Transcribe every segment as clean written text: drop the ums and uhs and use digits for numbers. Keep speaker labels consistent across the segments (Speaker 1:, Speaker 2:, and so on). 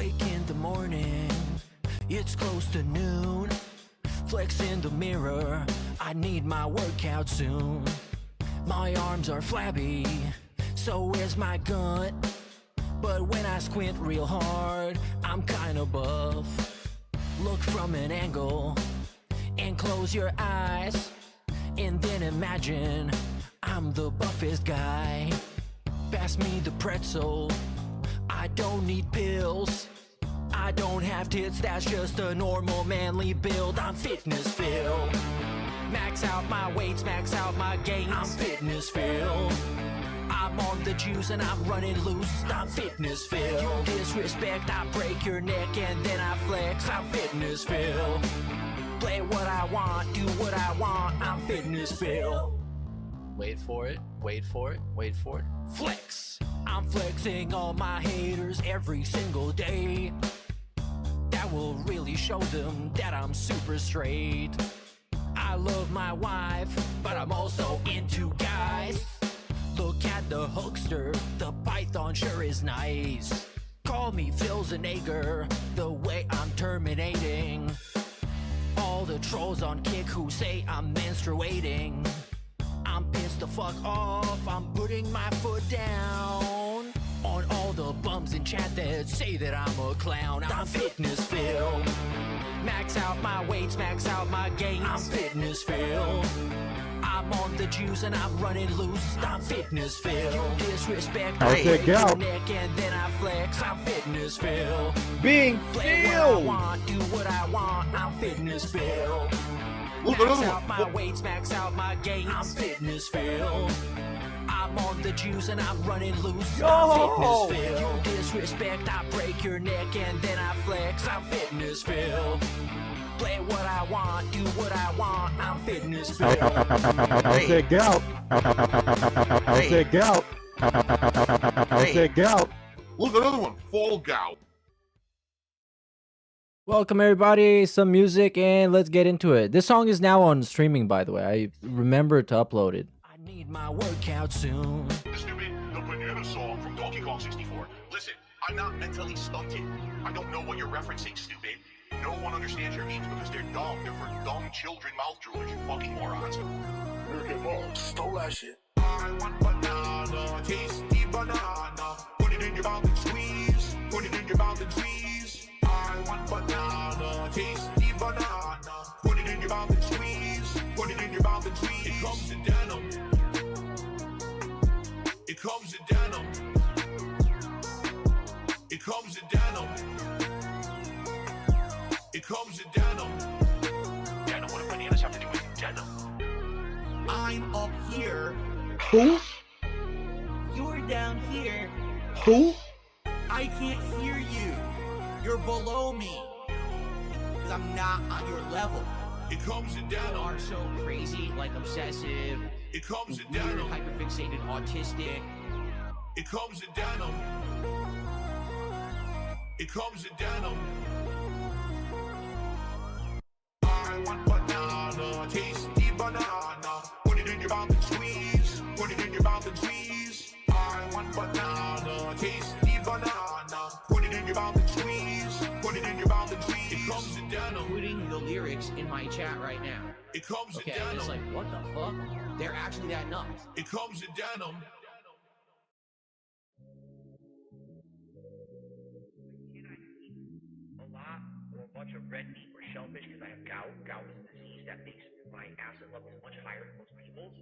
Speaker 1: Wake in the morning, it's close to noon. Flex in the mirror, I need my workout soon. My arms are flabby, so is my gut. But when I squint real hard, I'm kinda buff. Look from an angle and close your eyes, and then imagine I'm the buffest guy. Pass me the pretzel, I don't need pills. I don't have tits, that's just a normal manly build. I'm fitness Phil. Max out my weights, max out my gains. I'm fitness Phil. I'm on the juice and I'm running loose. I'm fitness Phil. You disrespect, I break your neck and then I flex. I'm fitness Phil. Play what I want, do what I want. I'm fitness Phil. Wait for it, wait for it, wait for it. Flex. I'm flexing all my haters every single day. That will really show them that I'm super straight. I love my wife, but I'm also into guys. Look at the hookster, the python sure is nice. Call me Phil Zanager, the way I'm terminating all the trolls on Kick who say I'm menstruating. I'm pissed the fuck off, I'm putting my foot down on all the bums in chat that say that I'm a clown. I'm fitness Phil. Max out my weights, max out my gains. I'm fitness Phil. I'm on the juice and I'm running loose. I'm fitness Phil. You disrespect, I break your neck and then I flex. I'm fitness Phil.
Speaker 2: Being
Speaker 1: Play what I want, do what I want. I'm fitness Phil. Max out my weights, max out my gains. I'm fitness Phil. I'm on the juice and I'm running loose. I'm fitness Phil. You disrespect, I break your neck and then I flex. I'm fitness Phil. Play what I want, do what I want. I'm fitness Phil.
Speaker 2: I'll say gout. I'll say gout. I'll say gout.
Speaker 3: Look, another one. Fall gout.
Speaker 4: Welcome everybody, some music and let's get into it. This song is now on streaming, by the way. I remember to upload it.
Speaker 1: I need my workout soon.
Speaker 3: Stupid, the banana song from Donkey Kong 64. Listen, I'm not mentally stunted. I don't know what you're referencing, stupid. No one understands your memes because they're dumb. They're for dumb children mouth droolers, you fucking morons. Meerkat Mom stole that shit. I want banana, tasty banana. Put it in your mouth and squeeze. Put it in your mouth and squeeze. I want banana, tasty banana. Put it in your mouth and squeeze. Put it in your mouth and squeeze. It comes in denim. It comes in denim. It comes in denim. It comes in denim. Denim, what do bananas have to do with denim? I'm up here.
Speaker 2: Who?
Speaker 5: You're down here.
Speaker 2: Who?
Speaker 5: I can't hear you. You're below me. Because I'm not on your level.
Speaker 3: It comes in
Speaker 5: You
Speaker 3: denim.
Speaker 5: are so crazy, like obsessive,
Speaker 3: It comes in
Speaker 5: weird,
Speaker 3: denim.
Speaker 5: hyperfixated, autistic.
Speaker 3: It comes in denim. It comes in denim. I want banana, tasty banana. Put it in your mouth and squeeze. Put it in your mouth and squeeze. I want banana, tasty banana. Put it in your mouth and squeeze. Put it in your mouth and squeeze. It comes in denim.
Speaker 5: Putting the lyrics in my chat right now.
Speaker 3: It comes
Speaker 5: Okay,
Speaker 3: in
Speaker 5: I'm just
Speaker 3: denim.
Speaker 5: like, what the fuck? They're actually that nuts.
Speaker 3: It comes in denim.
Speaker 6: A lot or a bunch of red meat or shellfish because I have gout. Gout is a disease that makes my acid levels much higher than most people's.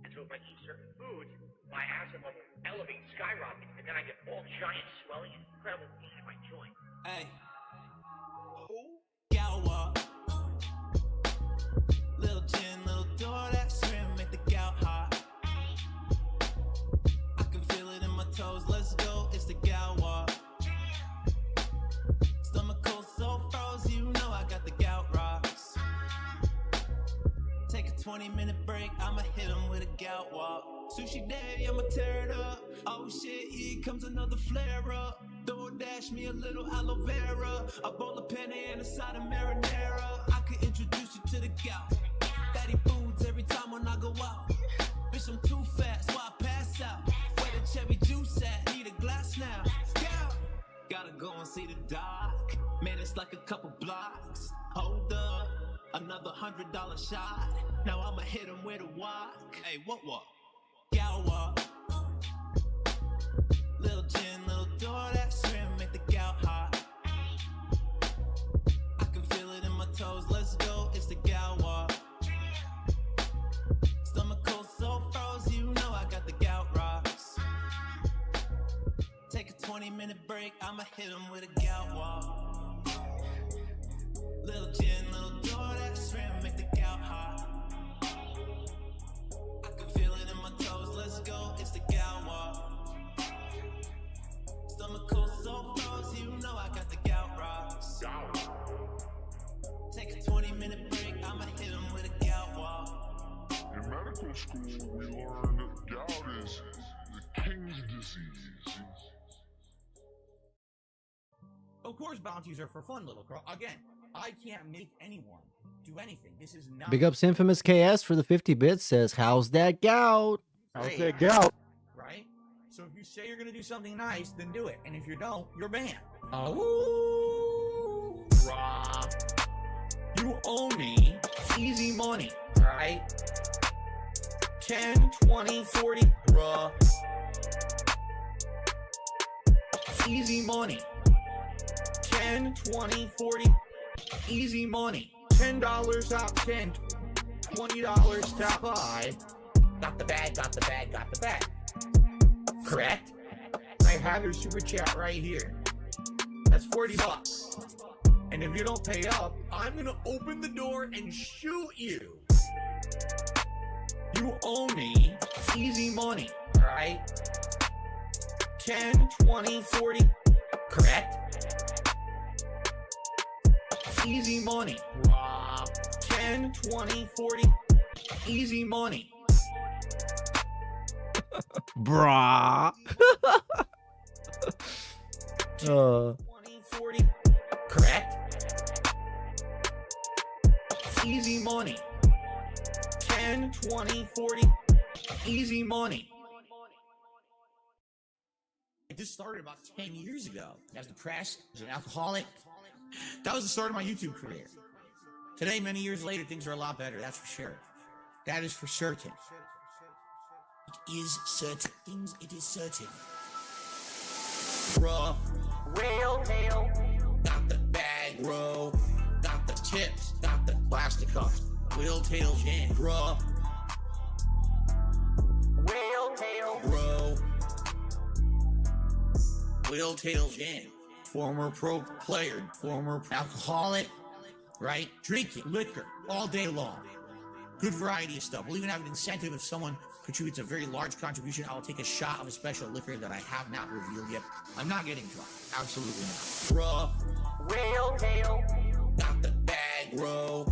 Speaker 6: And so if I eat certain foods, my acid level elevates, skyrockets, and then I get all giant swelling and incredible pain in my joint.
Speaker 7: Hey. Gout. Little gin, little door, that shrimp make the gout hot. I can feel it in my toes, let's go, it's the gout walk. Stomach cold, so froze, you know I got the gout rocks. Take a 20-minute break, I'ma hit him with a gout walk. Sushi day, I'ma tear it up. Oh shit, here comes another flare up. DoorDash me a little aloe vera, a bowl of penne and a side of marinara. I could introduce you to the gout. Fatty foods every time when I go out. Bitch, I'm too fast, so I pass out. Where the cherry juice at? Need a glass now. Gout. Gotta go and see the dog. like a couple blocks. Hold up, another $100 shot. Now I'ma hit him with a walk. Hey, what? Gal walk. Little gin, little door, that swim, make the gal hot. I can feel it in my toes, let's go, it's the gal walk. Stomach cold, so froze, you know I got the gout rocks. Take a 20-minute break, I'ma hit him with a gout walk. Little gin, little door, that shrimp, make the gout hot. I can feel it in my toes, let's go, it's the gout walk. Stomach cold, so froze, you know I got the gout rocks. Take a 20-minute break, I'ma hit him with a gout walk.
Speaker 8: In medical school, we learned that gout is the king's disease.
Speaker 5: Of course, bounties are for fun, little girl. Again, I can't make anyone do anything. This is not.
Speaker 4: Big ups Infamous KS for the 50 bits. Says, how's that gout?
Speaker 2: How's that gout?
Speaker 5: Right? So if you say you're gonna do something nice, then do it. And if you don't, you're banned. Oh, Rob. You owe me easy money, right? 10, 20, 40, bruh. Easy money. 10, 20, 40, easy money. $10 out 10, $20 top 5. Got the bag, got the bag, got the bag. Correct? I have your super chat right here. That's $40. And if you don't pay up, I'm gonna open the door and shoot you. You owe me easy money, right? 10, 20, 40, correct? Easy money. 10, 20, 40, easy money.
Speaker 4: Brah.
Speaker 5: 20, 40, correct? Easy money. 10, 20, 40, easy money. I just started about 10 years ago. I was depressed, I was an alcoholic. That was the start of my YouTube career. Today, many years later, things are a lot better, that's for sure. That is for certain. It is certain. It is certain. Bruh. Rail, hail. Got the bag, bro. Got the chips. Got the plastic cups. Wheel, tail, jam. Bruh. Rail, hail. Bro. Wheel, tail, jam. Former pro player. Former alcoholic. Right? Drinking liquor all day long. Good variety of stuff. We'll even have an incentive if someone contributes a very large contribution. I'll take a shot of a special liquor that I have not revealed yet. I'm not getting drunk. Absolutely not. Bruh. Rail, hail. Got the bag, bro.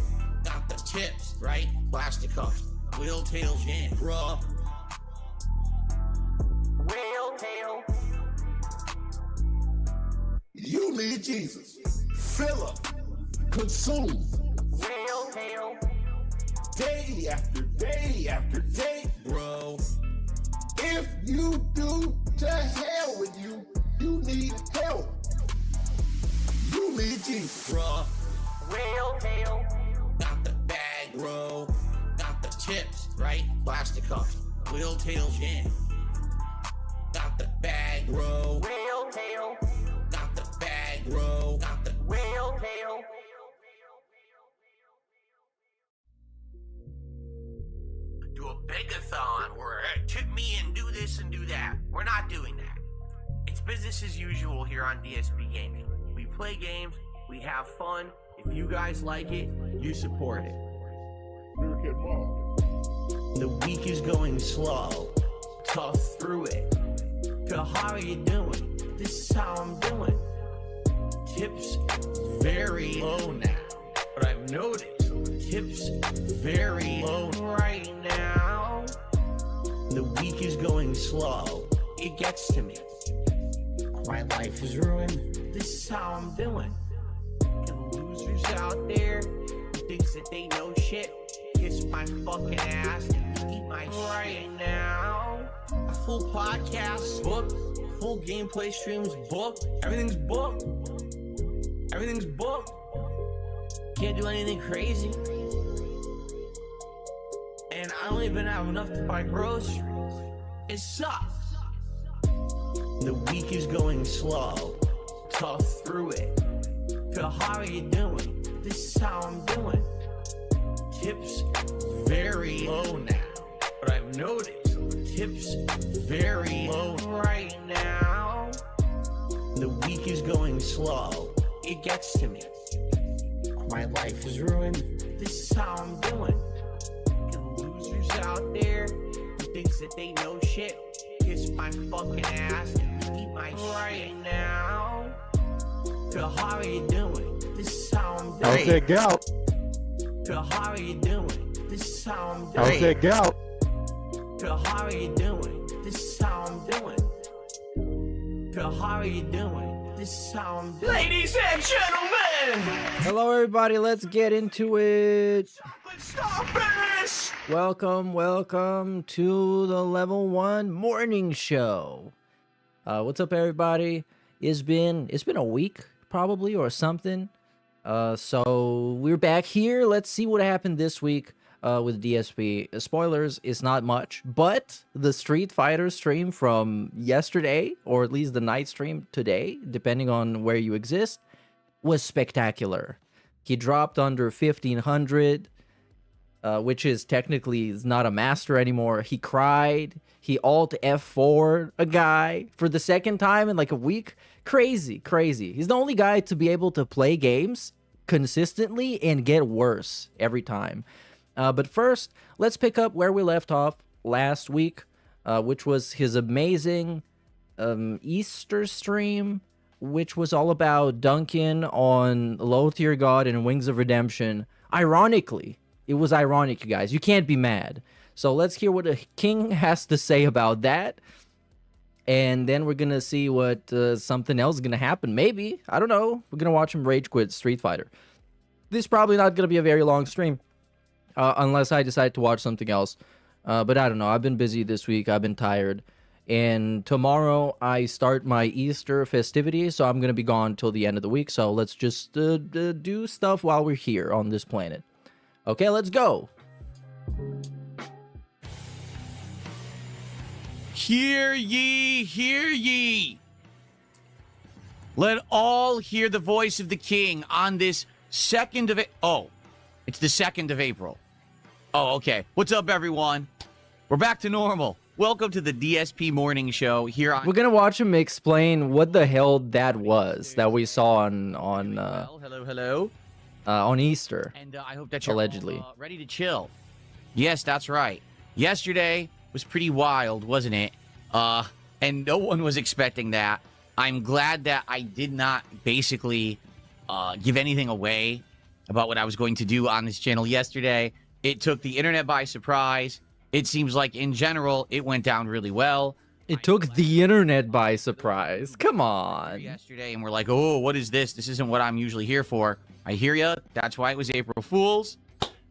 Speaker 5: Got the chips, right? Plastic cups. Wheel, tail, jam. Bruh. Rail, hail.
Speaker 8: You need Jesus. Fill up. Consume.
Speaker 5: Rail, hail.
Speaker 8: Day after day after day.
Speaker 5: Bro.
Speaker 8: If you do, to hell with you. You need help. You need Jesus.
Speaker 5: Bruh. Rail, hail. Got the bag, bro. Got the chips, right? Plastic cups. Wheel, tail, jam. Got the bag, bro. Rail, hail. Got the bag, bro. Got the rail, hail. Do a begathon where tip me and do this and do that. We're not doing that. It's business as usual here on DSP Gaming. We play games, we have fun. If you guys like it, you support it.
Speaker 8: Meerkat Mom.
Speaker 5: The week is going slow. Tough through it. So how are you doing? This is how I'm doing. Tips very low now. But I've noticed tips very low right now. The week is going slow. It gets to me. My life is ruined. This is how I'm doing. And losers out there who thinks that they know shit, kiss my fucking ass and eat my right now. A full podcast booked, full gameplay streams booked, everything's booked. Everything's booked. Can't do anything crazy. And I don't even have enough to buy groceries. It sucks. The week is going slow. Tough through it. Phil, how are you doing? This is how I'm doing. Tips very low now. But I've noticed tips very low right now. The week is going slow. It gets to me. My life is ruined. This is how I'm doing. And losers out there who thinks that they know shit, kiss my fucking ass and eat my right now. Phil, how are you doing? This is how I'm doing.
Speaker 2: How's that gout?
Speaker 5: Phil, how are you doing? This is how I'm doing.
Speaker 2: How's that gout?
Speaker 5: Phil, how are you doing? This is how I'm doing. Phil, how are you doing? This is how I'm doing. Ladies and gentlemen!
Speaker 4: Hello, everybody. Let's get into it.
Speaker 5: Let's stop this!
Speaker 4: Welcome to the Level 1 Morning Show. What's up, everybody? It's been a week, probably, or something. So we're back here. Let's see what happened this week with DSP. Spoilers, it's not much, but the Street Fighter stream from yesterday, or at least the night stream today, depending on where you exist, was spectacular. He dropped under 1500, which is technically is not a master anymore. He cried. He alt F4 a guy for the second time in like a week. Crazy. He's the only guy to be able to play games consistently and get worse every time. But first, let's pick up where we left off last week, which was his amazing Easter stream, which was all about Duncan on Low Tier God and Wings of Redemption. Ironically, it was ironic, you guys. You can't be mad. So let's hear what the king has to say about that. And then we're going to see what something else is going to happen. Maybe. I don't know. We're going to watch him rage quit Street Fighter. This is probably not going to be a very long stream. Unless I decide to watch something else. But I don't know. I've been busy this week. I've been tired. And tomorrow I start my Easter festivities. So I'm going to be gone till the end of the week. So let's just do stuff while we're here on this planet. Okay, let's go.
Speaker 9: Hear ye, hear ye. Let all hear the voice of the king on this 2nd of... Oh, it's the 2nd of April. Oh, okay. What's up, everyone? We're back to normal. Welcome to the DSP Morning Show here on...
Speaker 4: We're going to watch him explain what the hell that was that we saw on
Speaker 9: hello.
Speaker 4: On Easter.
Speaker 9: And I hope that you're
Speaker 4: allegedly
Speaker 9: all, ready to chill. Yes, that's right. Yesterday was pretty wild, wasn't it? And no one was expecting that. I'm glad that I did not basically give anything away about what I was going to do on this channel yesterday. It took the internet by surprise. It seems like, in general, it went down really well.
Speaker 4: It took the internet by surprise. Come on.
Speaker 9: Yesterday, and we're like, oh, what is this? This isn't what I'm usually here for. I hear ya. That's why it was April Fool's.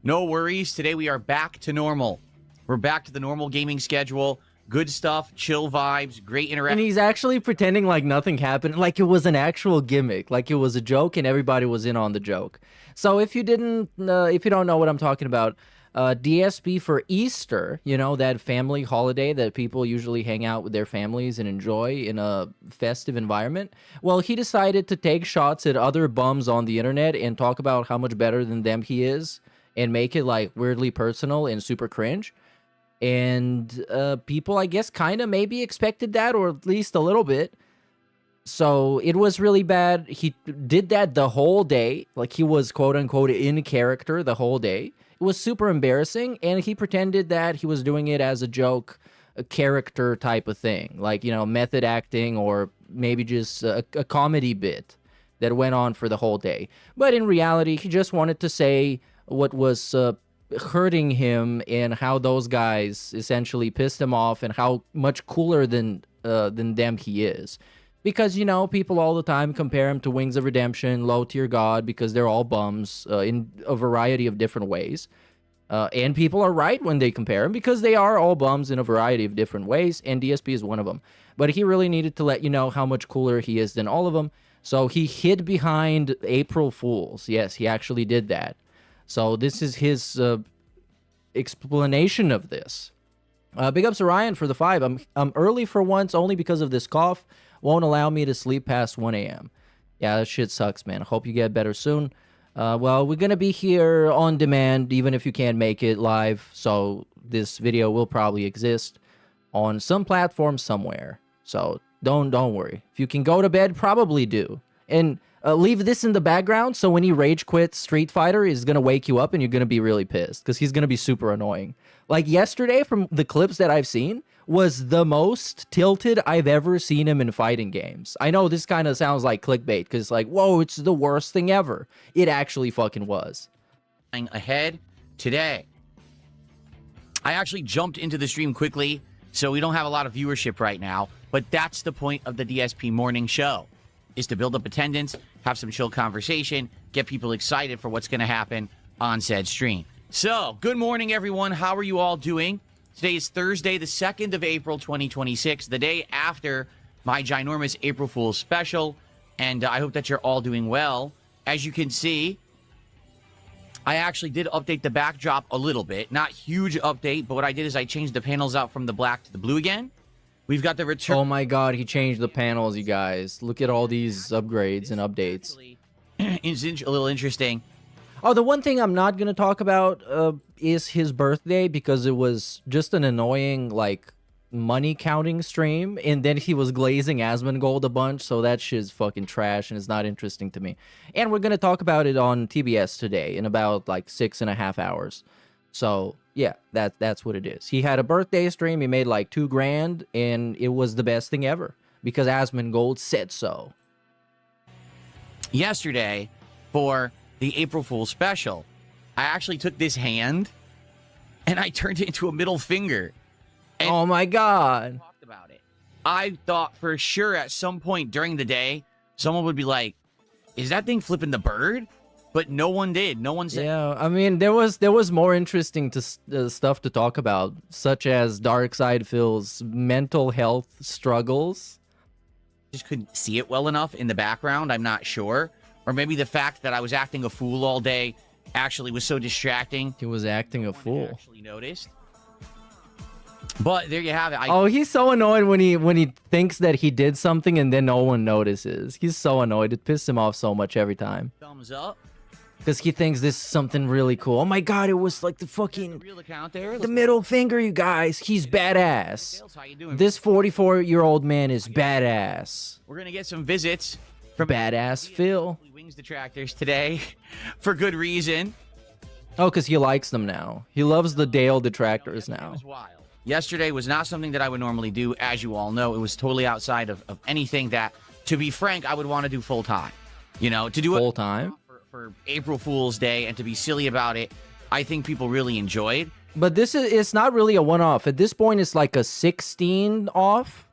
Speaker 9: No worries. Today we are back to normal. We're back to the normal gaming schedule. Good stuff, chill vibes, great interaction.
Speaker 4: And he's actually pretending like nothing happened, like it was an actual gimmick, like it was a joke and everybody was in on the joke. So if you don't know what I'm talking about, DSP for Easter, you know, that family holiday that people usually hang out with their families and enjoy in a festive environment. Well, he decided to take shots at other bums on the internet and talk about how much better than them he is and make it like weirdly personal and super cringe. And people, I guess, kind of maybe expected that, or at least a little bit. So it was really bad. He did that the whole day. Like he was, quote unquote, in character the whole day. It was super embarrassing. And he pretended that he was doing it as a joke, a character type of thing. Like, you know, method acting or maybe just a comedy bit that went on for the whole day. But in reality, he just wanted to say what was hurting him and how those guys essentially pissed him off and how much cooler than them he is. Because, you know, people all the time compare him to Wings of Redemption, Low Tier God, because they're all bums in a variety of different ways. And people are right when they compare him because they are all bums in a variety of different ways, and DSP is one of them. but he really needed to let you know how much cooler he is than all of them. So he hid behind April Fools. Yes, he actually did that. So this is his explanation of this. Big ups to Ryan for the 5. I'm early for once only because of this cough. Won't allow me to sleep past 1 a.m. Yeah, that shit sucks, man. I hope you get better soon. Well, we're going to be here on demand, even if you can't make it live. So this video will probably exist on some platform somewhere. So don't worry. If you can go to bed, probably do. And leave this in the background, so when he rage quits Street Fighter, he's going to wake you up and you're going to be really pissed because he's going to be super annoying. Like yesterday, from the clips that I've seen, was the most tilted I've ever seen him in fighting games. I know this kind of sounds like clickbait because like, whoa, it's the worst thing ever. It actually fucking was.
Speaker 9: Ahead today. I actually jumped into the stream quickly, so we don't have a lot of viewership right now, but that's the point of the DSP morning show, is to build up attendance, have some chill conversation, get people excited for what's going to happen on said stream. So, good morning, everyone. How are you all doing? Today is Thursday, the 2nd of April, 2026, the day after my ginormous April Fool's special, and I hope that you're all doing well. As you can see, I actually did update the backdrop a little bit. Not huge update, but what I did is I changed the panels out from the black to the blue again. We've got the return.
Speaker 4: Oh my god, he changed the panels, you guys. Look at all these upgrades and updates.
Speaker 9: It's a little interesting.
Speaker 4: Oh, the one thing I'm not going to talk about is his birthday, because it was just an annoying, like, money counting stream, and then he was glazing Asmongold a bunch, so that shit's fucking trash, and it's not interesting to me. And we're going to talk about it on TBS today in about, like, 6.5 hours. So, yeah, that's what it is. He had a birthday stream, he made, like, $2 grand, and it was the best thing ever, because Asmongold said so.
Speaker 9: Yesterday, for the April Fool's special, I actually took this hand and I turned it into a middle finger. And
Speaker 4: oh my god.
Speaker 9: Talked about it. I thought for sure at some point during the day, someone would be like, is that thing flipping the bird? But no one did. No one said.
Speaker 4: Yeah, I mean, there was more interesting stuff to talk about, such as Darkside Phil's mental health struggles.
Speaker 9: Just couldn't see it well enough in the background. I'm not sure. Or maybe the fact that I was acting a fool all day actually was so distracting.
Speaker 4: He was acting a fool.
Speaker 9: Actually noticed. But there you have it.
Speaker 4: Oh, he's so annoyed when he thinks that he did something and then no one notices. He's so annoyed. It pisses him off so much every time.
Speaker 9: Thumbs up.
Speaker 4: Because he thinks this is something really cool. Oh my god, it was like the fucking...
Speaker 9: real account there.
Speaker 4: The middle finger, you guys. He's badass.
Speaker 9: How you doing?
Speaker 4: This 44-year-old man is badass.
Speaker 9: We're going to get some visits from
Speaker 4: Badass Phil.
Speaker 9: Wings detractors today for good reason.
Speaker 4: Oh, because he likes them now. He loves the Dale detractors now.
Speaker 9: Yesterday was not something that I would normally do. As you all know, it was totally outside of anything that, to be frank, I would want to do full time. You know, to do it
Speaker 4: full time
Speaker 9: for April Fool's Day and to be silly about it, I think people really enjoyed.
Speaker 4: But it's not really a one-off. At this point, it's like a 16 off.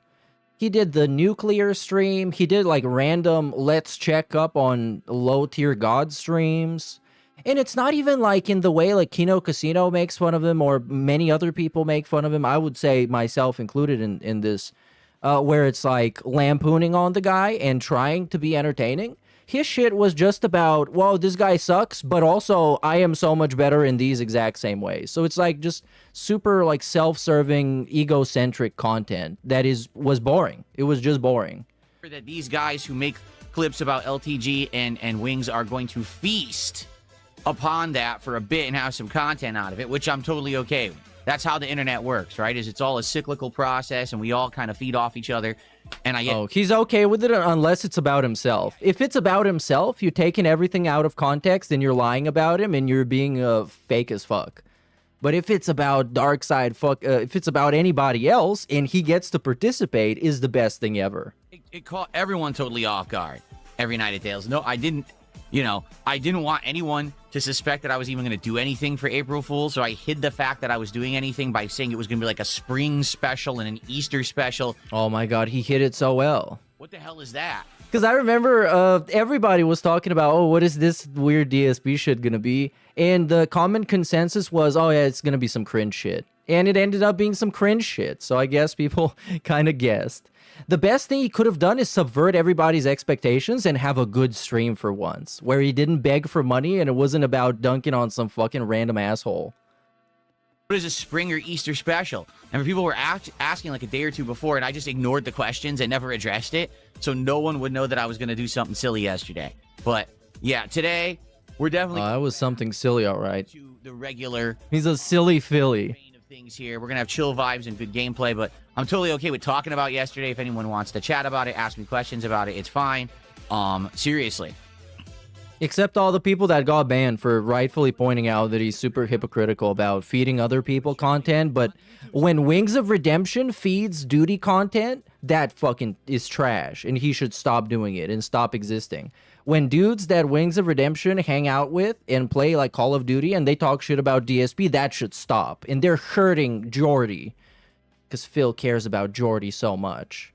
Speaker 4: He did the nuclear stream. He did like random let's check up on low tier god streams. And it's not even like in the way like Kino Casino makes fun of him or many other people make fun of him. I would say myself included in this, where it's like lampooning on the guy and trying to be entertaining. His shit was just about, well, this guy sucks, but also I am so much better in these exact same ways. So it's like just super like self-serving, egocentric content that was boring. It was just boring.
Speaker 9: That these guys who make clips about LTG and Wings are going to feast upon that for a bit and have some content out of it, which I'm totally okay with. That's how the internet works, right? It's all a cyclical process and we all kind of feed off each other. And
Speaker 4: he's okay with it unless it's about himself. If it's about himself, you're taking everything out of context and you're lying about him and you're being fake as fuck. But if it's about if it's about anybody else and he gets to participate, is the best thing ever.
Speaker 9: It caught everyone totally off guard every night at Dale's. No, I didn't want anyone to suspect that I was even going to do anything for April Fool's, so I hid the fact that I was doing anything by saying it was going to be like a spring special and an Easter special.
Speaker 4: Oh my god, he hit it so well.
Speaker 9: What the hell is that?
Speaker 4: Because I remember everybody was talking about, oh, what is this weird DSP shit going to be? And the common consensus was, oh yeah, it's going to be some cringe shit. And it ended up being some cringe shit. So I guess people kind of guessed. The best thing he could have done is subvert everybody's expectations and have a good stream for once, where he didn't beg for money and it wasn't about dunking on some fucking random asshole.
Speaker 9: What is a spring or Easter special? And people were asking like a day or two before, and I just ignored the questions and never addressed it, so no one would know that I was going to do something silly yesterday. But yeah, today we're definitely
Speaker 4: That was something silly, all right.
Speaker 9: to the regular
Speaker 4: He's a silly filly.
Speaker 9: vein of things here. We're gonna have chill vibes and good gameplay, but I'm totally okay with talking about yesterday. If anyone wants to chat about it, ask me questions about it, it's fine. Seriously.
Speaker 4: Except all the people that got banned for rightfully pointing out that he's super hypocritical about feeding other people content, but when Wings of Redemption feeds duty content, that fucking is trash, and he should stop doing it and stop existing. When dudes that Wings of Redemption hang out with and play like Call of Duty and they talk shit about DSP, that should stop. And they're hurting Jordy, because Phil cares about Jordy so much.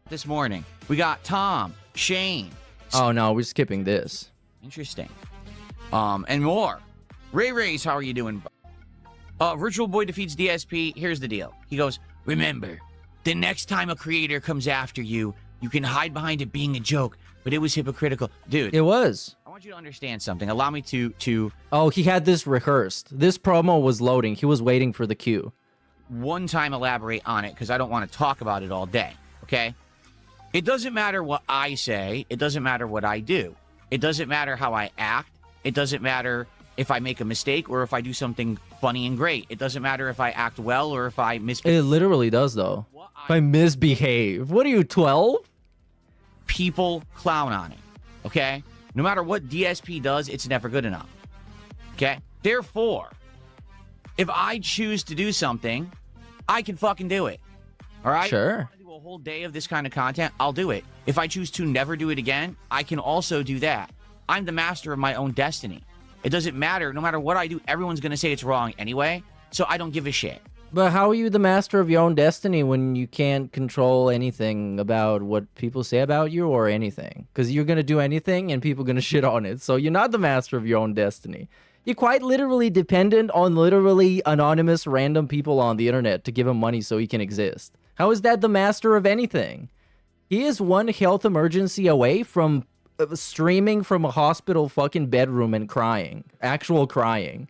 Speaker 9: This morning, we got Tom, Shane.
Speaker 4: Oh no, we're skipping this.
Speaker 9: Interesting. And more. Ray, how are you doing? Virtual Boy defeats DSP. Here's the deal. He goes, remember, the next time a creator comes after you, you can hide behind it being a joke, but it was hypocritical. Dude,
Speaker 4: It was.
Speaker 9: I want you to understand something. Allow me to
Speaker 4: Oh, he had this rehearsed. This promo was loading. He was waiting for the cue.
Speaker 9: one time elaborate on it, because I don't want to talk about it all day, okay? It doesn't matter what I say. It doesn't matter what I do. It doesn't matter how I act. It doesn't matter if I make a mistake or if I do something funny and great. It doesn't matter if I act well or if I misbehave.
Speaker 4: It literally does, though. If I misbehave. What are you, 12?
Speaker 9: People clown on it, okay? No matter what DSP does, it's never good enough, okay? Therefore, if I choose to do something, I can fucking do it, all right?
Speaker 4: Sure.
Speaker 9: A whole day of this kind of content, I'll do it. If I choose to never do it again, I can also do that. I'm the master of my own destiny. It doesn't matter. No matter what I do, everyone's going to say it's wrong anyway, so I don't give a shit.
Speaker 4: But how are you the master of your own destiny when you can't control anything about what people say about you or anything? Because you're going to do anything and people are going to shit on it. So you're not the master of your own destiny. You're quite literally dependent on literally anonymous random people on the internet to give him money so he can exist. How is that the master of anything? He is one health emergency away from streaming from a hospital fucking bedroom and crying. Actual crying.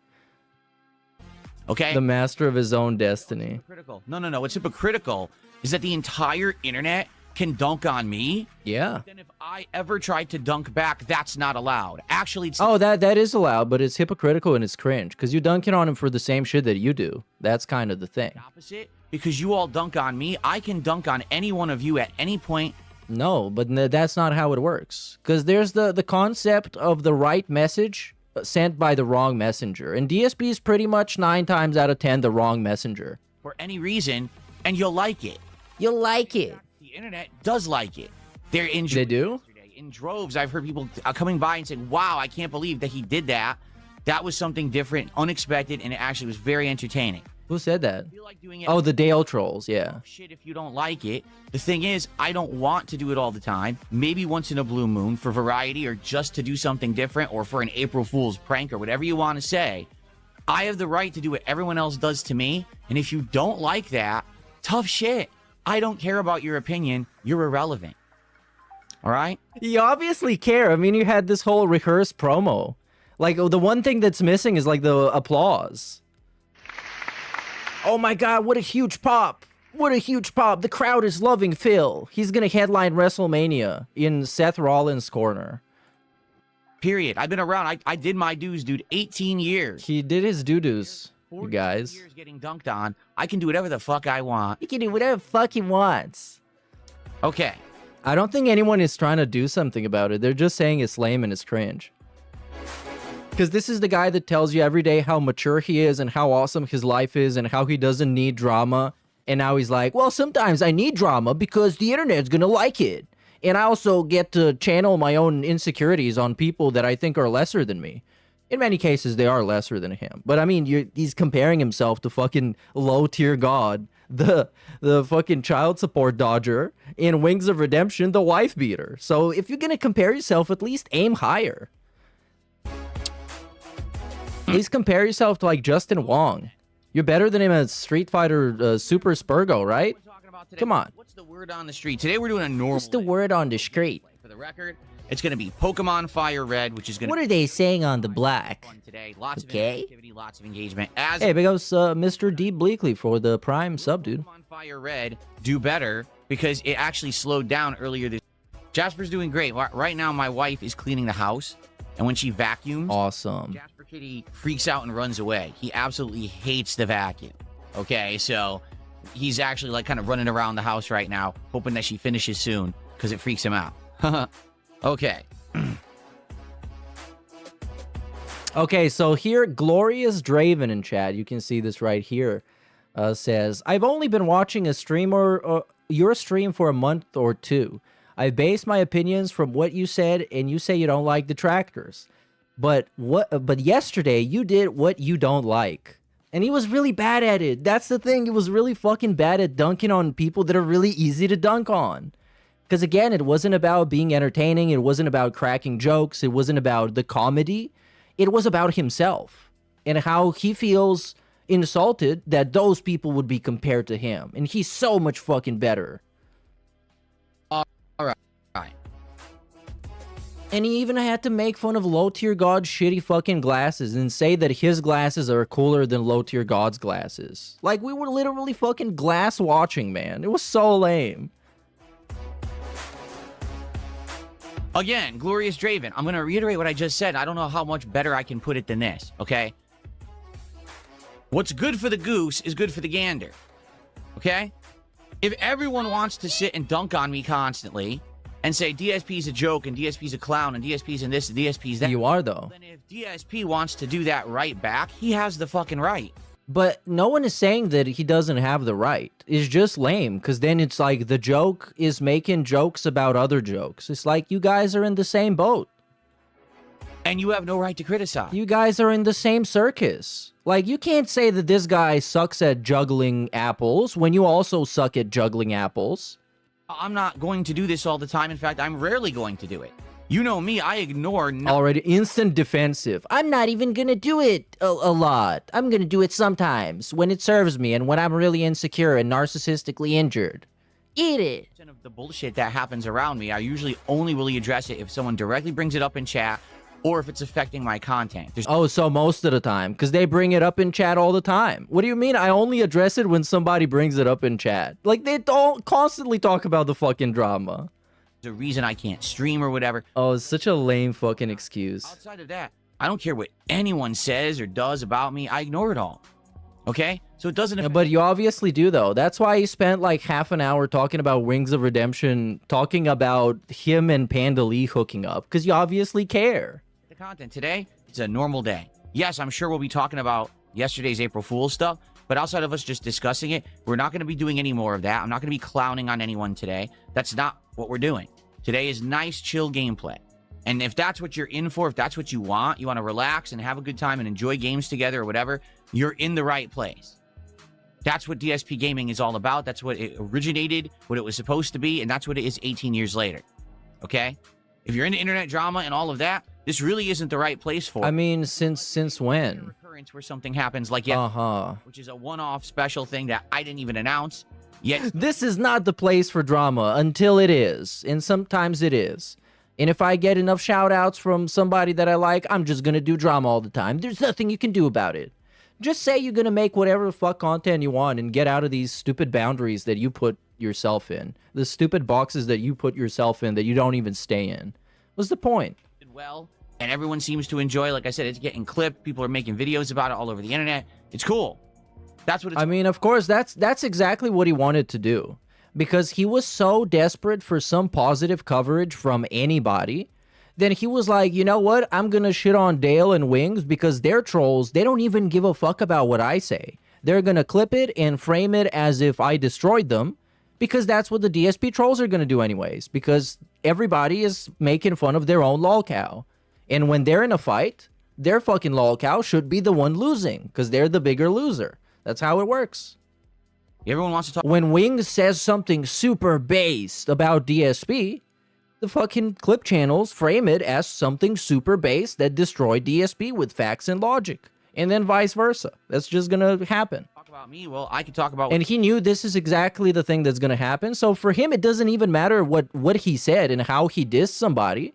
Speaker 9: Okay?
Speaker 4: The master of his own destiny.
Speaker 9: Hypocritical. No. What's hypocritical is that the entire internet can dunk on me.
Speaker 4: Yeah.
Speaker 9: Then if I ever tried to dunk back, that's not allowed. Actually, it's
Speaker 4: Oh, that is allowed, but it's hypocritical and it's cringe because you're dunking on him for the same shit that you do. That's kind of the thing.
Speaker 9: the opposite. Because you all dunk on me, I can dunk on any one of you at any point.
Speaker 4: No, but that's not how it works. Because there's the concept of the right message sent by the wrong messenger. And DSP is pretty much 9 times out of 10 the wrong messenger.
Speaker 9: For any reason, and you'll like it.
Speaker 4: You'll like it.
Speaker 9: The internet does like it. They're in
Speaker 4: They do?
Speaker 9: in droves. I've heard people coming by and saying, wow, I can't believe that he did that. That was something different, unexpected, and it actually was very entertaining.
Speaker 4: Who said that?
Speaker 9: I feel like doing it.
Speaker 4: Oh, the Dale trolls, yeah.
Speaker 9: Shit, if you don't like it. The thing is, I don't want to do it all the time. Maybe once in a blue moon for variety or just to do something different or for an April Fool's prank or whatever you want to say. I have the right to do what everyone else does to me. And if you don't like that, tough shit. I don't care about your opinion. You're irrelevant. All right?
Speaker 4: You obviously care. I mean, you had this whole rehearsed promo. Like, the one thing that's missing is, like, the applause. Oh my god, what a huge pop. What a huge pop. The crowd is loving Phil. He's gonna headline WrestleMania in Seth Rollins' corner.
Speaker 9: Period. I've been around. I did my dues, dude. 18 years.
Speaker 4: He did his doo-doos, you
Speaker 9: 14
Speaker 4: guys.
Speaker 9: years getting dunked on. I can do whatever the fuck I want.
Speaker 4: He can do whatever the fuck he wants.
Speaker 9: Okay.
Speaker 4: I don't think anyone is trying to do something about it. They're just saying it's lame and it's cringe. Because this is the guy that tells you every day how mature he is and how awesome his life is and how he doesn't need drama. And now he's like, well, sometimes I need drama because the internet's going to like it. And I also get to channel my own insecurities on people that I think are lesser than me. In many cases, they are lesser than him. But I mean, he's comparing himself to fucking low-tier god, the fucking child support dodger, in Wings of Redemption, the wife beater. So if you're going to compare yourself, at least aim higher. Please compare yourself to, like, Justin Wong. You're better than him at Street Fighter Super Spurgo, right?
Speaker 9: We're talking about today.
Speaker 4: Come on.
Speaker 9: What's the word on the street? Today we're doing a normal.
Speaker 4: What's the
Speaker 9: day.
Speaker 4: word on the street?
Speaker 9: For the record, it's going to be Pokemon Fire Red, which is going to
Speaker 4: What are they saying on the block?
Speaker 9: fun today. Lots
Speaker 4: Okay.
Speaker 9: of activity, lots of engagement. As
Speaker 4: Hey, big ups, Mr. D. Bleakley for the Prime sub, dude.
Speaker 9: Pokemon Fire Red do better because it actually slowed down earlier this. Jasper's doing great. Right now, my wife is cleaning the house, and when she vacuums,
Speaker 4: Awesome.
Speaker 9: Jasper Kitty freaks out and runs away. He absolutely hates the vacuum. Okay, so he's actually like kind of running around the house right now, hoping that she finishes soon because it freaks him out. Okay.
Speaker 4: Okay, so here, Glorious Draven in chat, you can see this right here, says, I've only been watching a streamer, your stream for a month or two. I base my opinions from what you said, and you say you don't like detractors. But yesterday, you did what you don't like. And he was really bad at it. That's the thing. He was really fucking bad at dunking on people that are really easy to dunk on. Because again, it wasn't about being entertaining. It wasn't about cracking jokes. It wasn't about the comedy. It was about himself and how he feels insulted that those people would be compared to him. And he's so much fucking better.
Speaker 9: All right.
Speaker 4: And he even had to make fun of low-tier God's shitty fucking glasses and say that his glasses are cooler than low-tier God's glasses. Like, we were literally fucking glass watching, man. It was so lame.
Speaker 9: Again, Glorious Draven, I'm going to reiterate what I just said. I don't know how much better I can put it than this, okay? What's good for the goose is good for the gander, okay? If everyone wants to sit and dunk on me constantly and say DSP's a joke and DSP's a clown and DSP's and this and DSP's that.
Speaker 4: You are, though.
Speaker 9: Then if DSP wants to do that right back, he has the fucking right.
Speaker 4: But no one is saying that he doesn't have the right. It's just lame, because then it's like the joke is making jokes about other jokes. It's like you guys are in the same boat.
Speaker 9: And you have no right to criticize.
Speaker 4: You guys are in the same circus. Like, you can't say that this guy sucks at juggling apples when you also suck at juggling apples.
Speaker 9: I'm not going to do this all the time. In fact, I'm rarely going to do it. You know me, I ignore
Speaker 4: Already instant defensive. I'm not even gonna do it a lot. I'm gonna do it sometimes when it serves me and when I'm really insecure and narcissistically injured. Eat it.
Speaker 9: Of the bullshit that happens around me. I usually only really address it if someone directly brings it up in chat or if it's affecting my content.
Speaker 4: Oh, so most of the time, because they bring it up in chat all the time. What do you mean I only address it when somebody brings it up in chat? Like, they don't constantly talk about the fucking drama.
Speaker 9: There's a reason I can't stream or whatever.
Speaker 4: Oh, it's such a lame fucking excuse.
Speaker 9: Outside of that, I don't care what anyone says or does about me. I ignore it all. Okay? So it doesn't affect.
Speaker 4: But you obviously do, though. That's why he spent like half an hour talking about Wings of Redemption, talking about him and Panda Lee hooking up, because you obviously care.
Speaker 9: The content today, it's a normal day. Yes, I'm sure we'll be talking about yesterday's April Fool's stuff, but outside of us just discussing it, we're not going to be doing any more of that. I'm not going to be clowning on anyone today. That's not what we're doing. Today is nice, chill gameplay. And if that's what you're in for, if that's what you want to relax and have a good time and enjoy games together or whatever, you're in the right place. That's what DSP gaming is all about. That's what it originated, what it was supposed to be, and that's what it is 18 years later. Okay? If you're into internet drama and all of that, this really isn't the right place for it.
Speaker 4: I mean, since when?
Speaker 9: Recurrence where something happens like which is a one-off special thing that I didn't even announce. Yet
Speaker 4: this is not the place for drama until it is, and sometimes it is. And if I get enough shout-outs from somebody that I like, I'm just gonna do drama all the time. There's nothing you can do about it. Just say you're gonna make whatever the fuck content you want and get out of these stupid boundaries that you put yourself in. The stupid boxes that you put yourself in that you don't even stay in. What's the point?
Speaker 9: Well, and everyone seems to enjoy. Like I said, it's getting clipped. People are making videos about it all over the internet. It's cool. That's what it's.
Speaker 4: I mean, of course, that's exactly what he wanted to do. Because he was so desperate for some positive coverage from anybody, then he was like, you know what? I'm going to shit on Dale and Wings because they're trolls. They don't even give a fuck about what I say. They're going to clip it and frame it as if I destroyed them because that's what the DSP trolls are going to do anyways. Because everybody is making fun of their own lolcow. And when they're in a fight, their fucking lolcow should be the one losing because they're the bigger loser. That's how it works.
Speaker 9: Everyone wants to talk.
Speaker 4: When Wings says something super based about DSP, the fucking clip channels frame it as something super based that destroyed DSP with facts and logic. and then vice versa. That's just gonna happen.
Speaker 9: Talk about me. Well, I could talk about.
Speaker 4: And he knew this is exactly the thing that's gonna happen. So for him, it doesn't even matter what he said and how he dissed somebody,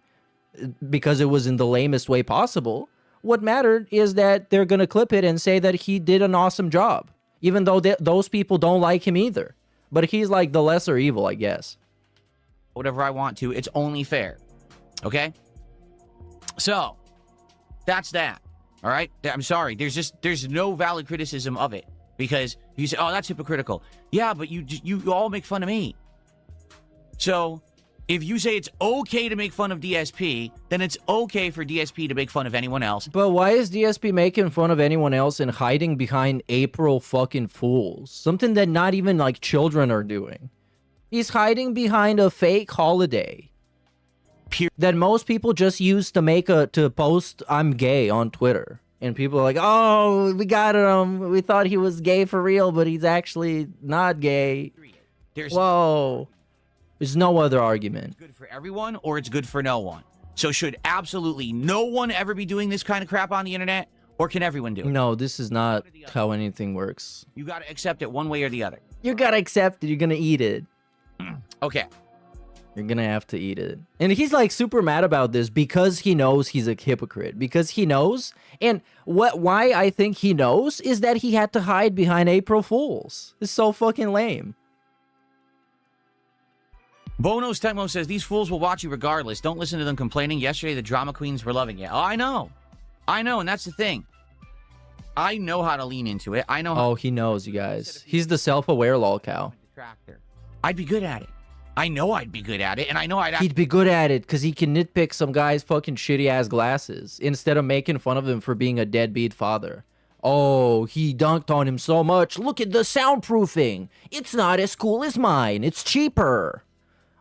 Speaker 4: because it was in the lamest way possible. What mattered is that they're gonna clip it and say that he did an awesome job, even though those people don't like him either. But he's like the lesser evil, I guess.
Speaker 9: Whatever I want to. It's only fair. Okay? So, that's that. All right? I'm sorry. There's no valid criticism of it. Because you say, oh, that's hypocritical. Yeah, but you all make fun of me. So, if you say it's okay to make fun of DSP, then it's okay for DSP to make fun of anyone else.
Speaker 4: But why is DSP making fun of anyone else and hiding behind April fucking Fools? Something that not even like children are doing. He's hiding behind a fake holiday that most people just use to post "I'm gay" on Twitter. And people are like, oh, we got him. We thought he was gay for real, but he's actually not gay. Whoa. There's no other argument.
Speaker 9: It's good for everyone or it's good for no one. So should absolutely no one ever be doing this kind of crap on the internet, or can everyone do it?
Speaker 4: No, this is not how anything works.
Speaker 9: You got to accept it one way or the other.
Speaker 4: You got to accept it. You're going to eat it.
Speaker 9: Okay.
Speaker 4: You're going to have to eat it. And he's like super mad about this because he knows he's a hypocrite. Because he knows. And why I think he knows is that he had to hide behind April Fools. It's so fucking lame.
Speaker 9: Bono's Tecmo says, these fools will watch you regardless. Don't listen to them complaining. Yesterday, the drama queens were loving it. Oh, I know. I know, and that's the thing. I know how to lean into it. I know how...
Speaker 4: Oh, he knows, you guys. He's the self-aware lolcow.
Speaker 9: I'd be good at it. I know I'd be good at it, and I know
Speaker 4: He'd be good at it because he can nitpick some guy's fucking shitty-ass glasses instead of making fun of him for being a deadbeat father. Oh, he dunked on him so much. Look at the soundproofing. It's not as cool as mine. It's cheaper.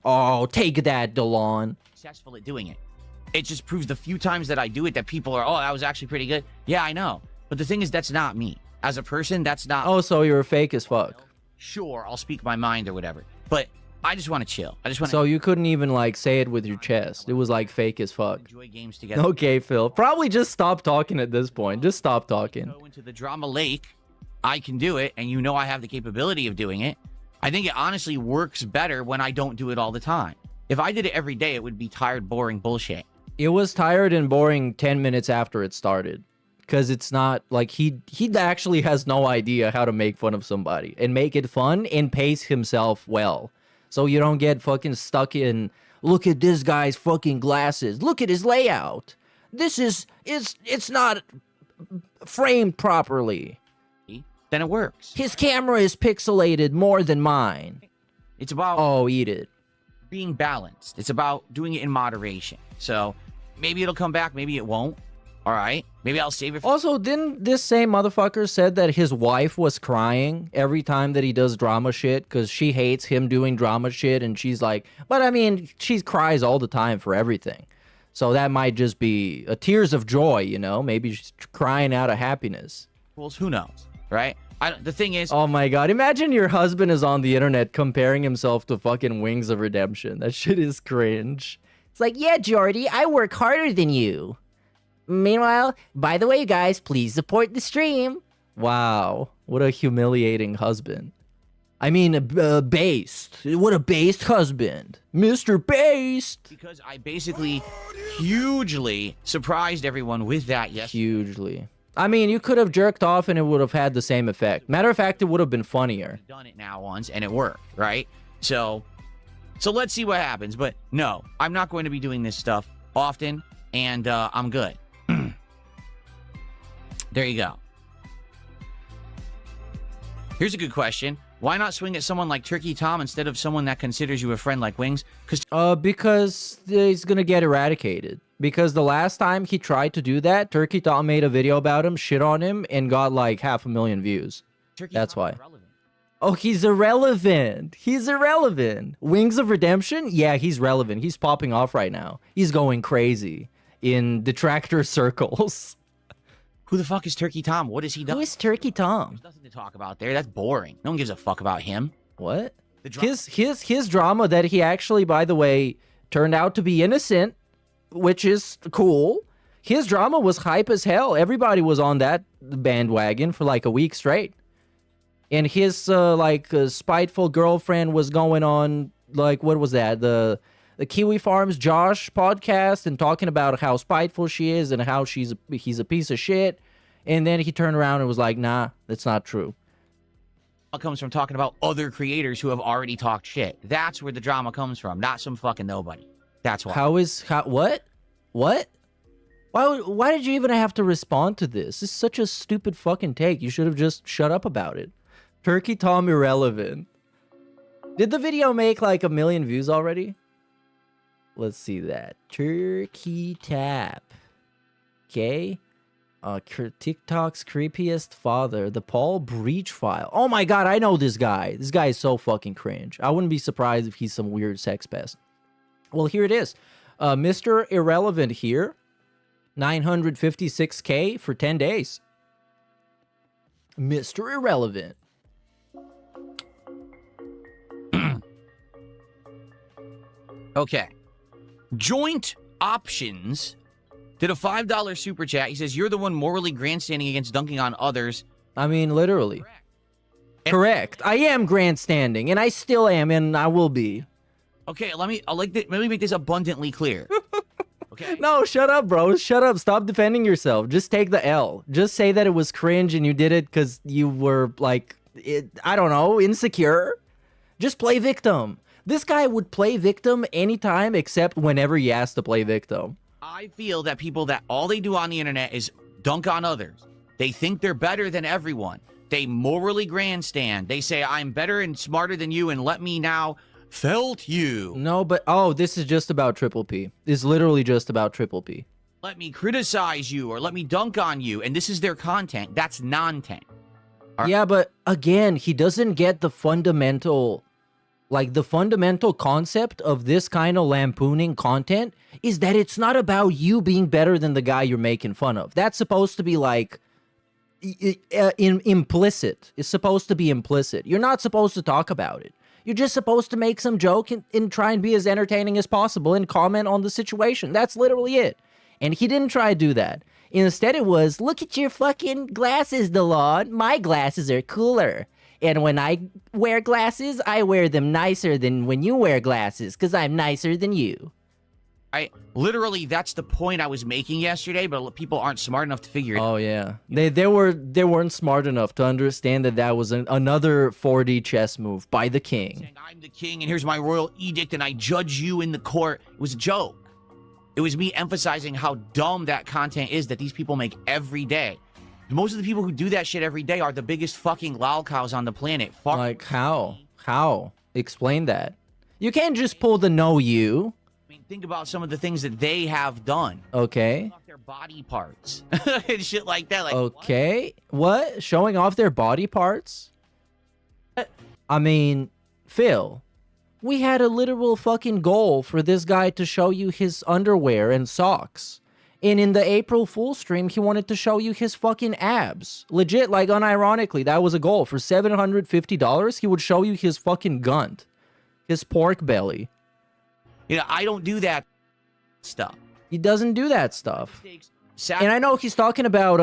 Speaker 4: Oh, take that, DeLon.
Speaker 9: Successful at doing it. It just proves the few times that I do it that people are, oh, that was actually pretty good. Yeah, I know. But the thing is, that's not me. As a person, that's not...
Speaker 4: Oh, so you're fake as fuck.
Speaker 9: Sure, I'll speak my mind or whatever. But I just want to chill. I just want to...
Speaker 4: So you couldn't even, like, say it with your chest. It was, like, fake as fuck.
Speaker 9: Enjoy games together.
Speaker 4: Okay, Phil. Probably just stop talking at this point. Just stop talking.
Speaker 9: Go into the drama lake. I can do it, and you know I have the capability of doing it. I think it honestly works better when I don't do it all the time. If I did it every day, it would be tired, boring bullshit.
Speaker 4: It was tired and boring 10 minutes after it started. Because it's not, like, he actually has no idea how to make fun of somebody. And make it fun and pace himself well. So you don't get fucking stuck in, look at this guy's fucking glasses. Look at his layout. This it's not framed properly.
Speaker 9: Then it works.
Speaker 4: His camera is pixelated more than mine.
Speaker 9: It's about...
Speaker 4: Oh, eat it.
Speaker 9: Being balanced. It's about doing it in moderation. So, maybe it'll come back, maybe it won't. All right? Maybe I'll save it for...
Speaker 4: Also, didn't this same motherfucker said that his wife was crying every time that he does drama shit because she hates him doing drama shit, and she's like, but I mean, she cries all the time for everything. So that might just be a tears of joy, you know? Maybe she's crying out of happiness.
Speaker 9: Who knows? Right? The thing is...
Speaker 4: Oh my god, imagine your husband is on the internet comparing himself to fucking Wings of Redemption. That shit is cringe. It's like, yeah, Jordy, I work harder than you. Meanwhile, by the way, you guys, please support the stream. Wow, what a humiliating husband. I mean, based. What a based husband. Mr. Based.
Speaker 9: Because I basically hugely surprised everyone with that yesterday.
Speaker 4: Hugely. I mean, you could have jerked off and it would have had the same effect. Matter of fact, it would have been funnier.
Speaker 9: I've done it now once and it worked, right? So let's see what happens. But no, I'm not going to be doing this stuff often, and I'm good. There you go. Here's a good question. Why not swing at someone like Turkey Tom instead of someone that considers you a friend like Wings?
Speaker 4: Because he's gonna get eradicated. Because the last time he tried to do that, Turkey Tom made a video about him, shit on him, and got like 500,000 views. That's why. Oh, he's irrelevant. He's irrelevant. Wings of Redemption? Yeah, he's relevant. He's popping off right now. He's going crazy in detractor circles.
Speaker 9: Who the fuck is Turkey Tom? What has he done?
Speaker 4: Who is Turkey Tom?
Speaker 9: There's nothing to talk about there. That's boring. No one gives a fuck about him.
Speaker 4: What? His drama that he actually, by the way, turned out to be innocent, which is cool. His drama was hype as hell. Everybody was on that bandwagon for like a week straight. And his spiteful girlfriend was going on, like, what was that? The Kiwi Farms Josh podcast, and talking about how spiteful she is and how he's a piece of shit. And then he turned around and was like, nah, that's not true.
Speaker 9: It comes from talking about other creators who have already talked shit. That's where the drama comes from, not some fucking nobody. That's why.
Speaker 4: What? Why did you even have to respond to this? This is such a stupid fucking take. You should have just shut up about it. Turkey Tom irrelevant. Did the video make like 1 million views already? Let's see that. Turkey Tap. Okay. TikTok's creepiest father, the Paul Breach file. Oh my god, I know this guy. This guy is so fucking cringe. I wouldn't be surprised if he's some weird sex pest. Well, here it is. Mr. Irrelevant here. 956K for 10 days. Mr. Irrelevant.
Speaker 9: Okay. Joint Options did a $5 super chat. He says, you're the one morally grandstanding against dunking on others.
Speaker 4: I mean, literally. Correct. I am grandstanding, and I still am, and I will be.
Speaker 9: Okay, let me make this abundantly clear. Okay.
Speaker 4: No, shut up, bro. Shut up. Stop defending yourself. Just take the L. Just say that it was cringe and you did it because you were, like, I don't know, insecure. Just play victim. This guy would play victim anytime except whenever he asked to play victim.
Speaker 9: I feel that people that all they do on the internet is dunk on others. They think they're better than everyone. They morally grandstand. They say, I'm better and smarter than you, and let me now felt you.
Speaker 4: No, but, this is just about Triple P. It's literally just about Triple P.
Speaker 9: Let me criticize you, or let me dunk on you, and this is their content. That's non-tent.
Speaker 4: Yeah, but, again, he doesn't get the fundamental... Like, the fundamental concept of this kind of lampooning content is that it's not about you being better than the guy you're making fun of. That's supposed to be, like, implicit. It's supposed to be implicit. You're not supposed to talk about it. You're just supposed to make some joke and try and be as entertaining as possible and comment on the situation. That's literally it. And he didn't try to do that. Instead, it was, look at your fucking glasses, DeLon. My glasses are cooler. And when I wear glasses, I wear them nicer than when you wear glasses, because I'm nicer than you.
Speaker 9: Literally, that's the point I was making yesterday, but people aren't smart enough to figure it out.
Speaker 4: Oh, yeah. They weren't smart enough to understand that that was another 4D chess move by the king.
Speaker 9: Saying, I'm the king, and here's my royal edict, and I judge you in the court. It was a joke. It was me emphasizing how dumb that content is that these people make every day. Most of the people who do that shit every day are the biggest fucking lol cows on the planet. Fuck.
Speaker 4: Like, how? How? Explain that. You can't just pull the no you.
Speaker 9: I mean, think about some of the things that they have done.
Speaker 4: Okay.
Speaker 9: Showing off their body parts. And shit like that. Like,
Speaker 4: okay. What? Showing off their body parts? I mean, Phil, we had a literal fucking goal for this guy to show you his underwear and socks. And in the April Fool stream, he wanted to show you his fucking abs. Legit, like, unironically, that was a goal. For $750, he would show you his fucking gunt. His pork belly.
Speaker 9: You know, I don't do that stuff.
Speaker 4: He doesn't do that stuff. And I know he's talking about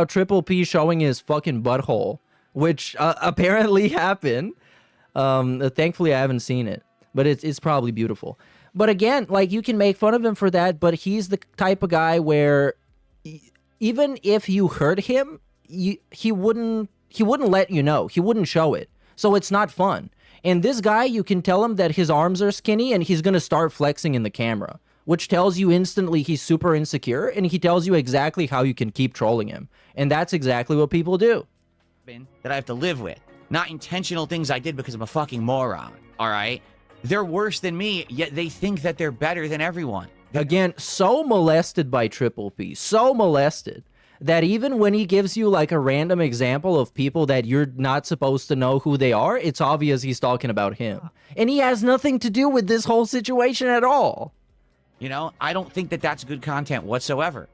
Speaker 4: Triple P showing his fucking butthole, which apparently happened. Thankfully, I haven't seen it, but it's probably beautiful. But again, like, you can make fun of him for that, but he's the type of guy where even if you hurt him, he wouldn't let you know. He wouldn't show it. So it's not fun. And this guy, you can tell him that his arms are skinny and he's going to start flexing in the camera, which tells you instantly he's super insecure, and he tells you exactly how you can keep trolling him. And that's exactly what people do.
Speaker 9: That I have to live with. Not intentional things I did because I'm a fucking moron. All right? They're worse than me, yet they think that they're better than everyone.
Speaker 4: Again, so molested by Triple P, so molested, that even when he gives you like a random example of people that you're not supposed to know who they are, it's obvious he's talking about him. And he has nothing to do with this whole situation at all.
Speaker 9: You know, I don't think that that's good content whatsoever.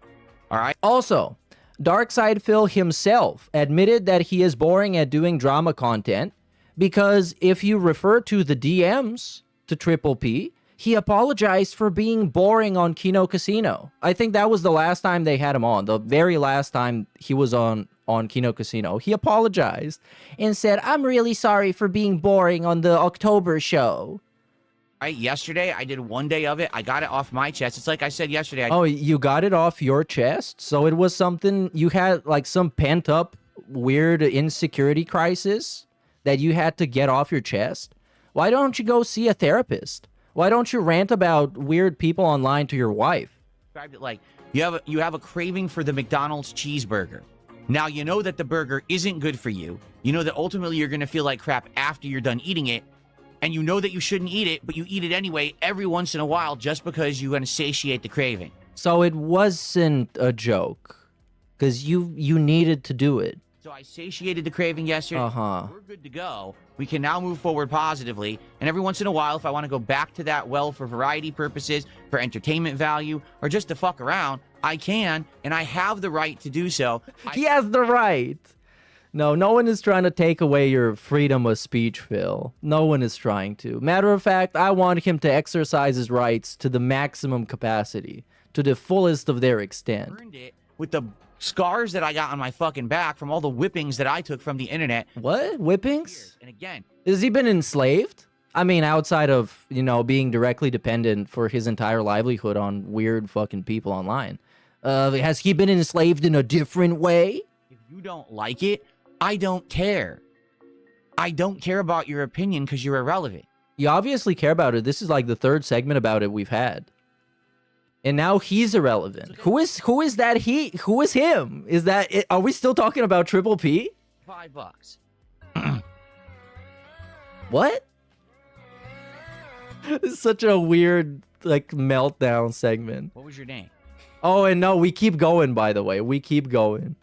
Speaker 9: All right?
Speaker 4: Also, Darkside Phil himself admitted that he is boring at doing drama content, because if you refer to the DMs to Triple P, He apologized for being boring on Kino Casino. I think that was the last time they had him on. The very last time he was on Kino Casino. He apologized and said, I'm really sorry for being boring on the October show.
Speaker 9: Yesterday, I did 1 day of it. I got it off my chest. It's like I said yesterday.
Speaker 4: Oh, you got it off your chest? So it was something, you had like some pent up weird insecurity crisis that you had to get off your chest? Why don't you go see a therapist? Why don't you rant about weird people online to your wife?
Speaker 9: Described it like you have a craving for the McDonald's cheeseburger. Now you know that the burger isn't good for you. You know that ultimately you're going to feel like crap after you're done eating it. And you know that you shouldn't eat it, but you eat it anyway every once in a while just because you want to satiate the craving.
Speaker 4: So it wasn't a joke, because you needed to do it.
Speaker 9: So I satiated the craving yesterday.
Speaker 4: Uh-huh.
Speaker 9: We're good to go. We can now move forward positively. And every once in a while, if I want to go back to that well for variety purposes, for entertainment value, or just to fuck around, I can, and I have the right to do so.
Speaker 4: He has the right. No one is trying to take away your freedom of speech, Phil. No one is trying to. Matter of fact, I want him to exercise his rights to the maximum capacity, to the fullest of their extent.
Speaker 9: Earned it with the scars that I got on my fucking back from all the whippings that I took from the internet.
Speaker 4: What? Whippings?
Speaker 9: And again,
Speaker 4: has he been enslaved? I mean, outside of, being directly dependent for his entire livelihood on weird fucking people online. Has he been enslaved in a different way?
Speaker 9: If you don't like it, I don't care. I don't care about your opinion because you're irrelevant.
Speaker 4: You obviously care about it. This is like the third segment about it we've had. And now he's irrelevant. Who is that he? Who is him? Is that it? Are we still talking about Triple P?
Speaker 9: $5.
Speaker 4: What? It's such a weird, like, meltdown segment.
Speaker 9: What was your name?
Speaker 4: Oh, and no, we keep going, by the way. We keep going.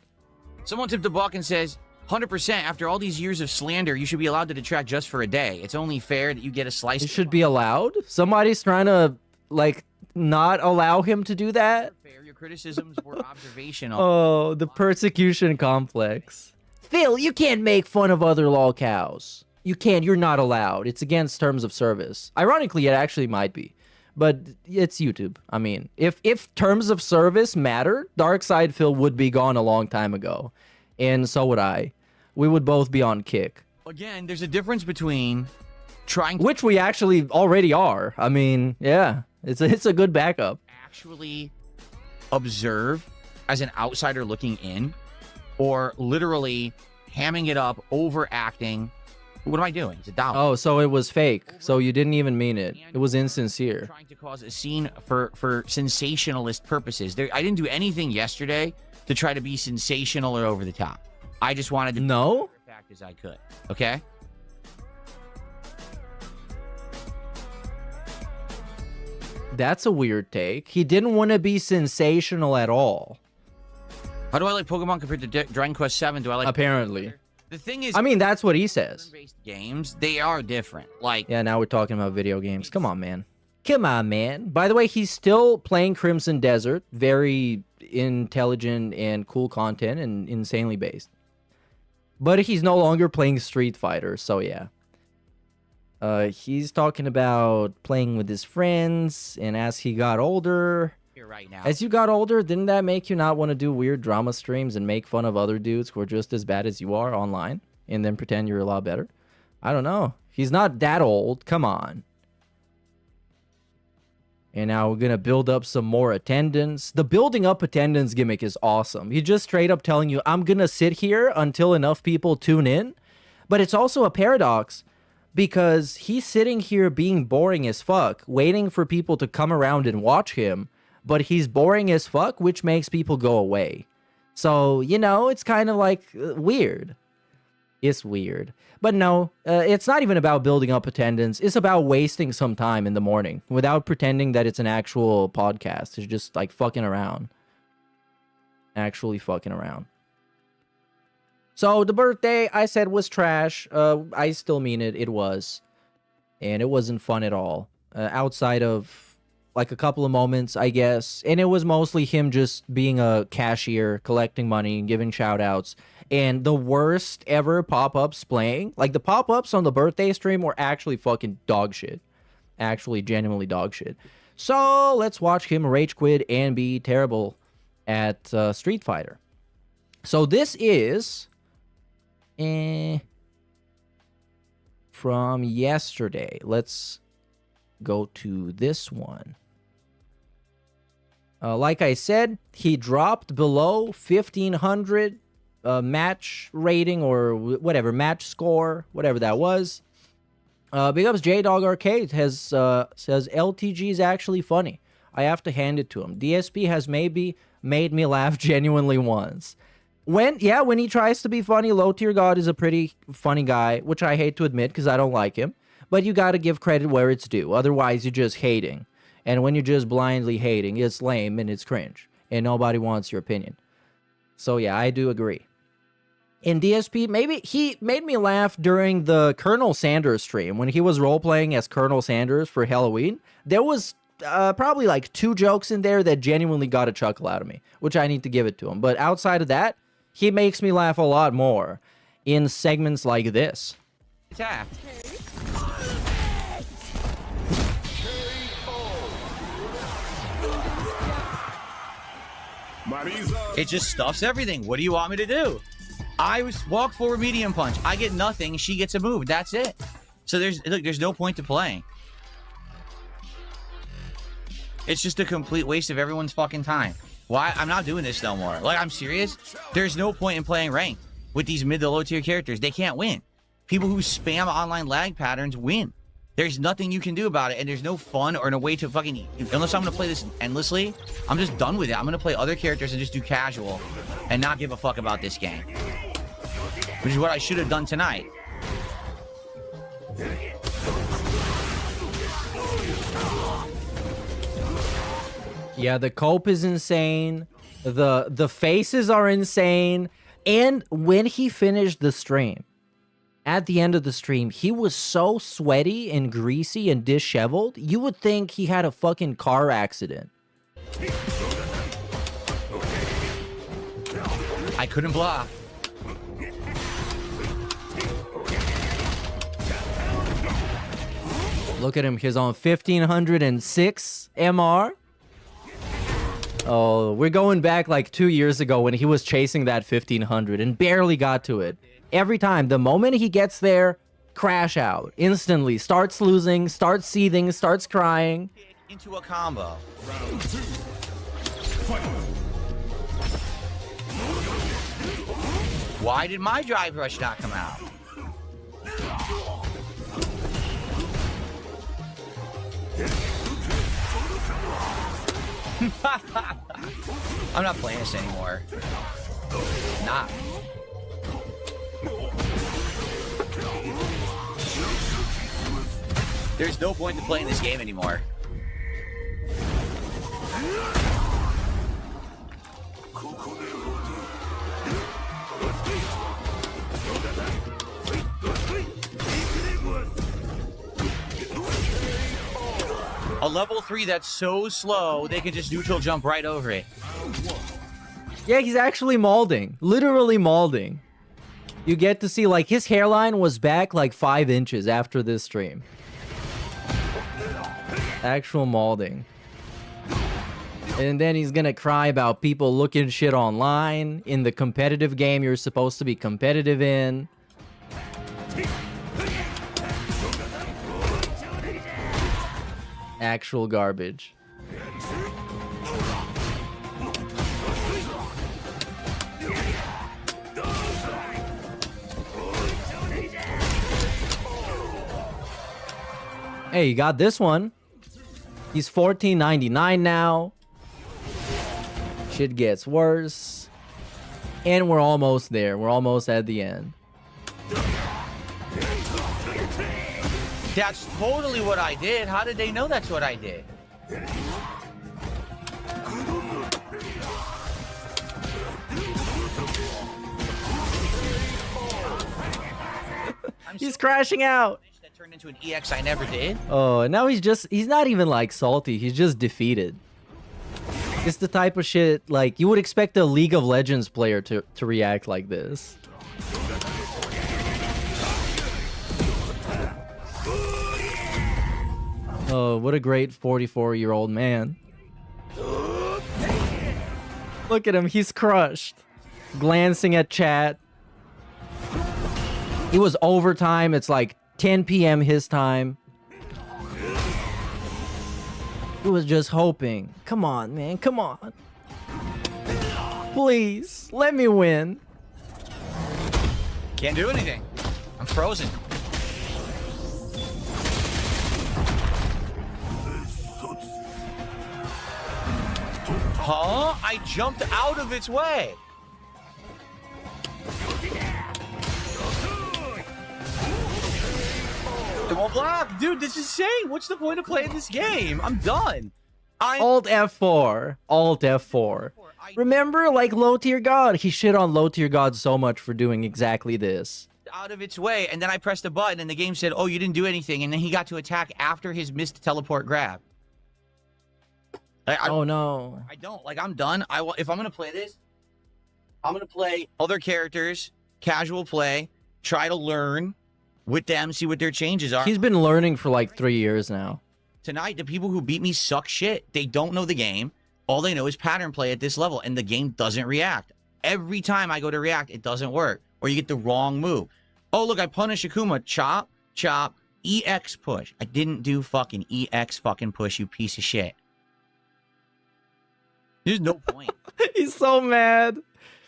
Speaker 9: Someone tipped a buck and says, 100% after all these years of slander, you should be allowed to detract just for a day. It's only fair that you get a slice.
Speaker 4: It should be allowed? Somebody's trying to, like, not allow him to do that?
Speaker 9: Fair. Your criticisms were observational.
Speaker 4: Oh, the persecution complex. Phil, you can't make fun of other lolcows. You can't. You're not allowed. It's against terms of service. Ironically, it actually might be. But it's YouTube. I mean, if terms of service mattered, Darkside Phil would be gone a long time ago. And so would I. We would both be on Kick.
Speaker 9: Again, there's a difference between trying to...
Speaker 4: Which we actually already are. I mean, yeah. It's a good backup.
Speaker 9: Actually observe as an outsider looking in, or literally hamming it up, overacting. What am I doing? It's a dollar.
Speaker 4: Oh, so it was fake. So you didn't even mean it. It was insincere.
Speaker 9: Trying to cause a scene for sensationalist purposes. I didn't do anything yesterday to try to be sensational or over the top. I just wanted to be as fact as I could. Okay?
Speaker 4: That's a weird take. He didn't want to be sensational at all.
Speaker 9: How do I like Pokemon compared to Dragon Quest 7? Do I like...
Speaker 4: Apparently.
Speaker 9: The thing is...
Speaker 4: I mean, that's what he says.
Speaker 9: Turn-based games, they are different. Like...
Speaker 4: Yeah, now we're talking about video games. Come on, man. Come on, man. By the way, he's still playing Crimson Desert. Very intelligent and cool content and insanely based. But he's no longer playing Street Fighter, so yeah. He's talking about playing with his friends, and as he got older...
Speaker 9: Right now.
Speaker 4: As you got older, didn't that make you not want to do weird drama streams and make fun of other dudes who are just as bad as you are online and then pretend you're a lot better? I don't know. He's not that old. Come on. And now we're going to build up some more attendance. The building up attendance gimmick is awesome. He's just straight up telling you, I'm going to sit here until enough people tune in. But it's also a paradox because he's sitting here being boring as fuck, waiting for people to come around and watch him. But he's boring as fuck, which makes people go away. So, it's kind of like weird. It's weird. But no, it's not even about building up attendance. It's about wasting some time in the morning without pretending that it's an actual podcast. It's just like fucking around. Actually fucking around. So the birthday I said was trash. I still mean it. It was. And it wasn't fun at all. Outside of... like a couple of moments, I guess. And it was mostly him just being a cashier, collecting money, and giving shout outs. And the worst ever pop-ups playing. Like, the pop-ups on the birthday stream were actually fucking dog shit. actually genuinely dog shit. So let's watch him rage quit and be terrible at Street Fighter. So this is from yesterday. Let's go to this one. Like I said, he dropped below 1500 match rating or whatever, match score, whatever that was. Big ups J-Dog Arcade says LTG is actually funny. I have to hand it to him. DSP has maybe made me laugh genuinely once. When he tries to be funny, Low Tier God is a pretty funny guy, which I hate to admit because I don't like him. But you gotta give credit where it's due. Otherwise, you're just hating. And when you're just blindly hating, it's lame and it's cringe. And nobody wants your opinion. So yeah, I do agree. In DSP, maybe he made me laugh during the Colonel Sanders stream. When he was role-playing as Colonel Sanders for Halloween, there was probably like 2 jokes in there that genuinely got a chuckle out of me. Which I need to give it to him. But outside of that, he makes me laugh a lot more in segments like this.
Speaker 9: Attack. It just stuffs everything. What do you want me to do? I walk forward medium punch. I get nothing. She gets a move. That's it. So there's no point to playing. It's just a complete waste of everyone's fucking time. Why? I'm not doing this no more. Like, I'm serious. There's no point in playing ranked with these mid to low tier characters. They can't win. People who spam online lag patterns win. There's nothing you can do about it, and there's no fun or no way to fucking... Unless I'm going to play this endlessly, I'm just done with it. I'm going to play other characters and just do casual and not give a fuck about this game. Which is what I should have done tonight.
Speaker 4: Yeah, the cope is insane. The faces are insane. And when he finished the stream, at the end of the stream, he was so sweaty and greasy and disheveled, you would think he had a fucking car accident.
Speaker 9: I couldn't block.
Speaker 4: Look at him. He's on 1506 MR. Oh, we're going back like 2 years ago when he was chasing that 1500 and barely got to it. Every time, the moment he gets there, crash out. Instantly. Starts losing, starts seething, starts crying.
Speaker 9: Into a combo. Why did my drive rush not come out? I'm not playing this anymore. Not. There's no point to playing this game anymore. A level 3 that's so slow, they can just neutral jump right over it.
Speaker 4: Yeah, he's actually molding. Literally molding. You get to see, like, his hairline was back like 5 inches after this stream. Actual molding. And then he's gonna cry about people looking shit online in the competitive game you're supposed to be competitive in. Actual garbage. Hey, you got this one. He's $14.99 now. Shit gets worse. And we're almost there. We're almost at the end.
Speaker 9: That's totally what I did. How did they know that's what I did?
Speaker 4: He's crashing out.
Speaker 9: That turned into an EX I never did.
Speaker 4: Oh, and now he's not even like salty. He's just defeated. It's the type of shit like you would expect a League of Legends player to react like this. Oh, what a great 44-year-old man. Look at him, he's crushed. Glancing at chat. It was overtime, it's like 10 p.m. his time. He was just hoping. Come on, man, come on. Please, let me win.
Speaker 9: Can't do anything. I'm frozen. Huh? I jumped out of its way. It won't block. Dude, this is insane. What's the point of playing this game? I'm done.
Speaker 4: Alt F4. Alt F4. Remember, like, Low Tier God? He shit on Low Tier God so much for doing exactly this.
Speaker 9: Out of its way, and then I pressed a button, and the game said, oh, you didn't do anything, and then he got to attack after his missed teleport grab.
Speaker 4: Oh, no.
Speaker 9: I don't. Like, I'm done. If I'm going to play this, I'm going to play other characters, casual play, try to learn with them, see what their changes are.
Speaker 4: He's been learning for like 3 years now.
Speaker 9: Tonight, the people who beat me suck shit. They don't know the game. All they know is pattern play at this level, and the game doesn't react. Every time I go to react, it doesn't work, or you get the wrong move. Oh, look, I punish Akuma. Chop, chop, EX push. I didn't do fucking EX fucking push, you piece of shit. There's no point.
Speaker 4: He's so mad.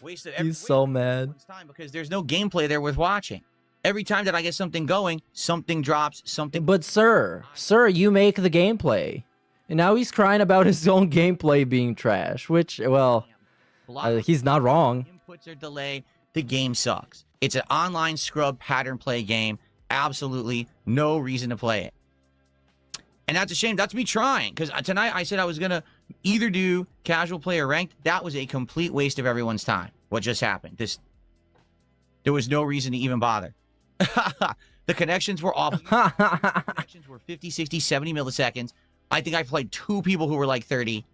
Speaker 9: He's
Speaker 4: so mad.
Speaker 9: Time because there's no gameplay there worth watching. Every time that I get something going, something drops, something...
Speaker 4: But sir, you make the gameplay. And now he's crying about his own gameplay being trash, which, well, he's not wrong.
Speaker 9: Inputs are delayed. The game sucks. It's an online scrub pattern play game. Absolutely no reason to play it. And that's a shame. That's me trying. Because tonight I said I was going to either do casual play or ranked. That was a complete waste of everyone's time. What just happened? There was no reason to even bother. The connections were awful. The connections were 50, 60, 70 milliseconds. I think I played 2 people who were like 30.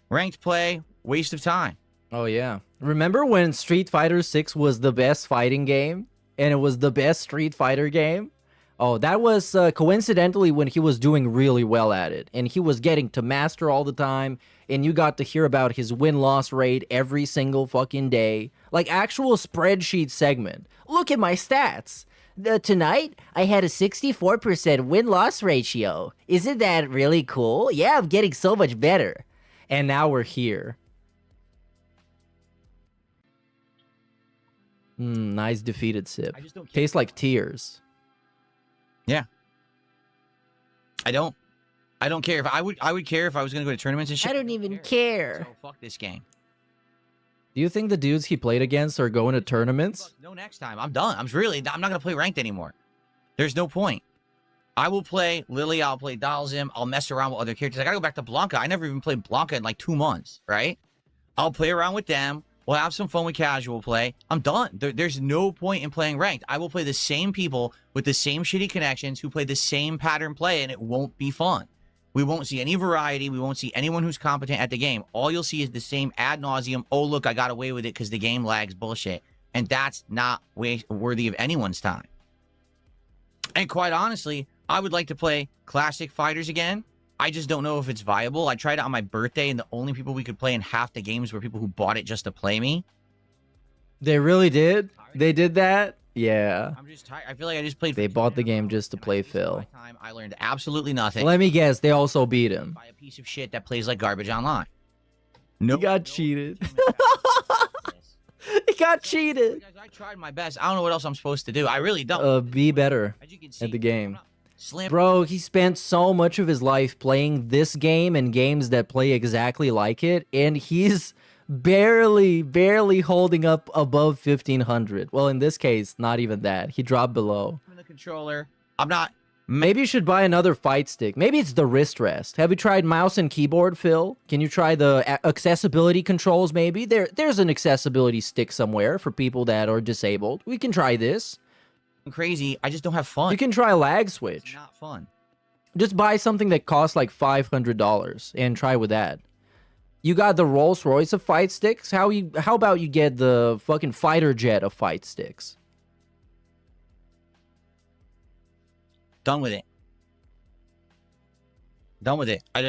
Speaker 9: Ranked play, waste of time.
Speaker 4: Oh, yeah. Remember when Street Fighter 6 was the best fighting game? And it was the best Street Fighter game? Oh, that was coincidentally when he was doing really well at it. And he was getting to master all the time. And you got to hear about his win-loss rate every single fucking day. Like actual spreadsheet segment. Look at my stats. Tonight, I had a 64% win-loss ratio. Isn't that really cool? Yeah, I'm getting so much better. And now we're here. Nice defeated sip. Tastes like tears.
Speaker 9: Yeah. I don't care. If I would care if I was going to go to tournaments and shit.
Speaker 4: I don't even care.
Speaker 9: So fuck this game.
Speaker 4: Do you think the dudes he played against are going to tournaments?
Speaker 9: No, next time. I'm done. I'm not going to play ranked anymore. There's no point. I will play Lily. I'll play Dalzim. I'll mess around with other characters. I got to go back to Blanca. I never even played Blanca in like 2 months, right? I'll play around with them. We'll have some fun with casual play. I'm done. There's no point in playing ranked. I will play the same people with the same shitty connections who play the same pattern play, and it won't be fun. We won't see any variety. We won't see anyone who's competent at the game. All you'll see is the same ad nauseum, oh, look, I got away with it because the game lags bullshit. And that's not worthy of anyone's time. And quite honestly, I would like to play classic fighters again. I just don't know if it's viable. I tried it on my birthday, and the only people we could play in half the games were people who bought it just to play me.
Speaker 4: They really did? They did that? Yeah.
Speaker 9: I'm just tired. I feel like I just played...
Speaker 4: They bought the game just to play Phil.
Speaker 9: I learned absolutely nothing.
Speaker 4: Let me guess, they also beat him.
Speaker 9: By a piece of shit that plays like garbage online. No,
Speaker 4: he got cheated. He got cheated.
Speaker 9: I tried my best. I don't know what else I'm supposed to do. I really don't.
Speaker 4: Be better at the game. Bro, he spent so much of his life playing this game and games that play exactly like it, and he's barely holding up above 1500. Well, in this case, not even that. He dropped below.
Speaker 9: The controller. I'm not.
Speaker 4: Maybe you should buy another fight stick. Maybe it's the wrist rest. Have you tried mouse and keyboard, Phil? Can you try the accessibility controls, maybe? There's an accessibility stick somewhere for people that are disabled. We can try this.
Speaker 9: Crazy. I just don't have fun.
Speaker 4: You can try lag switch.
Speaker 9: It's not fun.
Speaker 4: Just buy something that costs like $500 and try with that. You got the Rolls Royce of fight sticks. How about you get the fucking fighter jet of fight sticks?
Speaker 9: Done with it. Done with it. I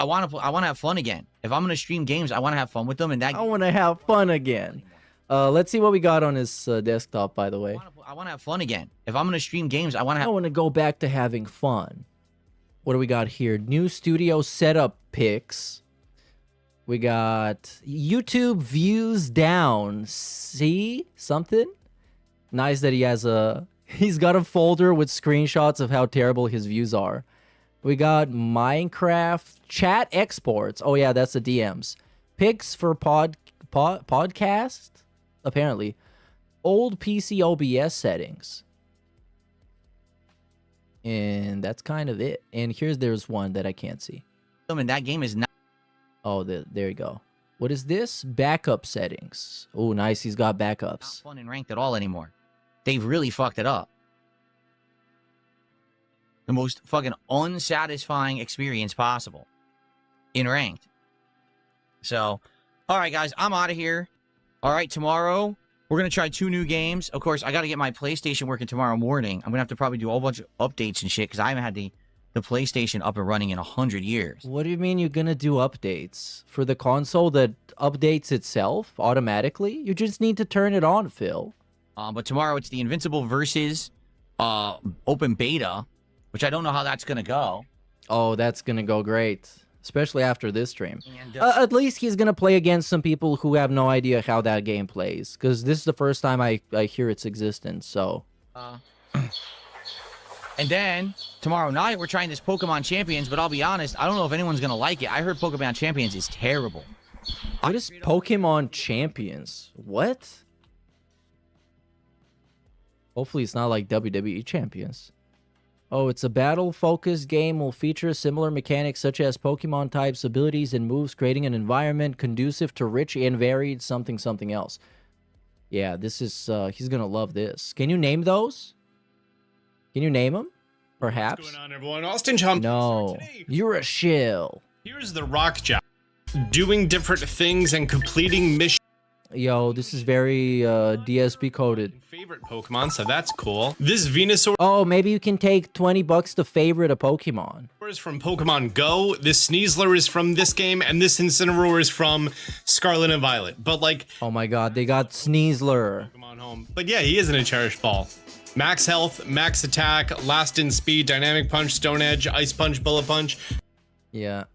Speaker 9: want to have fun again. If I'm gonna stream games, I want to have fun with them. And
Speaker 4: I want to have fun again. Let's see what we got on his desktop, by the way.
Speaker 9: I want to have fun again. If I'm gonna stream games, I want to
Speaker 4: I
Speaker 9: have.
Speaker 4: want to go back to having fun. What do we got here? New studio setup pics. We got YouTube views down. See something? Nice that he has he's got a folder with screenshots of how terrible his views are. We got Minecraft chat exports. Oh yeah, that's the DMs. Pics for podcast. Apparently, old PC OBS settings. And that's kind of it. And there's one that I can't see.
Speaker 9: And that game is not.
Speaker 4: Oh, there you go. What is this? Backup settings. Oh, nice. He's got backups.
Speaker 9: Not fun and ranked at all anymore. They've really fucked it up. The most fucking unsatisfying experience possible in ranked. So, all right, guys, I'm out of here. All right, tomorrow we're going to try 2 new games. Of course, I got to get my PlayStation working tomorrow morning. I'm going to have to probably do a whole bunch of updates and shit because I haven't had the PlayStation up and running in 100 years.
Speaker 4: What do you mean you're going to do updates? For the console that updates itself automatically? You just need to turn it on, Phil.
Speaker 9: But tomorrow it's the Invincible versus open beta, which I don't know how that's going to go.
Speaker 4: Oh, that's going to go great. Especially after this stream.
Speaker 9: And,
Speaker 4: at least he's going to play against some people who have no idea how that game plays. Because this is the first time I hear its existence, so...
Speaker 9: And then, tomorrow night, we're trying this Pokemon Champions, but I'll be honest, I don't know if anyone's going to like it. I heard Pokemon Champions is terrible.
Speaker 4: What is Pokemon Champions? What? Hopefully it's not like WWE Champions. Oh, it's a battle-focused game. Will feature similar mechanics such as Pokemon types, abilities, and moves, creating an environment conducive to rich and varied something else. Yeah, this is, he's gonna love this. Can you name those? Can you name them? Perhaps?
Speaker 10: What's going on, everyone? Austin Chomp.
Speaker 4: No, you're a shill.
Speaker 10: Here's the Rock Jack. Doing different things and completing missions.
Speaker 4: Yo, this is very DSP coded.
Speaker 10: Favorite Pokemon, so that's cool. This Venusaur
Speaker 4: Oh, maybe you can take $20 to favorite a Pokemon.
Speaker 10: is from Pokemon Go. This Sneasler is from this game, and this Incineroar is from Scarlet and Violet. But like,
Speaker 4: Oh my god, they got Sneasler.
Speaker 10: Pokemon Home. But yeah, he isn't a cherished ball. Max health, max attack, last in speed, dynamic punch, stone edge, ice punch, bullet punch.
Speaker 4: Yeah.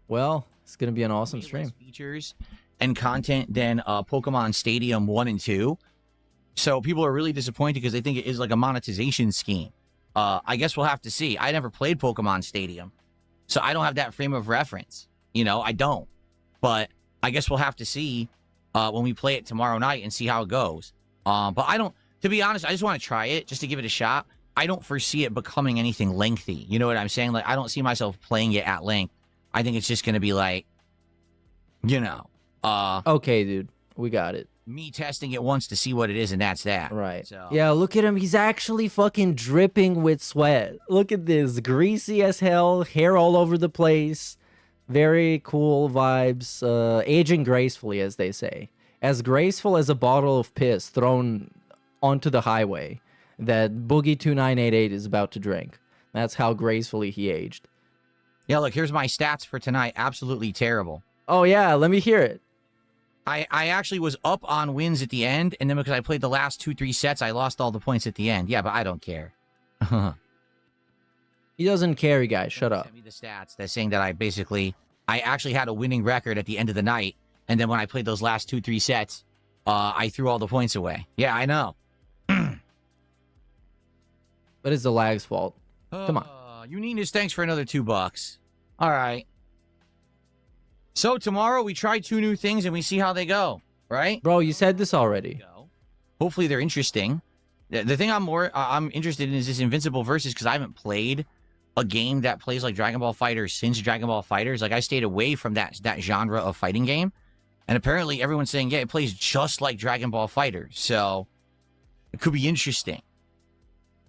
Speaker 4: Well, it's gonna be an awesome stream.
Speaker 9: Features and content than Pokemon Stadium 1 and 2. So people are really disappointed because they think it is like a monetization scheme. I guess we'll have to see. I never played Pokemon Stadium, so I don't have that frame of reference. You know, I don't. But I guess we'll have to see when we play it tomorrow night and see how it goes. But I don't, to be honest, I just want to try it just to give it a shot. I don't foresee it becoming anything lengthy. You know what I'm saying? Like, I don't see myself playing it at length. I think it's just going to be like, you know,
Speaker 4: okay, dude, we got it.
Speaker 9: me testing it once to see what it is, and that's that.
Speaker 4: Right.
Speaker 9: So.
Speaker 4: Yeah, look at him. He's actually fucking dripping with sweat. Look at this. Greasy as hell. Hair all over the place. Very cool vibes. Aging gracefully, as they say. As graceful as a bottle of piss thrown onto the highway that Boogie2988 is about to drink. That's how gracefully he aged.
Speaker 9: Yeah, look, here's my stats for tonight. Absolutely terrible.
Speaker 4: Oh, yeah. Let me hear it.
Speaker 9: I actually was up on wins at the end, and then because I played the last 2-3 sets, I lost all the points at the end. Yeah, but I don't care.
Speaker 4: He doesn't care, guys. Shut up.
Speaker 9: Send me the stats that's saying that I actually had a winning record at the end of the night, and then when I played those last 2-3 sets, I threw all the points away. Yeah, I know.
Speaker 4: But it's the lag's fault. Come on.
Speaker 9: Unitas, thanks for another $2. All right. So tomorrow we try 2 new things and we see how they go, right?
Speaker 4: Bro, you said this already.
Speaker 9: Hopefully they're interesting. The thing I'm interested in is this Invincible Versus, because I haven't played a game that plays like Dragon Ball Fighters since Dragon Ball Fighters. Like, I stayed away from that genre of fighting game. And apparently everyone's saying, yeah, it plays just like Dragon Ball Fighters. So it could be interesting.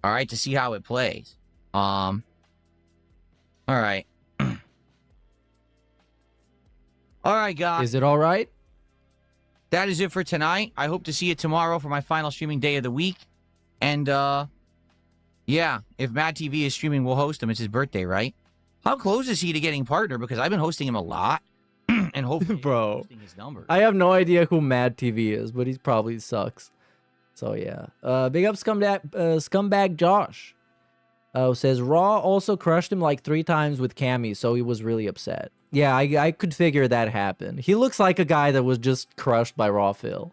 Speaker 9: All right, to see how it plays. All right. All right, guys.
Speaker 4: Is it all right?
Speaker 9: That is it for tonight. I hope to see you tomorrow for my final streaming day of the week. And, yeah, if Mad TV is streaming, we'll host him. It's his birthday, right? How close is he to getting partner? Because I've been hosting him a lot, and hopefully
Speaker 4: Bro,
Speaker 9: boosting his numbers.
Speaker 4: I have no idea who Mad TV is, but he probably sucks. So yeah, big up scumbag Josh. Says Raw also crushed him like 3 times with Cammy, so he was really upset. Yeah, I could figure that happened. He looks like a guy that was just crushed by Raw Phil.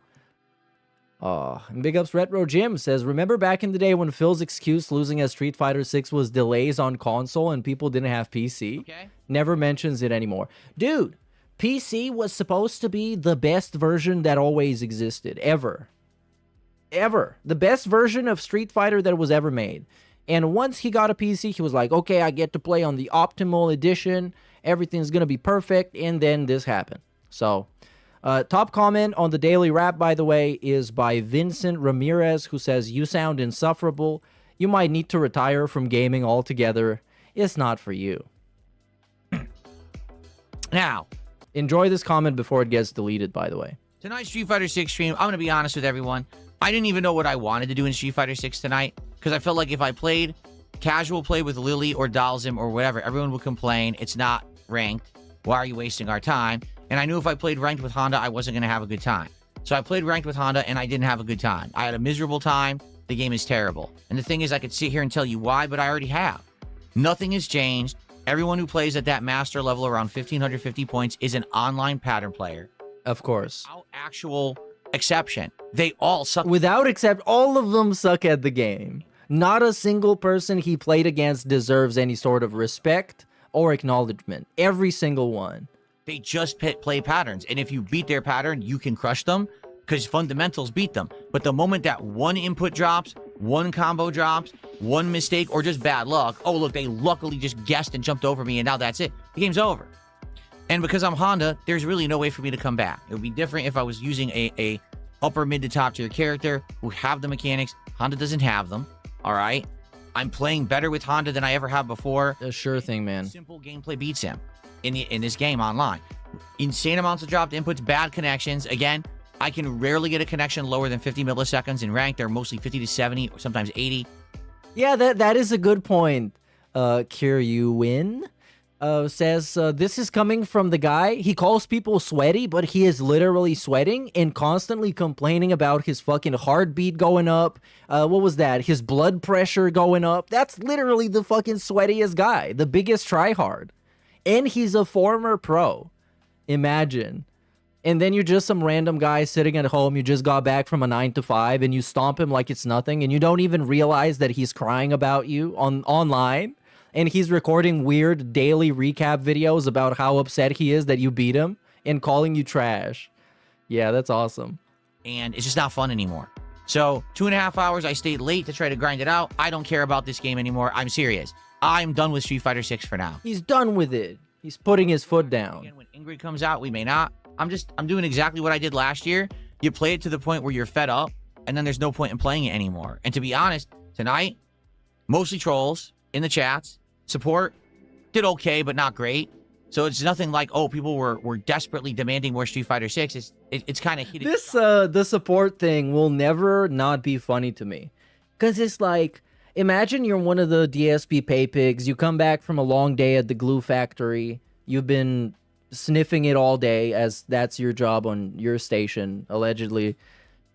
Speaker 4: And big ups Retro Jim says, remember back in the day when Phil's excuse losing at Street Fighter 6 was delays on console and people didn't have PC?
Speaker 9: Okay.
Speaker 4: Never mentions it anymore. Dude, PC was supposed to be the best version that always existed, ever. Ever. The best version of Street Fighter that was ever made. And once he got a PC, he was like, okay, I get to play on the optimal edition. Everything's going to be perfect. And then this happened. So, top comment on the daily wrap, by the way, is by Vincent Ramirez, who says, you sound insufferable. You might need to retire from gaming altogether. It's not for you.
Speaker 9: Now,
Speaker 4: enjoy this comment before it gets deleted, by the way.
Speaker 9: tonight's Street Fighter 6 stream, I'm going to be honest with everyone. I didn't even know what I wanted to do in Street Fighter 6 tonight, because I felt like if I played casual play with Lily or Dalzim or whatever, everyone would complain, it's not ranked. Why are you wasting our time? And I knew if I played ranked with Honda, I wasn't going to have a good time. So I played ranked with Honda, and I didn't have a good time. I had a miserable time. The game is terrible. And the thing is, I could sit here and tell you why, but I already have. Nothing has changed. Everyone who plays at that master level around 1,550 points is an online pattern player.
Speaker 4: Of course.
Speaker 9: Without actual exception. They all suck.
Speaker 4: Without except, all of them suck at the game. Not a single person he played against deserves any sort of respect or acknowledgement. Every single one.
Speaker 9: They just play patterns. And if you beat their pattern, you can crush them because fundamentals beat them. But the moment that one input drops, one combo drops, one mistake, or just bad luck, oh, look, they luckily just guessed and jumped over me, and now that's it. The game's over. And because I'm Honda, there's really no way for me to come back. It would be different if I was using a upper mid to top tier character who have the mechanics. Honda doesn't have them. All right. I'm playing better with Honda than I ever have before.
Speaker 4: A sure thing, man.
Speaker 9: Simple gameplay beats him in this game online. Insane amounts of dropped inputs, bad connections. Again, I can rarely get a connection lower than 50 milliseconds. In ranked, they're mostly 50 to 70 or sometimes 80.
Speaker 4: Yeah, that is a good point. Kiryu Win says, this is coming from the guy. He calls people sweaty, but he is literally sweating and constantly complaining about his fucking heartbeat going up. What was that? His blood pressure going up. That's literally the fucking sweatiest guy. The biggest tryhard. And he's a former pro. Imagine. And then you're just some random guy sitting at home. You just got back from a 9 to 5 and you stomp him like it's nothing. And you don't even realize that he's crying about you online. And he's recording weird daily recap videos about how upset he is that you beat him and calling you trash. Yeah, that's awesome.
Speaker 9: And it's just not fun anymore. So 2.5 hours, I stayed late to try to grind it out. I don't care about this game anymore. I'm serious. I'm done with Street Fighter 6 for now.
Speaker 4: He's done with it. He's putting his foot down.
Speaker 9: Again, when Ingrid comes out, we may not. I'm doing exactly what I did last year. You play it to the point where you're fed up, and then there's no point in playing it anymore. And to be honest, tonight, mostly trolls in the chats. Support did okay, but not great. So it's nothing like, oh, people were desperately demanding more Street Fighter 6. It's kind of heated.
Speaker 4: This, the support thing will never not be funny to me. Because it's like, imagine you're one of the DSP pay pigs. You come back from a long day at the glue factory. You've been sniffing it all day, as that's your job on your station, allegedly.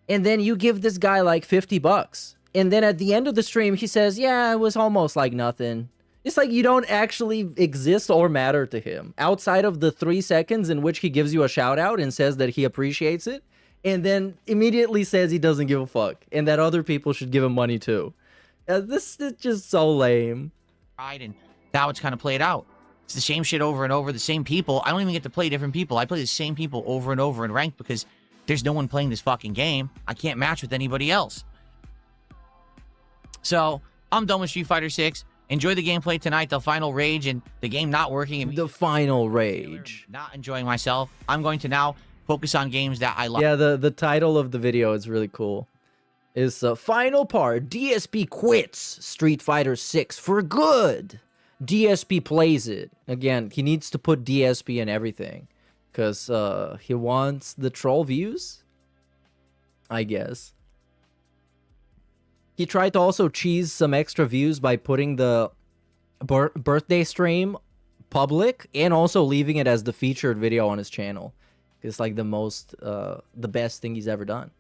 Speaker 4: And then you give this guy like $50. And then at the end of the stream, he says, yeah, it was almost like nothing. It's like you don't actually exist or matter to him outside of the 3 seconds in which he gives you a shout out and says that he appreciates it. And then immediately says he doesn't give a fuck and that other people should give him money too. This is just so lame.
Speaker 9: Right, and now it's kind of played out. It's the same shit over and over, the same people. I don't even get to play different people. I play the same people over and over in ranked because there's no one playing this fucking game. I can't match with anybody else. So, I'm done with Street Fighter 6. Enjoy the gameplay tonight, the final rage, and the game not working.
Speaker 4: The final rage.
Speaker 9: Not enjoying myself. I'm going to now focus on games that I love.
Speaker 4: Yeah, the title of the video is really cool. It's final part. DSP quits Street Fighter 6 for good. DSP plays it. Again, he needs to put DSP in everything. Because he wants the troll views? I guess. He tried to also cheese some extra views by putting the birthday stream public and also leaving it as the featured video on his channel. It's like the best thing he's ever done.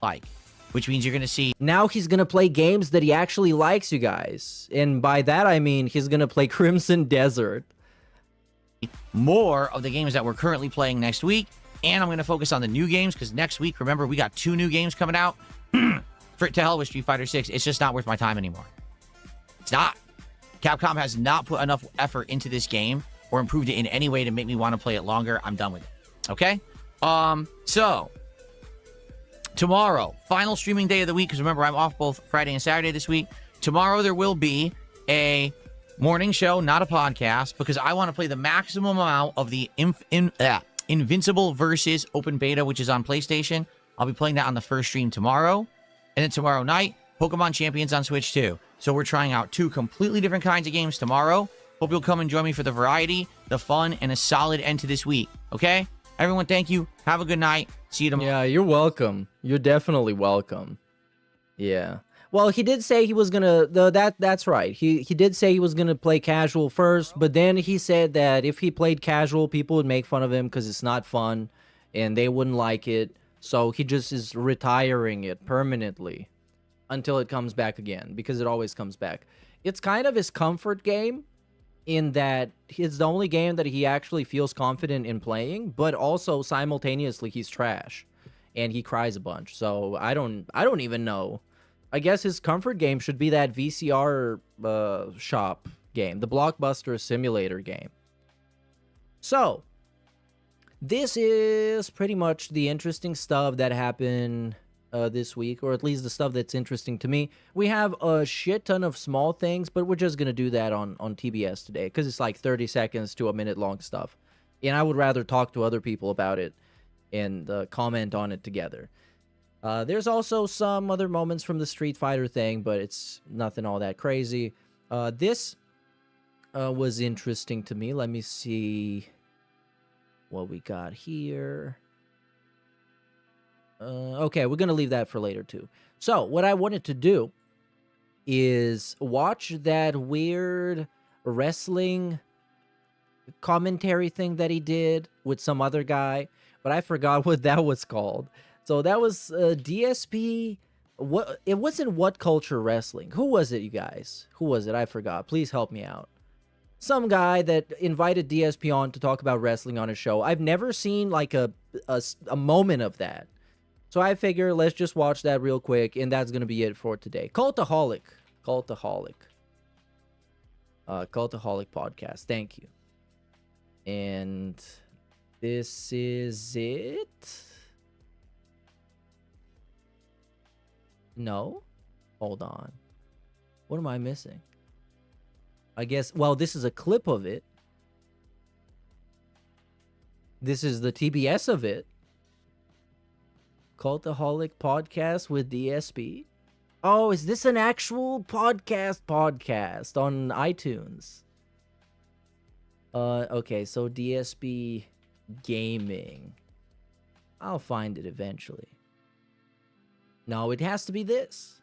Speaker 9: Like, which means you're going to see
Speaker 4: now he's going to play games that he actually likes, you guys. And by that, I mean he's going to play Crimson Desert.
Speaker 9: more of the games that we're currently playing next week. And I'm going to focus on the new games because next week, remember, we got 2 new games coming out. For to hell with Street Fighter 6. It's just not worth my time anymore. It's not. Capcom has not put enough effort into this game or improved it in any way to make me want to play it longer. I'm done with it. Okay? So tomorrow, final streaming day of the week, because remember, I'm off both Friday and Saturday this week. Tomorrow there will be a morning show, not a podcast, because I want to play the maximum amount of the Invincible Versus Open Beta, which is on PlayStation. I'll be playing that on the first stream tomorrow. And then tomorrow night, Pokemon Champions on Switch too. So we're trying out 2 completely different kinds of games tomorrow. Hope you'll come and join me for the variety, the fun, and a solid end to this week. Okay? Everyone, thank you. Have a good night. See you tomorrow.
Speaker 4: Yeah, you're welcome. You're definitely welcome. Yeah. Well, he did say he was gonna. That's right. He did say he was gonna play casual first, but then he said that if he played casual, people would make fun of him because it's not fun, and they wouldn't like it. So he just is retiring it permanently until it comes back again, because it always comes back. It's kind of his comfort game in that it's the only game that he actually feels confident in playing, but also simultaneously he's trash and he cries a bunch. So I don't even know. I guess his comfort game should be that VCR shop game, the Blockbuster Simulator game. So this is pretty much the interesting stuff that happened this week, or at least the stuff that's interesting to me. We have a shit ton of small things, but we're just going to do that on TBS today because it's like 30 seconds to a minute long stuff. And I would rather talk to other people about it and comment on it together. There's also some other moments from the Street Fighter thing, but it's nothing all that crazy. This was interesting to me. Let me see what we got here. Okay, we're going to leave that for later, too. So, what I wanted to do is watch that weird wrestling commentary thing that he did with some other guy, but I forgot what that was called. So, that was DSP. It wasn't What Culture Wrestling. Who was it, you guys? Who was it? I forgot. Please help me out. Some guy that invited DSP on to talk about wrestling on his show. I've never seen like a moment of that. So I figure let's just watch that real quick, and that's going to be it for today. Cultaholic podcast. Thank you. And this is it? No? Hold on. What am I missing? I guess, well, this is a clip of it. This is the TBS of it. Cultaholic podcast with DSP. Oh, is this an actual podcast on iTunes? Okay, so DSP Gaming. I'll find it eventually. No, it has to be this.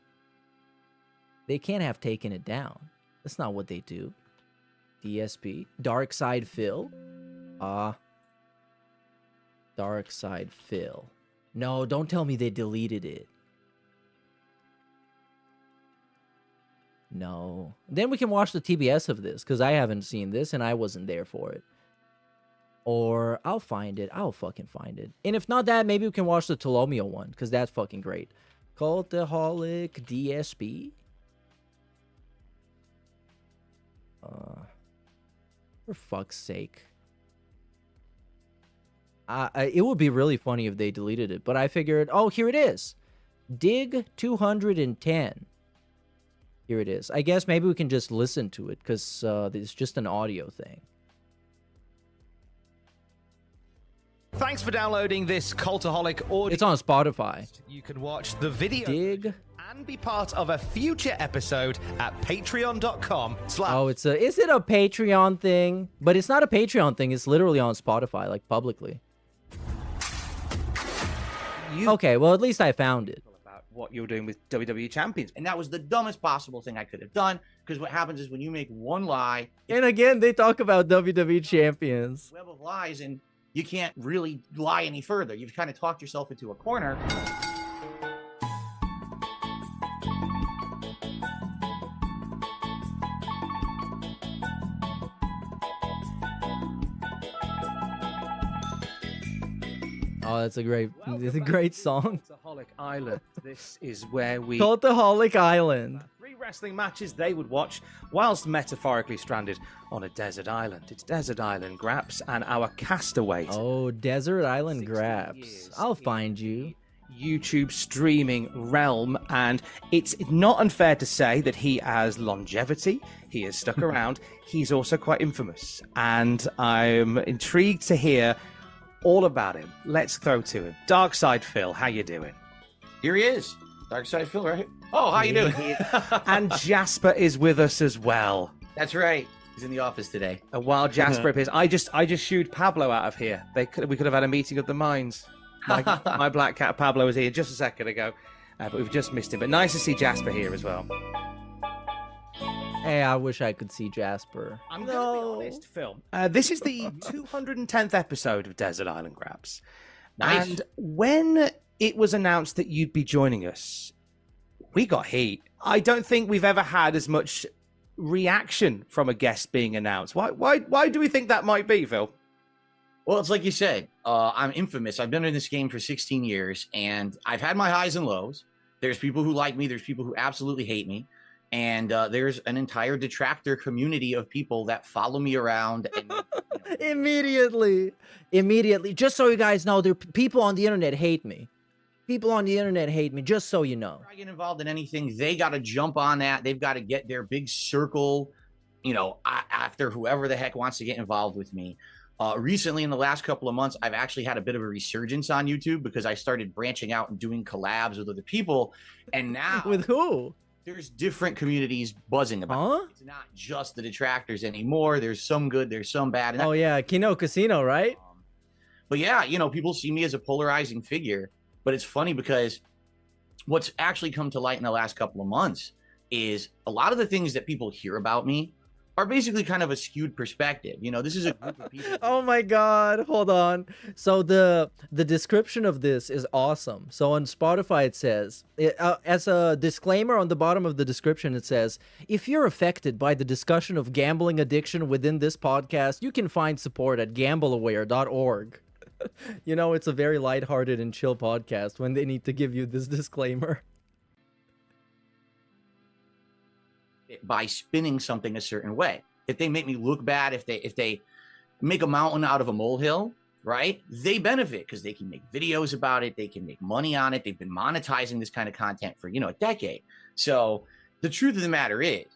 Speaker 4: They can't have taken it down. That's not what they do. DSP. Dark Side Phil. Dark Side Phil. No, don't tell me they deleted it. No. Then we can watch the TBS of this, because I haven't seen this, and I wasn't there for it. Or, I'll find it. I'll fucking find it. And if not that, maybe we can watch the Tolomeo one, because that's fucking great. Cultaholic DSP. For fuck's sake. It would be really funny if they deleted it, but I figured, oh, here it is. Dig 210. Here it is. I guess maybe we can just listen to it, because it's just an audio thing.
Speaker 11: Thanks for downloading this Cultaholic audio.
Speaker 4: It's on Spotify.
Speaker 11: You can watch the video
Speaker 4: Dig.
Speaker 11: and be part of a future episode at patreon.com/
Speaker 4: Oh, is it a Patreon thing? But it's not a Patreon thing. It's literally on Spotify, like publicly. Okay, well, at least I found it.
Speaker 12: what you're doing with WWE champions.
Speaker 9: And that was the dumbest possible thing I could have done, because what happens is when you make one lie,
Speaker 4: And again, they talk about WWE champions.
Speaker 9: web of lies, and you can't really lie any further. You've kind of talked yourself into a corner.
Speaker 4: Oh, that's a great song.
Speaker 12: Cultaholic Island. This is where we
Speaker 4: Cultaholic Island.
Speaker 12: 3 wrestling matches they would watch whilst metaphorically stranded on a desert island. It's Desert Island Graps and our castaways.
Speaker 4: Oh, Desert Island
Speaker 12: 16
Speaker 4: Graps.
Speaker 12: years
Speaker 4: I'll
Speaker 12: in
Speaker 4: find you.
Speaker 12: YouTube streaming realm, and it's not unfair to say that he has longevity. He has stuck around. He's also quite infamous, and I'm intrigued to hear all about him. Let's throw to him. Dark Side Phil, how you doing?
Speaker 9: Here he is. Dark Side Phil, right? Oh, how you doing?
Speaker 12: And Jasper is with us as well.
Speaker 9: That's right. He's in the office today.
Speaker 12: And while Jasper appears, I just shooed Pablo out of here. We could have had a meeting of the minds. My black cat Pablo was here just a second ago, but we've just missed him. But nice to see Jasper here as well.
Speaker 4: Hey, I wish I could see Jasper.
Speaker 12: I'm going to be honest, Phil. This is the 210th episode of Desert Island Graps.
Speaker 9: Nice.
Speaker 12: And when it was announced that you'd be joining us, we got heat. I don't think we've ever had as much reaction from a guest being announced. Why do we think that might be, Phil?
Speaker 9: Well, it's like you said, I'm infamous. I've been in this game for 16 years, and I've had my highs and lows. There's people who like me. There's people who absolutely hate me. And there's an entire detractor community of people that follow me around. And,
Speaker 4: Immediately. Just so you guys know, people on the internet hate me. People on the internet hate me, just so you know.
Speaker 9: If I get involved in anything, they got to jump on that. They've got to get their big circle, after whoever the heck wants to get involved with me. Recently, in the last couple of months, I've actually had a bit of a resurgence on YouTube because I started branching out and doing collabs with other people. And now...
Speaker 4: With who?
Speaker 9: There's different communities buzzing about it. It's not just the detractors anymore. There's some good, there's some bad. And
Speaker 4: yeah, Kino Casino, right?
Speaker 9: But yeah, people see me as a polarizing figure. But it's funny because what's actually come to light in the last couple of months is a lot of the things that people hear about me are basically kind of a skewed perspective. This is a group of people.
Speaker 4: Oh my God, hold on. So the description of this is awesome. So on Spotify it says, as a disclaimer on the bottom of the description, it says, if you're affected by the discussion of gambling addiction within this podcast, you can find support at gambleaware.org. It's a very lighthearted and chill podcast when they need to give you this disclaimer.
Speaker 9: By spinning something a certain way. If they make me look bad, if they make a mountain out of a molehill, right? They benefit because they can make videos about it. They can make money on it. They've been monetizing this kind of content for, a decade. So the truth of the matter is,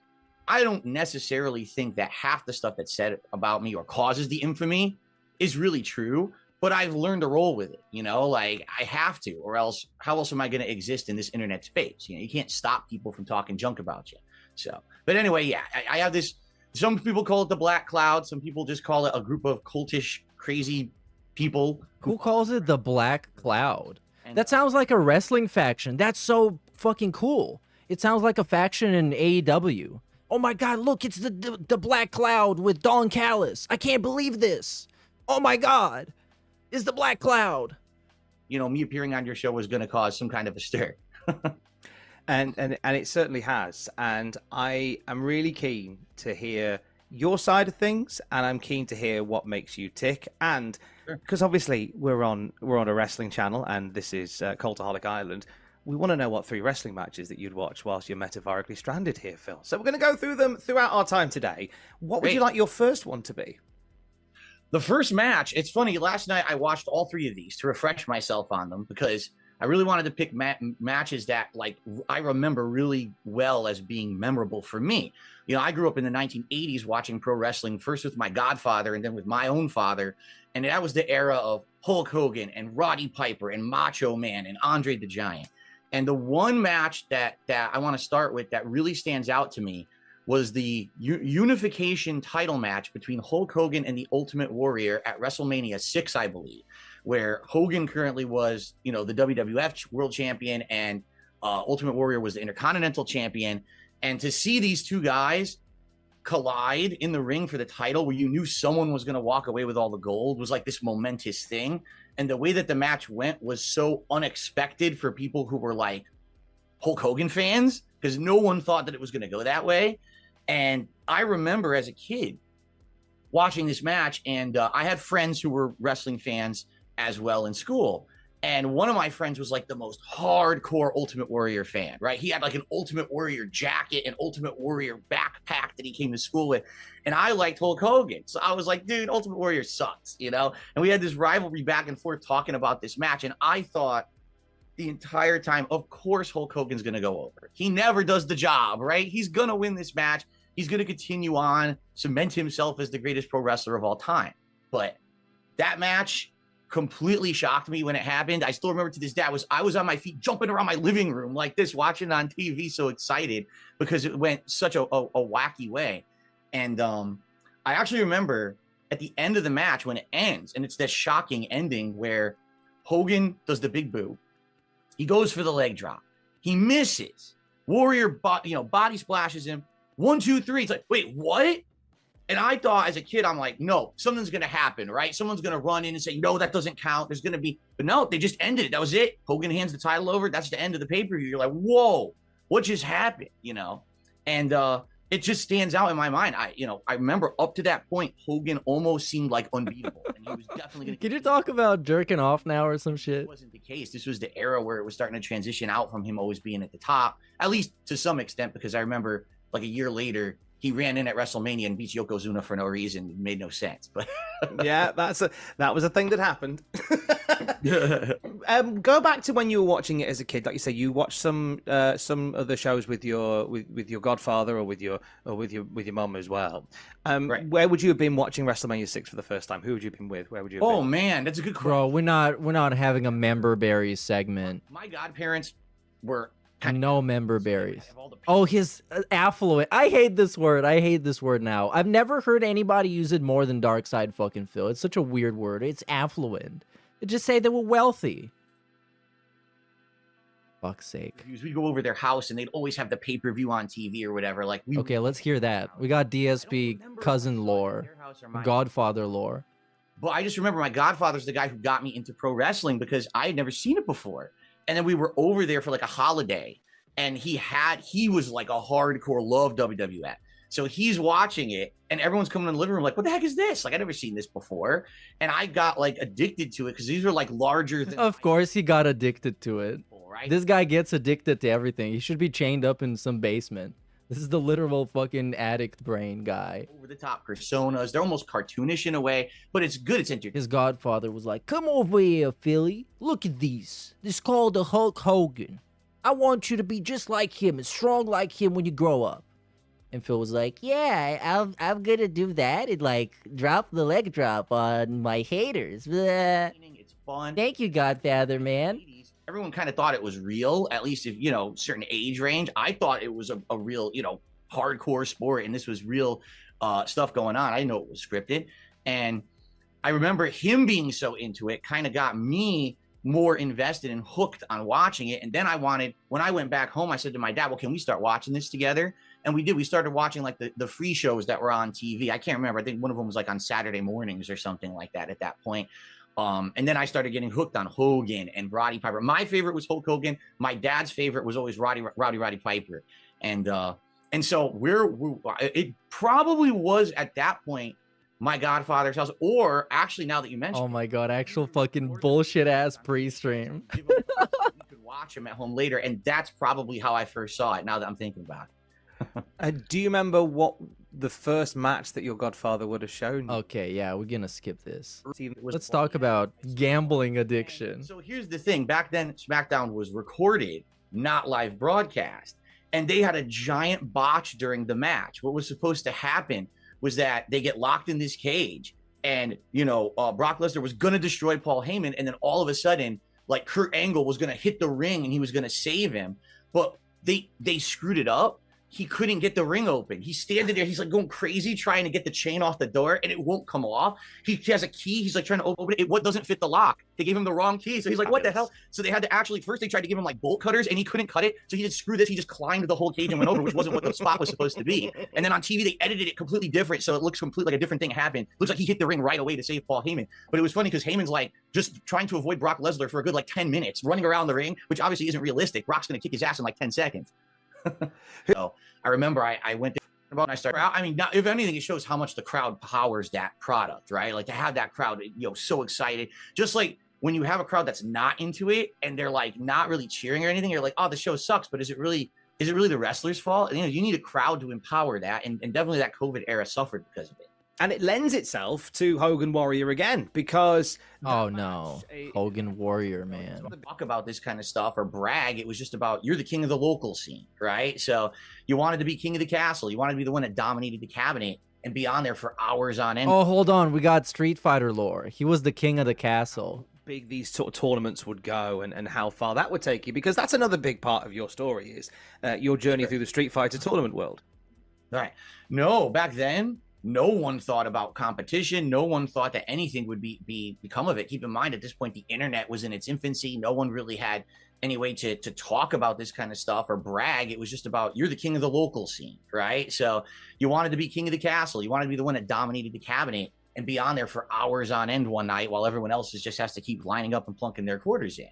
Speaker 9: I don't necessarily think that half the stuff that's said about me or causes the infamy is really true, but I've learned to roll with it, I have to, or else how else am I going to exist in this internet space? You can't stop people from talking junk about you. So, but anyway, yeah, I have this, some people call it the Black Cloud. Some people just call it a group of cultish, crazy people.
Speaker 4: Who calls it the Black Cloud? That sounds like a wrestling faction. That's so fucking cool. It sounds like a faction in AEW. Oh my God, look, it's the Black Cloud with Don Callis. I can't believe this. Oh my God, it's the Black Cloud.
Speaker 9: Me appearing on your show was going to cause some kind of a stir.
Speaker 12: And it certainly has. And I am really keen to hear your side of things, and I'm keen to hear what makes you tick. And because obviously we're on a wrestling channel, and this is Cultaholic Island, we want to know what 3 wrestling matches that you'd watch whilst you're metaphorically stranded here, Phil. So we're going to go through them throughout our time today. What would you like your first one to be?
Speaker 9: The first match, it's funny, last night I watched all 3 of these to refresh myself on them because I really wanted to pick matches that I remember really well as being memorable for me. I grew up in the 1980s watching pro wrestling, first with my godfather and then with my own father. And that was the era of Hulk Hogan and Roddy Piper and Macho Man and Andre the Giant. And the one match that I want to start with that really stands out to me was the unification title match between Hulk Hogan and the Ultimate Warrior at WrestleMania 6, I believe, where Hogan currently was, the WWF World Champion and Ultimate Warrior was the Intercontinental Champion. And to see these two guys collide in the ring for the title where you knew someone was going to walk away with all the gold was like this momentous thing. And the way that the match went was so unexpected for people who were like Hulk Hogan fans, because no one thought that it was going to go that way. And I remember as a kid watching this match, and I had friends who were wrestling fans as well in school. And one of my friends was like the most hardcore Ultimate Warrior fan, right? He had like an Ultimate Warrior jacket and Ultimate Warrior backpack that he came to school with. And I liked Hulk Hogan. So I was like, dude, Ultimate Warrior sucks, you know? And we had this rivalry back and forth talking about this match. And I thought the entire time, of course, Hulk Hogan's going to go over. He never does the job, right? He's going to win this match. He's going to continue on, cement himself as the greatest pro wrestler of all time. But that match completely shocked me when it happened. I still remember to this day, I was on my feet jumping around my living room like this, watching on TV, so excited because it went such a wacky way. And I actually remember at the end of the match when it ends, and it's that shocking ending where Hogan does the big boo. He goes for the leg drop. He misses. Warrior body splashes him. 1, 2, 3. It's like, wait, what? And I thought as a kid, I'm like, no, something's going to happen, right? Someone's going to run in and say, no, that doesn't count. There's going to be, but no, they just ended it. That was it. Hogan hands the title over. That's the end of the pay-per-view. You're like, whoa, what just happened? You know? And it just stands out in my mind. I remember up to that point, Hogan almost seemed like unbeatable. And he was definitely going to.
Speaker 4: Can you talk about jerking off now or some shit?
Speaker 9: It wasn't the case. This was the era where it was starting to transition out from him always being at the top, at least to some extent, because I remember like a year later, he ran in at WrestleMania and beat Yokozuna for no reason. It made no sense. But
Speaker 12: yeah, that was a thing that happened. Go back to when you were watching it as a kid. Like you say, you watched some other shows with your godfather or with your mom as well.
Speaker 9: Right.
Speaker 12: Where would you have been watching WrestleMania 6 for the first time? Who would you have been with? Where would you have been?
Speaker 9: Man, that's a good question.
Speaker 4: Bro, we're not having a member berries segment.
Speaker 9: My godparents were
Speaker 4: no member berries. Oh, his affluent. I hate this word. I hate this word now. I've never heard anybody use it more than Dark Side fucking Phil. It's such a weird word. It's affluent. Just say they were wealthy. Fuck's sake.
Speaker 9: We go over their house and they'd always have the pay-per-view on TV or whatever. Like,
Speaker 4: okay, let's hear that. We got DSP cousin lore, godfather lore.
Speaker 9: But I just remember my godfather's the guy who got me into pro wrestling because I had never seen it before. And then we were over there for like a holiday, and he was like a hardcore love WWF. So he's watching it, and everyone's coming in the living room like, what the heck is this? Like, I've never seen this before. And I got like addicted to it because these are like larger than
Speaker 4: Of course he got addicted to it.
Speaker 9: Right?
Speaker 4: This guy gets addicted to everything. He should be chained up in some basement. This is the literal fucking addict brain guy.
Speaker 9: Over the top personas. They're almost cartoonish in a way, but it's good. It's entertaining.
Speaker 4: His godfather was like, come over here, Philly. Look at these. This is called the Hulk Hogan. I want you to be just like him and strong like him when you grow up. And Phil was like, yeah, I'm gonna do that and like drop the leg drop on my haters.
Speaker 9: It's fun.
Speaker 4: Thank you, Godfather, man.
Speaker 9: Everyone kind of thought it was real, at least if, certain age range. I thought it was a real, hardcore sport, and this was real stuff going on. I didn't know it was scripted. And I remember him being so into it kind of got me more invested and hooked on watching it. And then when I went back home, I said to my dad, well, can we start watching this together? And we did. We started watching like the free shows that were on TV. I can't remember. I think one of them was like on Saturday mornings or something like that at that point. And then I started getting hooked on Hogan and Roddy Piper. My favorite was Hulk Hogan. My dad's favorite was always Roddy Piper. And so it probably was at that point my godfather's house, or actually now that you mentioned,
Speaker 4: oh my god, actual fucking bullshit ass pre-stream.
Speaker 9: You could watch him at home later, and that's probably how I first saw it. Now that I'm thinking about it.
Speaker 12: Do you remember what the first match that your godfather would have shown?
Speaker 4: Okay, yeah, we're gonna skip this. Let's talk about gambling addiction.
Speaker 9: So here's the thing. Back then, SmackDown was recorded, not live broadcast. And they had a giant botch during the match. What was supposed to happen was that they get locked in this cage. And, Brock Lesnar was going to destroy Paul Heyman. And then all of a sudden, like Kurt Angle was going to hit the ring and he was going to save him. But they screwed it up he couldn't get the ring open. He's standing there. He's like going crazy trying to get the chain off the door, and it won't come off. He has a key. He's like trying to open it. What doesn't fit the lock? They gave him the wrong key. So he's like, what the hell? So they had to actually, first they tried to give him like bolt cutters, and he couldn't cut it. So he just screw this. He just climbed the whole cage and went over, which wasn't what the spot was supposed to be. And then on TV, they edited it completely different. So it looks completely like a different thing happened. Looks like he hit the ring right away to save Paul Heyman. But it was funny because Heyman's like just trying to avoid Brock Lesnar for a good like 10 minutes, running around the ring, which obviously isn't realistic. Brock's going to kick his ass in like 10 seconds. So I remember I went there and I started. I mean, if anything, it shows how much the crowd powers that product, right? Like to have that crowd, so excited. Just like when you have a crowd that's not into it and they're like not really cheering or anything, you're like, oh, the show sucks. But is it really the wrestler's fault? You need a crowd to empower that, and definitely that COVID era suffered because of it.
Speaker 12: And it lends itself to Hogan Warrior again, because
Speaker 4: Hogan Warrior, man.
Speaker 9: Talk about this kind of stuff or brag. It was just about, you're the king of the local scene, right? So you wanted to be king of the castle. You wanted to be the one that dominated the cabinet and be on there for hours on end.
Speaker 4: Oh, hold on. We got Street Fighter lore. He was the king of the castle.
Speaker 12: Big these sort of tournaments would go and how far that would take you, because that's another big part of your story is your journey through the Street Fighter tournament world.
Speaker 9: Right. No, back then, no one thought about competition. No one thought that anything would become of it. Keep in mind, at this point, the internet was in its infancy. No one really had any way to talk about this kind of stuff or brag. It was just about, you're the king of the local scene, right? So you wanted to be king of the castle. You wanted to be the one that dominated the cabinet and be on there for hours on end one night while everyone else just has to keep lining up and plunking their quarters in.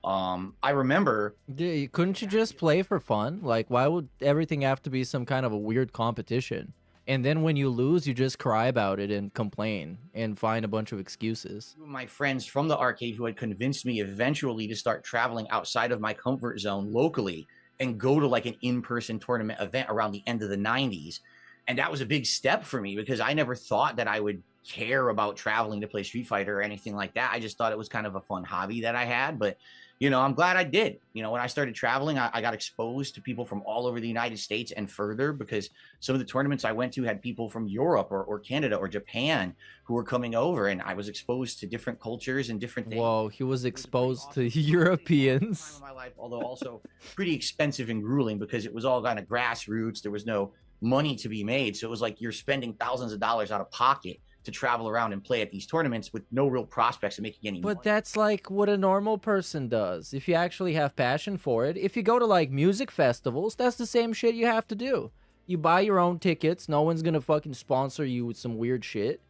Speaker 9: I remember.
Speaker 4: Couldn't you just play for fun? Like, why would everything have to be some kind of a weird competition? And then when you lose, you just cry about it and complain and find a bunch of excuses.
Speaker 9: My friends from the arcade who had convinced me eventually to start traveling outside of my comfort zone locally and go to like an in-person tournament event around the end of the 90s. And that was a big step for me because I never thought that I would care about traveling to play Street Fighter or anything like that. I just thought it was kind of a fun hobby that I had. But I'm glad I did. When I started traveling, I got exposed to people from all over the United States and further, because some of the tournaments I went to had people from Europe or Canada or Japan who were coming over, and I was exposed to different cultures and different things.
Speaker 4: Whoa, he was exposed to Europeans.
Speaker 9: My life, although also pretty expensive and grueling because it was all kind of grassroots. There was no money to be made. So it was like you're spending thousands of dollars out of pocket to travel around and play at these tournaments with no real prospects of making any money.
Speaker 4: But that's like what a normal person does. If you actually have passion for it. If you go to like music festivals, that's the same shit you have to do. You buy your own tickets. No one's gonna fucking sponsor you with some weird shit.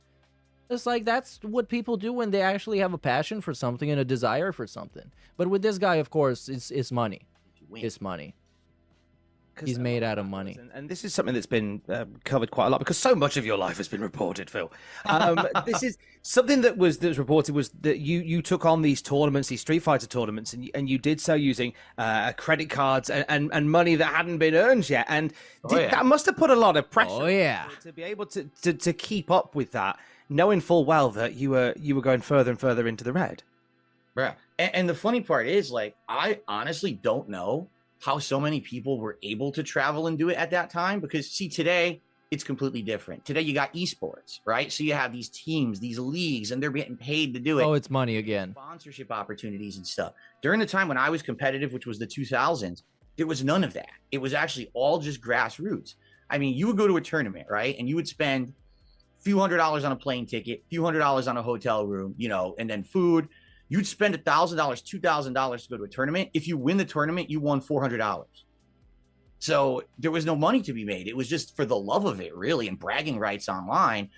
Speaker 4: It's like, that's what people do when they actually have a passion for something and a desire for something. But with this guy, of course, it's money. It's money. He's made out of money.
Speaker 12: And this is something that's been covered quite a lot because so much of your life has been reported, Phil. This is something that was reported was that you took on these tournaments, these Street Fighter tournaments, and you did so using credit cards and money that hadn't been earned yet. And that must have put a lot of pressure to be able to keep up with that, knowing full well that you were going further and further into the red.
Speaker 9: Yeah. And the funny part is, like, I honestly don't know how so many people were able to travel and do it at that time, because see, today it's completely different. Today you got esports, right? So you have these teams, these leagues, and they're getting paid to do it.
Speaker 4: Oh, it's money again.
Speaker 9: Sponsorship opportunities and stuff. During the time when I was competitive, which was the 2000s, there was none of that. It was actually all just grassroots. I mean, you would go to a tournament, right? And you would spend a few $100s on a plane ticket, a few $100s on a hotel room, and then food. You'd spend $1,000, $2,000 to go to a tournament. If you win the tournament, you won $400. So there was no money to be made. It was just for the love of it, really, and bragging rights online.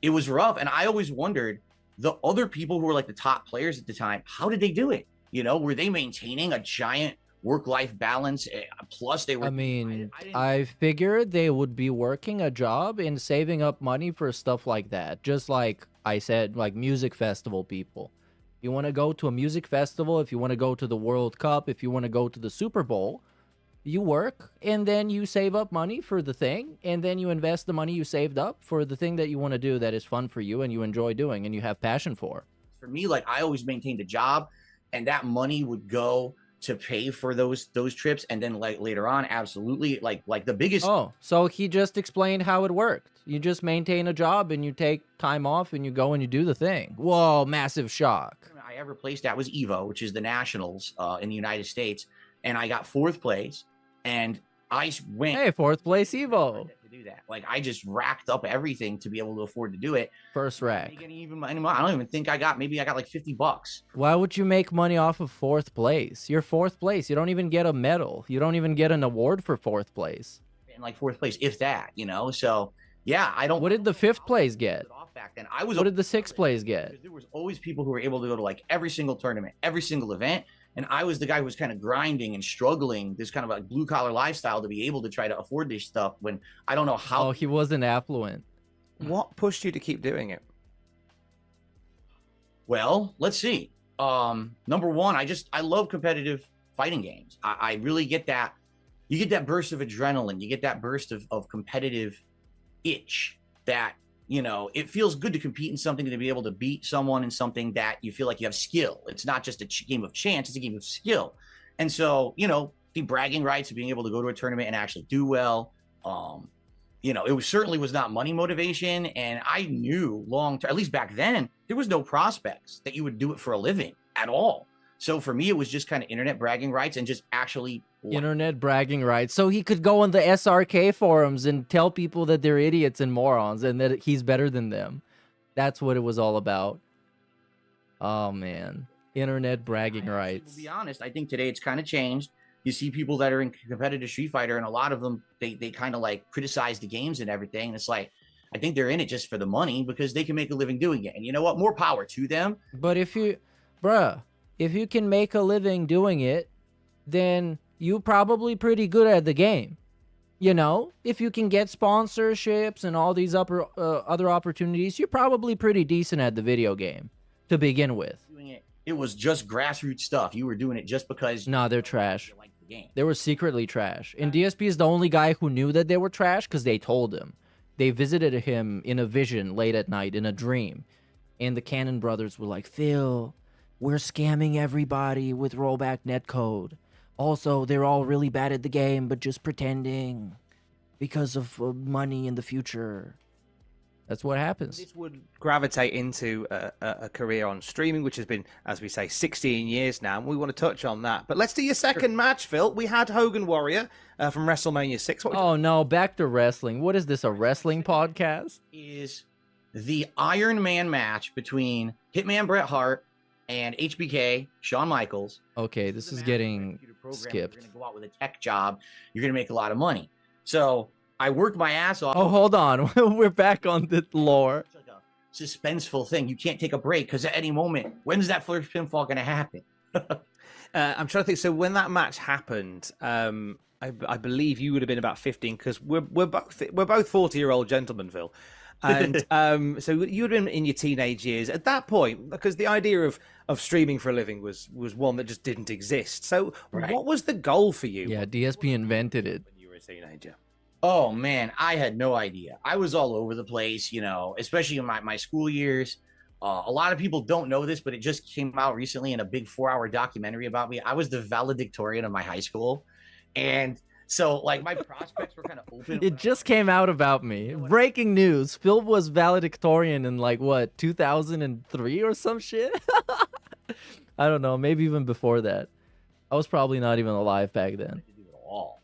Speaker 9: It was rough. And I always wondered, the other people who were like the top players at the time, how did they do it? Were they maintaining a giant work-life balance? Plus they were...
Speaker 4: I mean, I figured they would be working a job and saving up money for stuff like that. Just like I said, like music festival people. You want to go to a music festival, if you want to go to the World Cup, if you want to go to the Super Bowl, you work and then you save up money for the thing, and then you invest the money you saved up for the thing that you want to do that is fun for you and you enjoy doing and you have passion for.
Speaker 9: For me, like, I always maintained a job, and that money would go to pay for those trips, and then like later on, absolutely, like the biggest.
Speaker 4: Oh, so he just explained how it worked. You just maintain a job and you take time off and you go and you do the thing. Whoa, massive shock.
Speaker 9: I ever placed at was Evo, which is the nationals in the United States, and I got 4th place. And I went.
Speaker 4: Hey, fourth place Evo.
Speaker 9: To do that, like I just racked up everything to be able to afford to do it.
Speaker 4: First rack.
Speaker 9: Even I don't even think I got. Maybe I got like $50.
Speaker 4: Why would you make money off of fourth place? You're fourth place. You don't even get a medal. You don't even get an award for fourth place.
Speaker 9: In like fourth place, if that, you know. So yeah, I don't.
Speaker 4: What did the fifth place get?
Speaker 9: Back then, I was.
Speaker 4: What did the sixth place get?
Speaker 9: There was always people who were able to go to like every single tournament, every single event. And I was the guy who was kind of grinding and struggling this kind of like blue collar lifestyle to be able to try to afford this stuff when I don't know how.
Speaker 4: Oh, he wasn't affluent.
Speaker 12: What pushed you to keep doing it?
Speaker 9: Well, let's see. Number one, I love competitive fighting games. I really get that. You get that burst of adrenaline. You get that burst of competitive itch that, you know, it feels good to compete in something, to be able to beat someone in something that you feel like you have skill. It's not just a game of chance, it's a game of skill. And so, you know, the bragging rights of being able to go to a tournament and actually do well, you know, it certainly was not money motivation. And I knew long term, at least back then, there was no prospects that you would do it for a living at all. So for me, it was just kind of internet bragging rights and just actually
Speaker 4: internet bragging rights. So he could go on the SRK forums and tell people that they're idiots and morons and that he's better than them. That's what it was all about. Oh man, internet bragging rights.
Speaker 9: To be honest, I think today it's kind of changed. You see people that are in competitive Street Fighter, and a lot of them, they kind of like criticize the games and everything. And it's like, I think they're in it just for the money because they can make a living doing it. And you know what? More power to them.
Speaker 4: But if you can make a living doing it, then you're probably pretty good at the game. You know, if you can get sponsorships and all these other opportunities, you're probably pretty decent at the video game to begin with.
Speaker 9: It was just grassroots stuff. You were doing it just because.
Speaker 4: Nah, they're trash. They were secretly trash. And DSP is the only guy who knew that they were trash because they told him. They visited him in a vision late at night in a dream. And the Cannon brothers were like, Phil, we're scamming everybody with rollback netcode. Also, they're all really bad at the game, but just pretending because of money in the future. That's what happens.
Speaker 12: This would gravitate into a career on streaming, which has been, as we say, 16 years now. And we want to touch on that. But let's do your second match, Phil. We had Hogan Warrior from WrestleMania 6.
Speaker 4: Oh, no, back to wrestling. What is this, a wrestling podcast?
Speaker 9: Is the Iron Man match between Hitman Bret Hart and HBK, Shawn Michaels.
Speaker 4: Okay, this is getting skipped.
Speaker 9: You're going to go out with a tech job. You're going to make a lot of money. So I worked my ass off.
Speaker 4: Oh, hold on. We're back on the lore.
Speaker 9: It's like a suspenseful thing. You can't take a break because at any moment, when's that first pinfall going to happen?
Speaker 12: I'm trying to think. So when that match happened, I believe you would have been about 15 because we're both 40-year-old gentlemen, Phil. And so you would have been in your teenage years at that point, because the idea of streaming for a living was one that just didn't exist. So what was the goal for you?
Speaker 4: Yeah, DSP invented it
Speaker 12: when you were a teenager.
Speaker 9: Oh man, I had no idea. I was all over the place, you know, especially in my school years. A lot of people don't know this, but it just came out recently in a big 4-hour documentary about me. I was the valedictorian of my high school. And so, like, my prospects were kind of open.
Speaker 4: It just came out about me. Breaking news. Phil was valedictorian in, like, what, 2003 or some shit? I don't know. Maybe even before that. I was probably not even alive back then.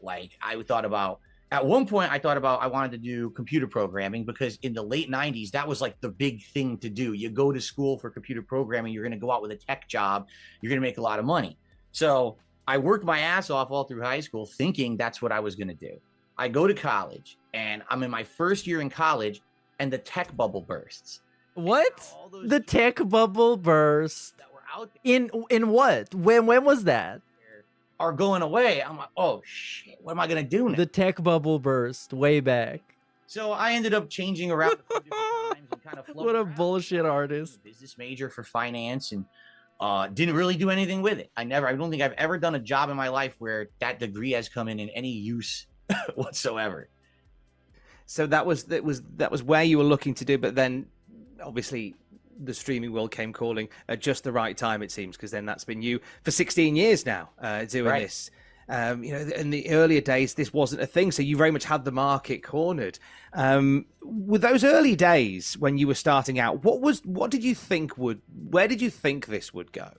Speaker 9: Like, I thought about... At one point, I wanted to do computer programming because in the late 90s, that was, like, the big thing to do. You go to school for computer programming. You're going to go out with a tech job. You're going to make a lot of money. So I worked my ass off all through high school thinking that's what I was going to do. I go to college, and I'm in my first year in college, and the tech bubble bursts.
Speaker 4: What? The tech bubble burst?
Speaker 9: That were out
Speaker 4: there. In what? When was that?
Speaker 9: Are going away. I'm like, oh, shit, what am I going to do now?
Speaker 4: The tech bubble burst way back.
Speaker 9: So I ended up changing around a few different times and kind of
Speaker 4: what a bullshit artist.
Speaker 9: Business major for finance and didn't really do anything with it. I don't think I've ever done a job in my life where that degree has come in any use whatsoever.
Speaker 12: So that was where you were looking to do, but then obviously the streaming world came calling at just the right time, it seems, because then that's been you for 16 years now doing this. You know, in the earlier days, this wasn't a thing, so you very much had the market cornered. With those early days when you were starting out, where did you think this would go?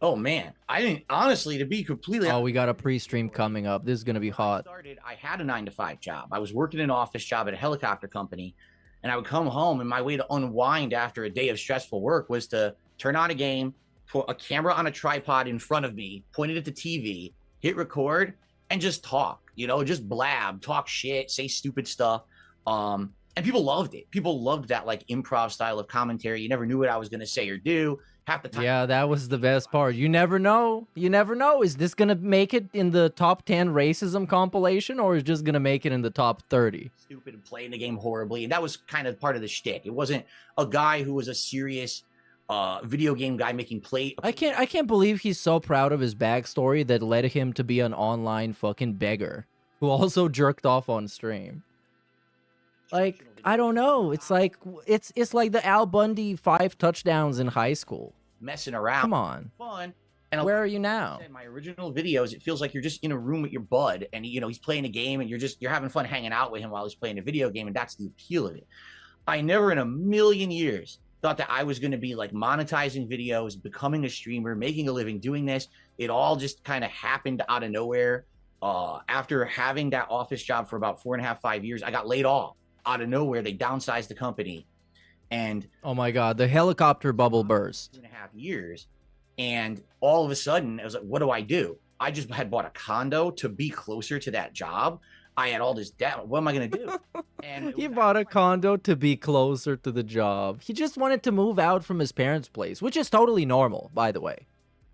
Speaker 9: Oh man, I didn't honestly, to be completely
Speaker 4: Oh, we got a pre-stream coming up. This is gonna be hot.
Speaker 9: I had a 9 to 5 job. I was working an office job at a helicopter company, and I would come home, and my way to unwind after a day of stressful work was to turn on a game, put a camera on a tripod in front of me, point it at the TV, hit record, and just talk. Just blab, talk shit, say stupid stuff. And people loved it. People loved that like improv style of commentary. You never knew what I was going to say or do. Half the time.
Speaker 4: Yeah, that was the best part. You never know. You never know. Is this gonna make it in the top 10 racism compilation, or is just gonna make it in the top 30?
Speaker 9: Stupid and playing the game horribly. And that was kind of part of the shtick. It wasn't a guy who was a serious video game guy making play.
Speaker 4: I can't believe he's so proud of his backstory that led him to be an online fucking beggar who also jerked off on stream. Like, I don't know. It's like like the Al Bundy 5 touchdowns in high school.
Speaker 9: Messing around.
Speaker 4: Come on.
Speaker 9: Fun. And
Speaker 4: where are you now?
Speaker 9: In my original videos, it feels like you're just in a room with your bud, and he's playing a game, and you're having fun hanging out with him while he's playing a video game, and that's the appeal of it. I never in a million years thought that I was going to be like monetizing videos, becoming a streamer, making a living doing this. It all just kind of happened out of nowhere. After having that office job for about 4.5, 5 years, I got laid off out of nowhere. They downsized the company, and
Speaker 4: oh my god, the helicopter bubble burst.
Speaker 9: 2.5 years, and all of a sudden I was like, what do I do? I just had bought a condo to be closer to that job. I had all this debt. What am I gonna do? And
Speaker 4: he bought a condo to be closer to the job. He just wanted to move out from his parents' place, which is totally normal, by the way.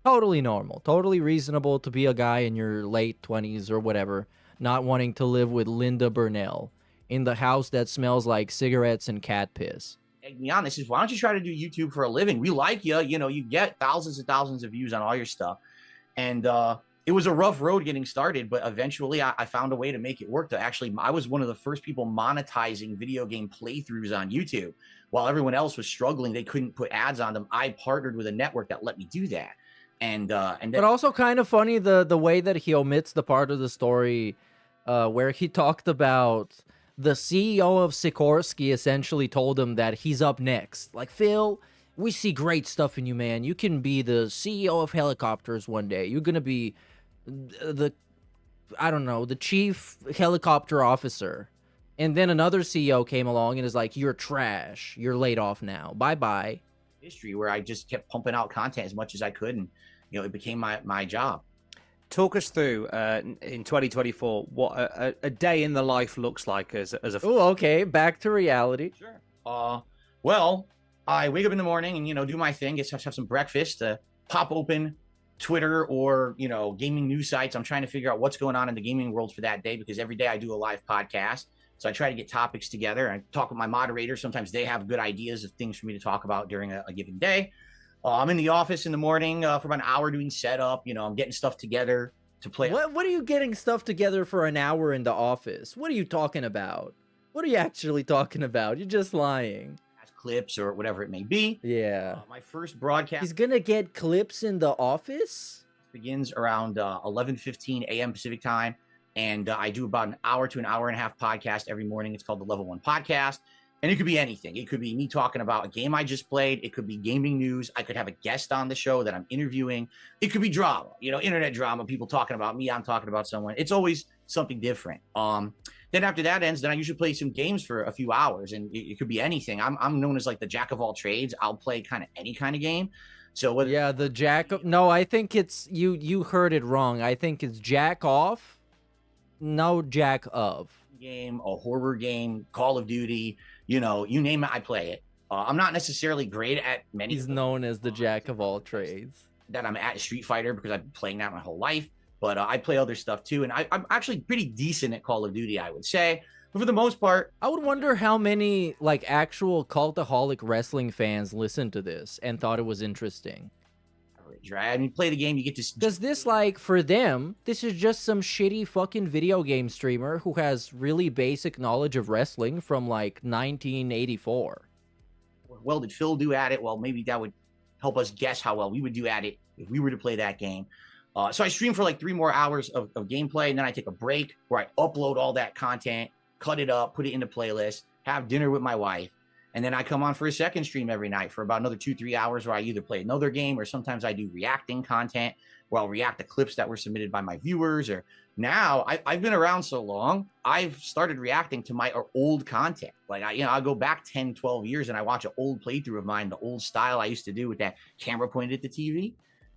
Speaker 4: Totally normal, totally reasonable to be a guy in your late 20s or whatever, not wanting to live with Linda Burnell in the house that smells like cigarettes and cat piss.
Speaker 9: To be honest, is why don't you try to do YouTube for a living? We like you. You get thousands and thousands of views on all your stuff. And it was a rough road getting started, but eventually I found a way to make it work. I was one of the first people monetizing video game playthroughs on YouTube. While everyone else was struggling, they couldn't put ads on them. I partnered with a network that let me do that. But
Speaker 4: also kind of funny the way that he omits the part of the story where he talked about the CEO of Sikorsky essentially told him that he's up next. Like, Phil, we see great stuff in you, man. You can be the CEO of helicopters one day. You're going to be the chief helicopter officer. And then another CEO came along and is like, you're trash. You're laid off now. Bye-bye.
Speaker 9: History where I just kept pumping out content as much as I could. And, it became my job.
Speaker 12: Talk us through in 2024 what a day in the life looks like as a.
Speaker 4: Oh, okay. Back to reality.
Speaker 9: Sure. Well, I wake up in the morning and do my thing. Get to have some breakfast. Pop open Twitter or gaming news sites. I'm trying to figure out what's going on in the gaming world for that day, because every day I do a live podcast. So I try to get topics together. I talk with my moderator. Sometimes they have good ideas of things for me to talk about during a given day. I'm in the office in the morning for about an hour doing setup. I'm getting stuff together to play.
Speaker 4: What are you getting stuff together for an hour in the office? What are you talking about? What are you actually talking about? You're just lying.
Speaker 9: Clips or whatever it may be.
Speaker 4: Yeah.
Speaker 9: My first broadcast.
Speaker 4: He's gonna get clips in the office?
Speaker 9: Begins around 11:15 a.m. Pacific time. And I do about an hour to an hour and a half podcast every morning. It's called the Level 1 Podcast. And it could be anything. It could be me talking about a game I just played. It could be gaming news. I could have a guest on the show that I'm interviewing. It could be drama, internet drama, people talking about me. I'm talking about someone. It's always something different. Then after that ends, then I usually play some games for a few hours, and it could be anything. I'm known as like the jack of all trades. I'll play kind of any kind of game. So
Speaker 4: the jack of, no, I think it's you heard it wrong. I think it's jack off, no jack of.
Speaker 9: Game, a horror game, Call of Duty, you name it, I play it. I'm not necessarily great at many.
Speaker 4: He's known as the jack of all trades.
Speaker 9: That I'm at Street Fighter because I've been playing that my whole life. But I play other stuff too, and I'm actually pretty decent at Call of Duty, I would say. But for the most part,
Speaker 4: I would wonder how many like actual Cultaholic wrestling fans listened to this and thought it was interesting.
Speaker 9: Right? I mean, play the game, you get to.
Speaker 4: Does this like for them? This is just some shitty fucking video game streamer who has really basic knowledge of wrestling from like 1984.
Speaker 9: Well, did Phil do at it? Well, maybe that would help us guess how well we would do at it if we were to play that game. So I stream for like 3 more hours of gameplay, and then I take a break where I upload all that content, cut it up, put it into playlists, have dinner with my wife, And then I come on for a second stream every night for about another 2-3 hours where I either play another game or sometimes I do reacting content where I'll react to clips that were submitted by my viewers. Or now I've been around so long, I've started reacting to my old content. Like I'll go back 10, 12 years and I watch an old playthrough of mine, the old style I used to do with that camera pointed at the TV.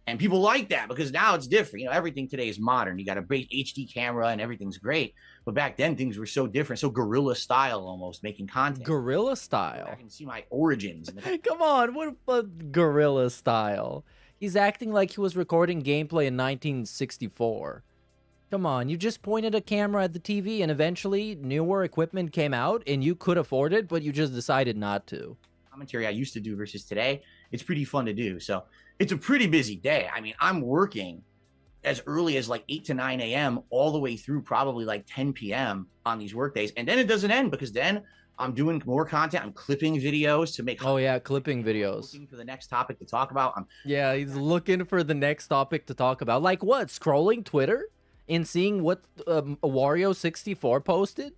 Speaker 9: And people like that because now it's different. Everything today is modern. You got a great HD camera and everything's great. But back then things were so different, so guerrilla style almost, making content.
Speaker 4: Guerrilla style?
Speaker 9: I can see my origins.
Speaker 4: Come on, what about guerrilla style? He's acting like he was recording gameplay in 1964. Come on, you just pointed a camera at the TV and eventually newer equipment came out and you could afford it, but you just decided not to.
Speaker 9: Commentary I used to do versus today, it's pretty fun to do. So it's a pretty busy day. I mean, I'm working as early as like 8 to 9 a.m. all the way through probably like 10 p.m. on these work days. And then it doesn't end because then I'm doing more content. I'm clipping videos to make...
Speaker 4: Oh, yeah, clipping videos.
Speaker 9: Looking for the next topic to talk about.
Speaker 4: Yeah, he's looking for the next topic to talk about. Like what? Scrolling Twitter and seeing what Wario64 posted?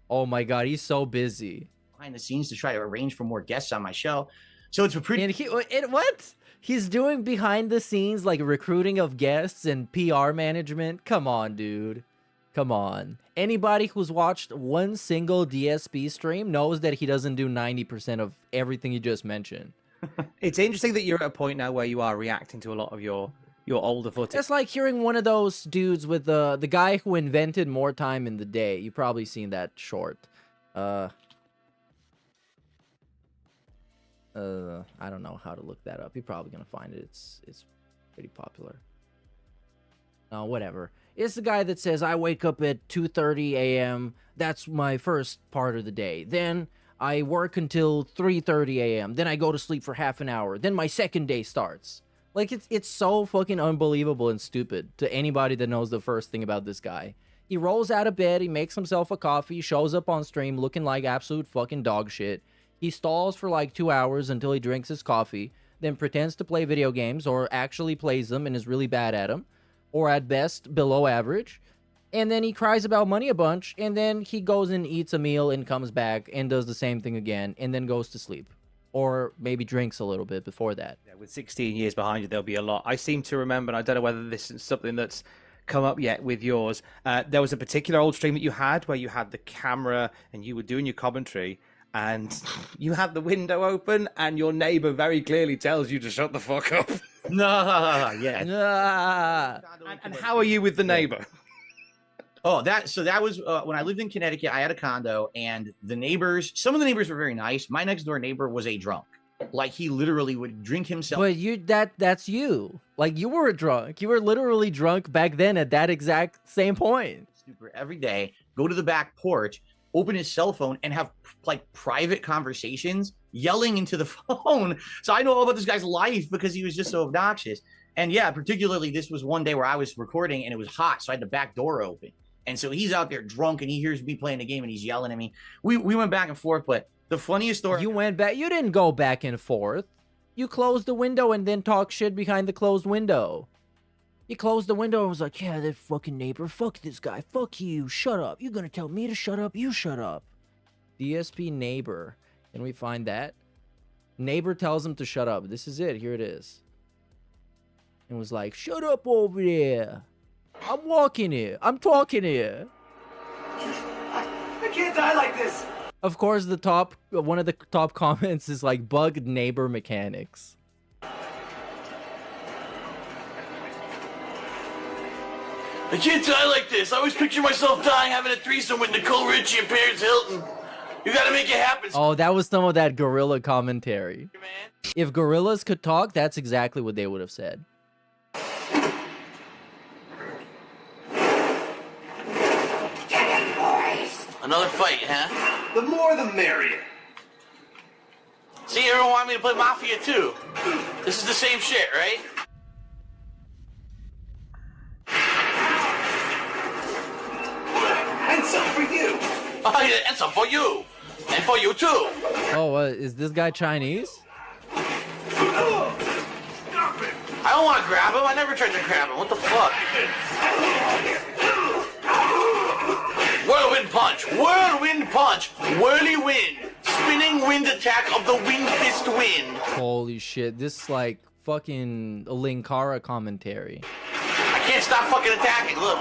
Speaker 4: Oh my God, he's so busy.
Speaker 9: Behind the scenes to try to arrange for more guests on my show. So it's a pretty...
Speaker 4: And what? He's doing behind the scenes, like recruiting of guests and PR management? Come on, dude. Come on. Anybody who's watched one single DSP stream knows that he doesn't do 90% of everything you just mentioned.
Speaker 12: It's interesting that you're at a point now where you are reacting to a lot of your older footage.
Speaker 4: It's like hearing one of those dudes with the guy who invented more time in the day. You've probably seen that short. I don't know how to look that up. You're probably gonna find it. It's pretty popular. No, whatever. It's the guy that says, I wake up at 2:30 a.m. That's my first part of the day. Then I work until 3:30 a.m. Then I go to sleep for half an hour. Then my second day starts. Like, it's so fucking unbelievable and stupid to anybody that knows the first thing about this guy. He rolls out of bed, he makes himself a coffee, shows up on stream looking like absolute fucking dog shit. He stalls for like 2 hours until he drinks his coffee, then pretends to play video games or actually plays them and is really bad at them, or at best below average. And then he cries about money a bunch, and then he goes and eats a meal and comes back and does the same thing again and then goes to sleep. Or maybe drinks a little bit before that.
Speaker 12: Yeah, with 16 years behind you, there'll be a lot. I seem to remember, and I don't know whether this is something that's come up yet with yours. There was a particular old stream that you had where you had the camera and you were doing your commentary, and you had the window open, and your neighbor very clearly tells you to shut the fuck up.
Speaker 9: No, yeah.
Speaker 12: And how are you with the neighbor?
Speaker 9: Oh, that was when I lived in Connecticut. I had a condo, and some of the neighbors were very nice. My next door neighbor was a drunk. Like, he literally would drink himself.
Speaker 4: But that's you. Like, you were a drunk. You were literally drunk back then at that exact same point.
Speaker 9: Super every day, go to the back porch, open his cell phone, and have like private conversations, yelling into the phone. So I know all about this guy's life because he was just so obnoxious. And yeah, particularly this was one day where I was recording and it was hot, so I had the back door open. And so he's out there drunk and he hears me playing the game and he's yelling at me. We went back and forth, but the funniest story...
Speaker 4: You went back... You didn't go back and forth. You closed the window and then talk shit behind the closed window. You closed the window and was like, yeah, that fucking neighbor. Fuck this guy. Fuck you. Shut up. You gonna tell me to shut up? You shut up. DSP neighbor. Can we find that? Neighbor tells him to shut up. This is it. Here it is. And was like, shut up over there. I'm walking here. I'm talking here.
Speaker 13: I can't die like this.
Speaker 4: Of course, one of the top comments is like, bug neighbor mechanics.
Speaker 13: I can't die like this. I always picture myself dying having a threesome with Nicole Richie and Paris Hilton. You gotta make it happen.
Speaker 4: Oh, that was some of that gorilla commentary. If gorillas could talk, that's exactly what they would have said.
Speaker 13: Another fight, huh? The more the merrier. See, everyone wanted me to play Mafia too. This is the same shit, right? And some for you. Oh, yeah, and some for you. And for you too.
Speaker 4: Oh, is this guy Chinese?
Speaker 13: I don't want to grab him. I never tried to grab him. What the fuck? Whirlwind punch. Whirlwind punch. Whirly wind. spinning wind attack of the wind fist wind.
Speaker 4: Holy shit, this is like fucking Linkara commentary.
Speaker 13: I can't stop fucking attacking, look.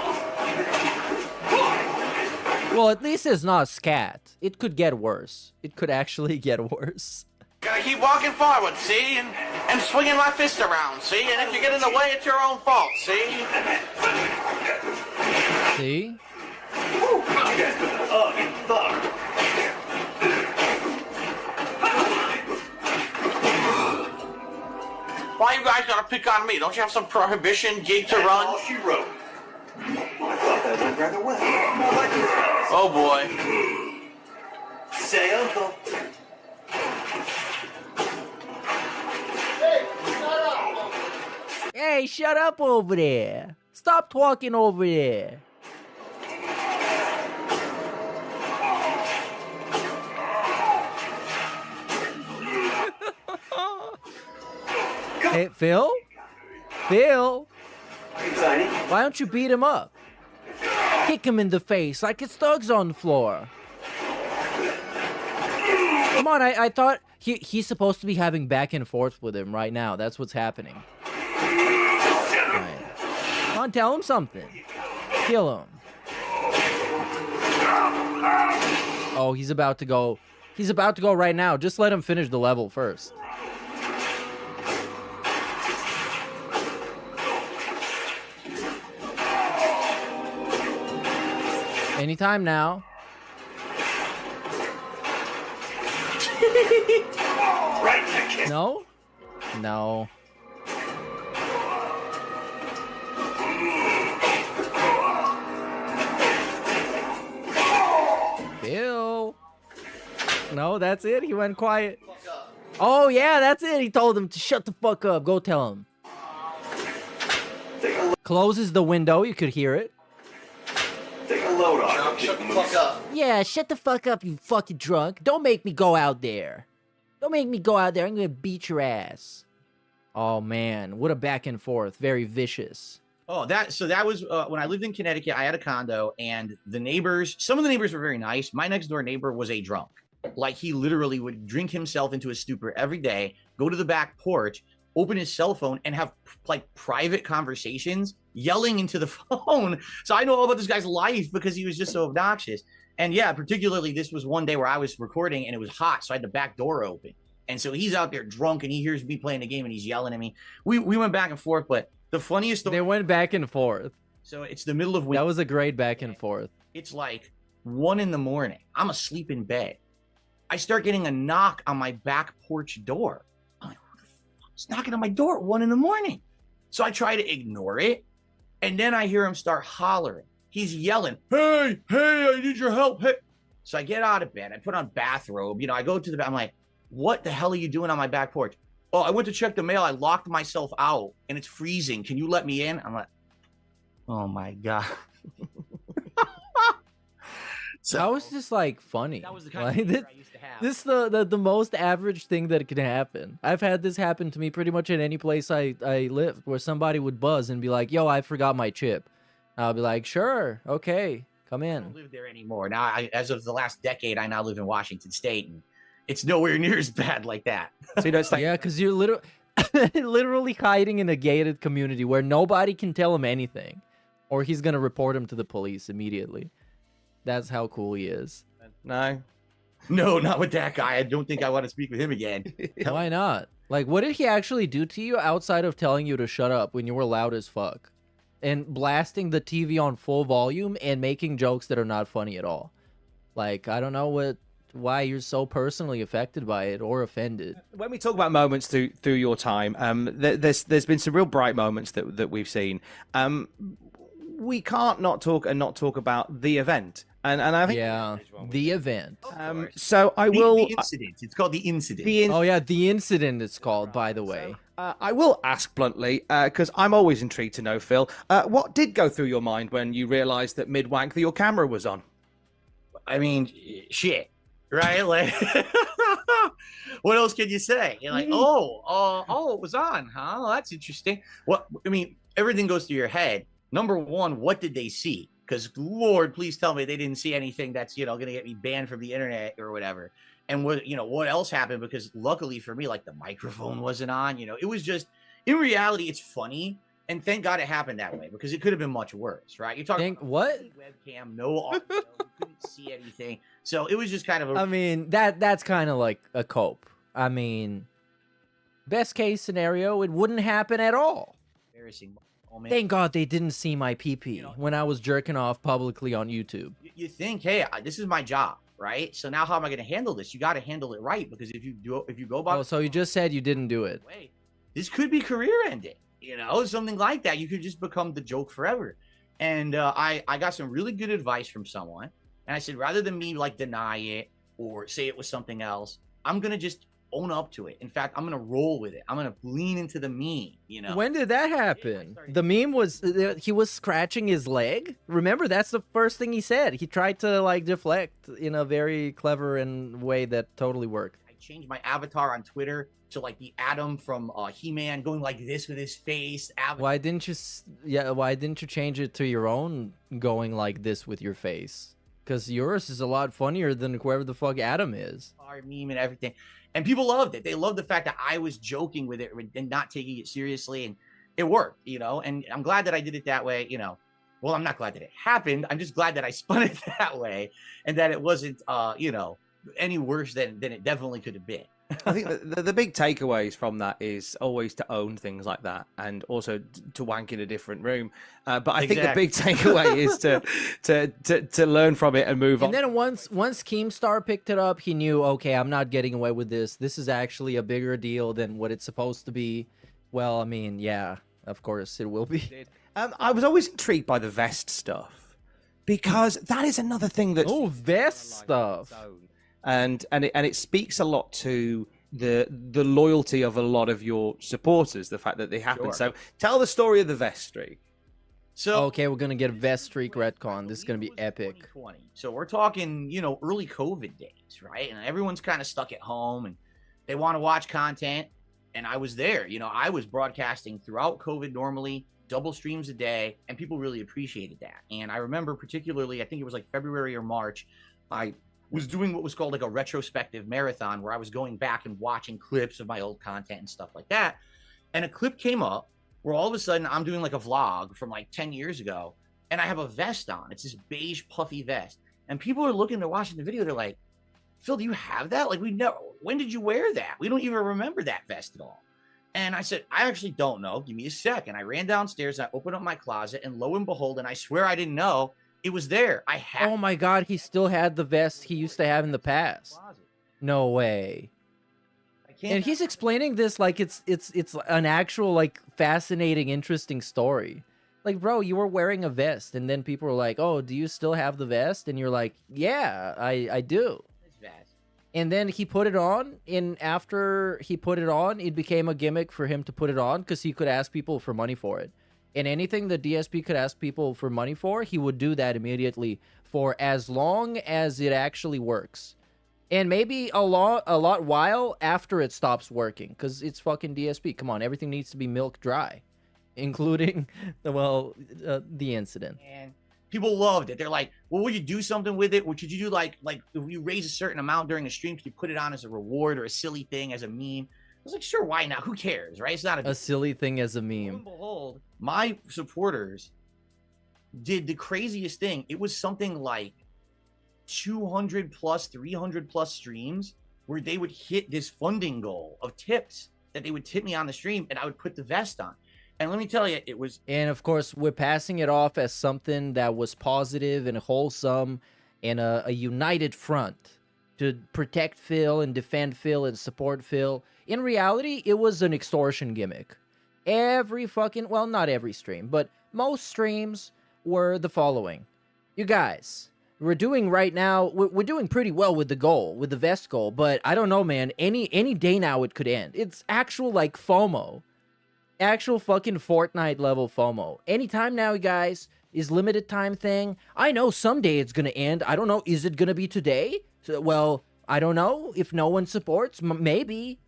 Speaker 4: Well, at least it's not scat. It could get worse. It could actually get worse.
Speaker 13: Gotta keep walking forward, see? And swinging my fist around, see? And if you get in the way, it's your own fault, see?
Speaker 4: See?
Speaker 13: Why you guys gotta pick on me? Don't you have some prohibition gig to run?
Speaker 3: All she wrote. I thought that went rather well.
Speaker 13: Oh boy.
Speaker 3: Say uncle.
Speaker 4: Hey, shut up over there. Stop talking over there. Hey, Phil? Phil? Why don't you beat him up? Kick him in the face like it's thugs on the floor. Come on, I thought he's supposed to be having back and forth with him right now. That's what's happening. Right. Come on, tell him something. Kill him. Oh, he's about to go. He's about to go right now. Just let him finish the level first. Anytime now. No? No. Bill. No, that's it. He went quiet. Oh, yeah, that's it. He told him to shut the fuck up. Go tell him. Closes the window. You could hear it.
Speaker 3: Take a load off.
Speaker 13: Shut the fuck up.
Speaker 4: Yeah, shut the fuck up, you fucking drunk. Don't make me go out there. Don't make me go out there. I'm gonna beat your ass. Oh, man. What a back and forth. Very vicious.
Speaker 9: Oh, that was when I lived in Connecticut. I had a condo, and the neighbors, some of the neighbors were very nice. My next door neighbor was a drunk. Like, he literally would drink himself into a stupor every day, go to the back porch, open his cell phone, and have like private conversations, yelling into the phone. So I know all about this guy's life because he was just so obnoxious. And yeah, particularly this was one day where I was recording and it was hot, so I had the back door open. And so he's out there drunk and he hears me playing the game and he's yelling at me. We went back and forth, but the funniest story.
Speaker 4: They went back and forth.
Speaker 9: So it's the middle of winter.
Speaker 4: That was a great back and forth.
Speaker 9: It's like 1 a.m. I'm asleep in bed. I start getting a knock on my back porch door. I'm like, who the fuck is knocking on my door at 1 a.m? So I try to ignore it. And then I hear him start hollering. He's yelling, hey, I need your help. Hey. So I get out of bed. I put on bathrobe. You know, I go to the bed. I'm like, what the hell are you doing on my back porch? Oh, I went to check the mail. I locked myself out and it's freezing. Can you let me in? I'm like, oh my God.
Speaker 4: So that was just like funny.
Speaker 9: That was the kind
Speaker 4: like,
Speaker 9: of I used to have.
Speaker 4: This is the most average thing that can happen. I've had this happen to me pretty much in any place I lived, where somebody would buzz and be like, yo, I forgot my chip. I'll be like, sure, okay, come in.
Speaker 9: I don't live there anymore. Now, as of the last decade, I now live in Washington State, and it's nowhere near as bad like that.
Speaker 12: So you don't
Speaker 4: yeah, because you're literally hiding in a gated community where nobody can tell him anything, or he's gonna report him to the police immediately. That's how cool he is.
Speaker 12: No,
Speaker 9: not with that guy. I don't think I want to speak with him again.
Speaker 4: Why not? Like, what did he actually do to you outside of telling you to shut up when you were loud as fuck? And blasting the TV on full volume and making jokes that are not funny at all. Like, I don't know why you're so personally affected by it or offended.
Speaker 12: When we talk about moments through your time, there's been some real bright moments that we've seen. We can't not talk about the event, and I think
Speaker 4: the event.
Speaker 12: So I will.
Speaker 9: The incident. It's called the incident.
Speaker 4: Oh yeah, the incident. It's called, by the way.
Speaker 12: I will ask bluntly, because I'm always intrigued to know, Phil, what did go through your mind when you realised that mid-wank that your camera was on?
Speaker 9: I mean, shit, right? Like, what else can you say? You're like, oh, it was on, huh? Well, that's interesting. What? I mean, everything goes through your head. Number one, what did they see? Because, Lord, please tell me they didn't see anything that's, going to get me banned from the internet or whatever. and what else happened, because luckily for me, like the microphone wasn't on. It was just, in reality, it's funny, and thank God it happened that way, because it could have been much worse, right? You're talking about
Speaker 4: what?
Speaker 9: Webcam, no audio, you couldn't see anything, so it was just kind of
Speaker 4: I mean, that's kind of like a cope. I mean, best case scenario, it wouldn't happen at all.
Speaker 9: Embarrassing moment.
Speaker 4: Thank God they didn't see my PP when I was jerking off publicly on YouTube.
Speaker 9: You think, hey, this is my job, right? So now how am I going to handle this? You got to handle it right, because if you go by,
Speaker 4: Oh, so you just said you didn't do it.
Speaker 9: this could be career ending, something like that. You could just become the joke forever. And I got some really good advice from someone, and I said, rather than me like deny it or say it was something else, I'm gonna just own up to it. In fact, I'm gonna roll with it. I'm gonna lean into the meme.
Speaker 4: When did that happen? The meme was he was scratching his leg. Remember, that's the first thing he said. He tried to like deflect in a very clever and way that totally worked.
Speaker 9: I changed my avatar on Twitter to like the Adam from He-Man, going like this with his face.
Speaker 4: Why didn't you change it to your own, going like this with your face? Because yours is a lot funnier than whoever the fuck Adam is.
Speaker 9: Our meme and everything. And people loved it. They loved the fact that I was joking with it and not taking it seriously. And it worked, And I'm glad that I did it that way, Well, I'm not glad that it happened. I'm just glad that I spun it that way, and that it wasn't, any worse than it definitely could have been.
Speaker 12: I think the big takeaways from that is always to own things like that, and also to wank in a different room. But I think the big takeaway is to learn from it and move on.
Speaker 4: And then once Keemstar picked it up, he knew, okay, I'm not getting away with this. This is actually a bigger deal than what it's supposed to be. Well, I mean, yeah, of course it will be.
Speaker 12: I was always intrigued by the vest stuff, because that is another thing that
Speaker 4: vest stuff.
Speaker 12: And it speaks a lot to the loyalty of a lot of your supporters, the fact that they happen.
Speaker 9: Sure.
Speaker 12: So tell the story of the vest streak.
Speaker 9: So
Speaker 4: okay, we're gonna get a vest streak retcon. This is gonna be epic.
Speaker 9: 2020. So we're talking, early COVID days, right? And everyone's kind of stuck at home and they want to watch content. And I was there, I was broadcasting throughout COVID normally, double streams a day, and people really appreciated that. And I remember particularly, I think it was like February or March, I was doing what was called like a retrospective marathon, where I was going back and watching clips of my old content and stuff like that. And a clip came up where all of a sudden I'm doing like a vlog from like 10 years ago, and I have a vest on. It's this beige puffy vest. And people are looking, they're watching the video, they're like, Phil, do you have that? Like, when did you wear that? We don't even remember that vest at all. And I said, I actually don't know. Give me a sec. And I ran downstairs and I opened up my closet, and lo and behold, and I swear I didn't know, it was there. I had.
Speaker 4: Oh my God, he still had the vest he used to have in the past. No way. And he's explaining this like it's an actual like fascinating, interesting story. Like, bro, you were wearing a vest, and then people were like, "Oh, do you still have the vest?" And you're like, "Yeah, I do." And then he put it on, and after he put it on, it became a gimmick for him to put it on because he could ask people for money for it. And anything the DSP could ask people for money for, he would do that immediately for as long as it actually works. And maybe a lot while after it stops working, because it's fucking DSP. Come on, everything needs to be milk dry, including, the incident.
Speaker 9: And people loved it. They're like, well, will you do something with it? What should you do? Like if you raise a certain amount during a stream, can you put it on as a reward or a silly thing as a meme? I was like, sure, why not? Who cares, right? It's not
Speaker 4: a silly thing as a meme.
Speaker 9: Lo and behold, my supporters did the craziest thing. It was something like 200 plus, 300 plus streams where they would hit this funding goal of tips that they would tip me on the stream, and I would put the vest on. And let me tell you, it was...
Speaker 4: And of course, we're passing it off as something that was positive and wholesome and a united front to protect Phil and defend Phil and support Phil. In reality, it was an extortion gimmick. Not every stream, but most streams were the following. You guys, we're doing right now, we're doing pretty well with the goal, with the vest goal, but I don't know, man, any day now it could end. It's actual, like, FOMO. Actual fucking Fortnite level FOMO. Anytime now, guys, is limited time thing. I know someday it's gonna end. I don't know, is it gonna be today? Well, I don't know. If no one supports, maybe.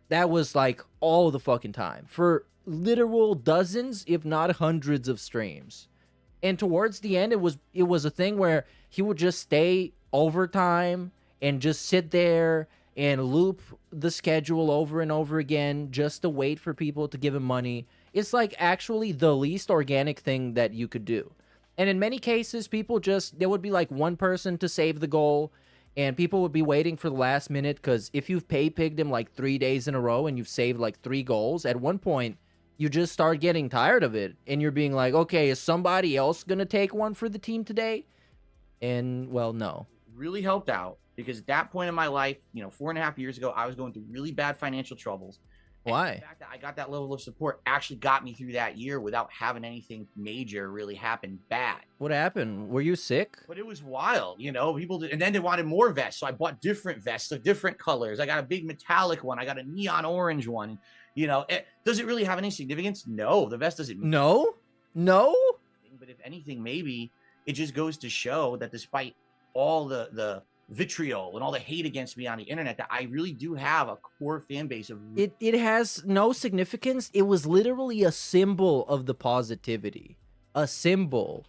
Speaker 4: That was, like, all the fucking time. For literal dozens, if not hundreds of streams. And towards the end, it was a thing where he would just stay overtime and just sit there and loop the schedule over and over again just to wait for people to give him money. It's like actually the least organic thing that you could do. And in many cases, there would be like one person to save the goal, and people would be waiting for the last minute, because if you've pay-pigged him like 3 days in a row and you've saved like 3 goals, at one point, you just start getting tired of it, and you're being like, okay, is somebody else going to take one for the team today? And, well, no.
Speaker 9: Really helped out, because at that point in my life, 4.5 years ago, I was going through really bad financial troubles.
Speaker 4: Why?
Speaker 9: And the fact that I got that level of support actually got me through that year without having anything major really happen bad.
Speaker 4: What happened? Were you sick?
Speaker 9: But it was wild, people did, and then they wanted more vests, so I bought different vests of different colors. I got a big metallic one, I got a neon orange one. Does it really have any significance? No, the vest doesn't.
Speaker 4: No.
Speaker 9: But if anything, maybe it just goes to show that despite all the vitriol and all the hate against me on the internet, that I really do have a core fan base of
Speaker 4: it has no significance. It was literally a symbol of the positivity. A symbol.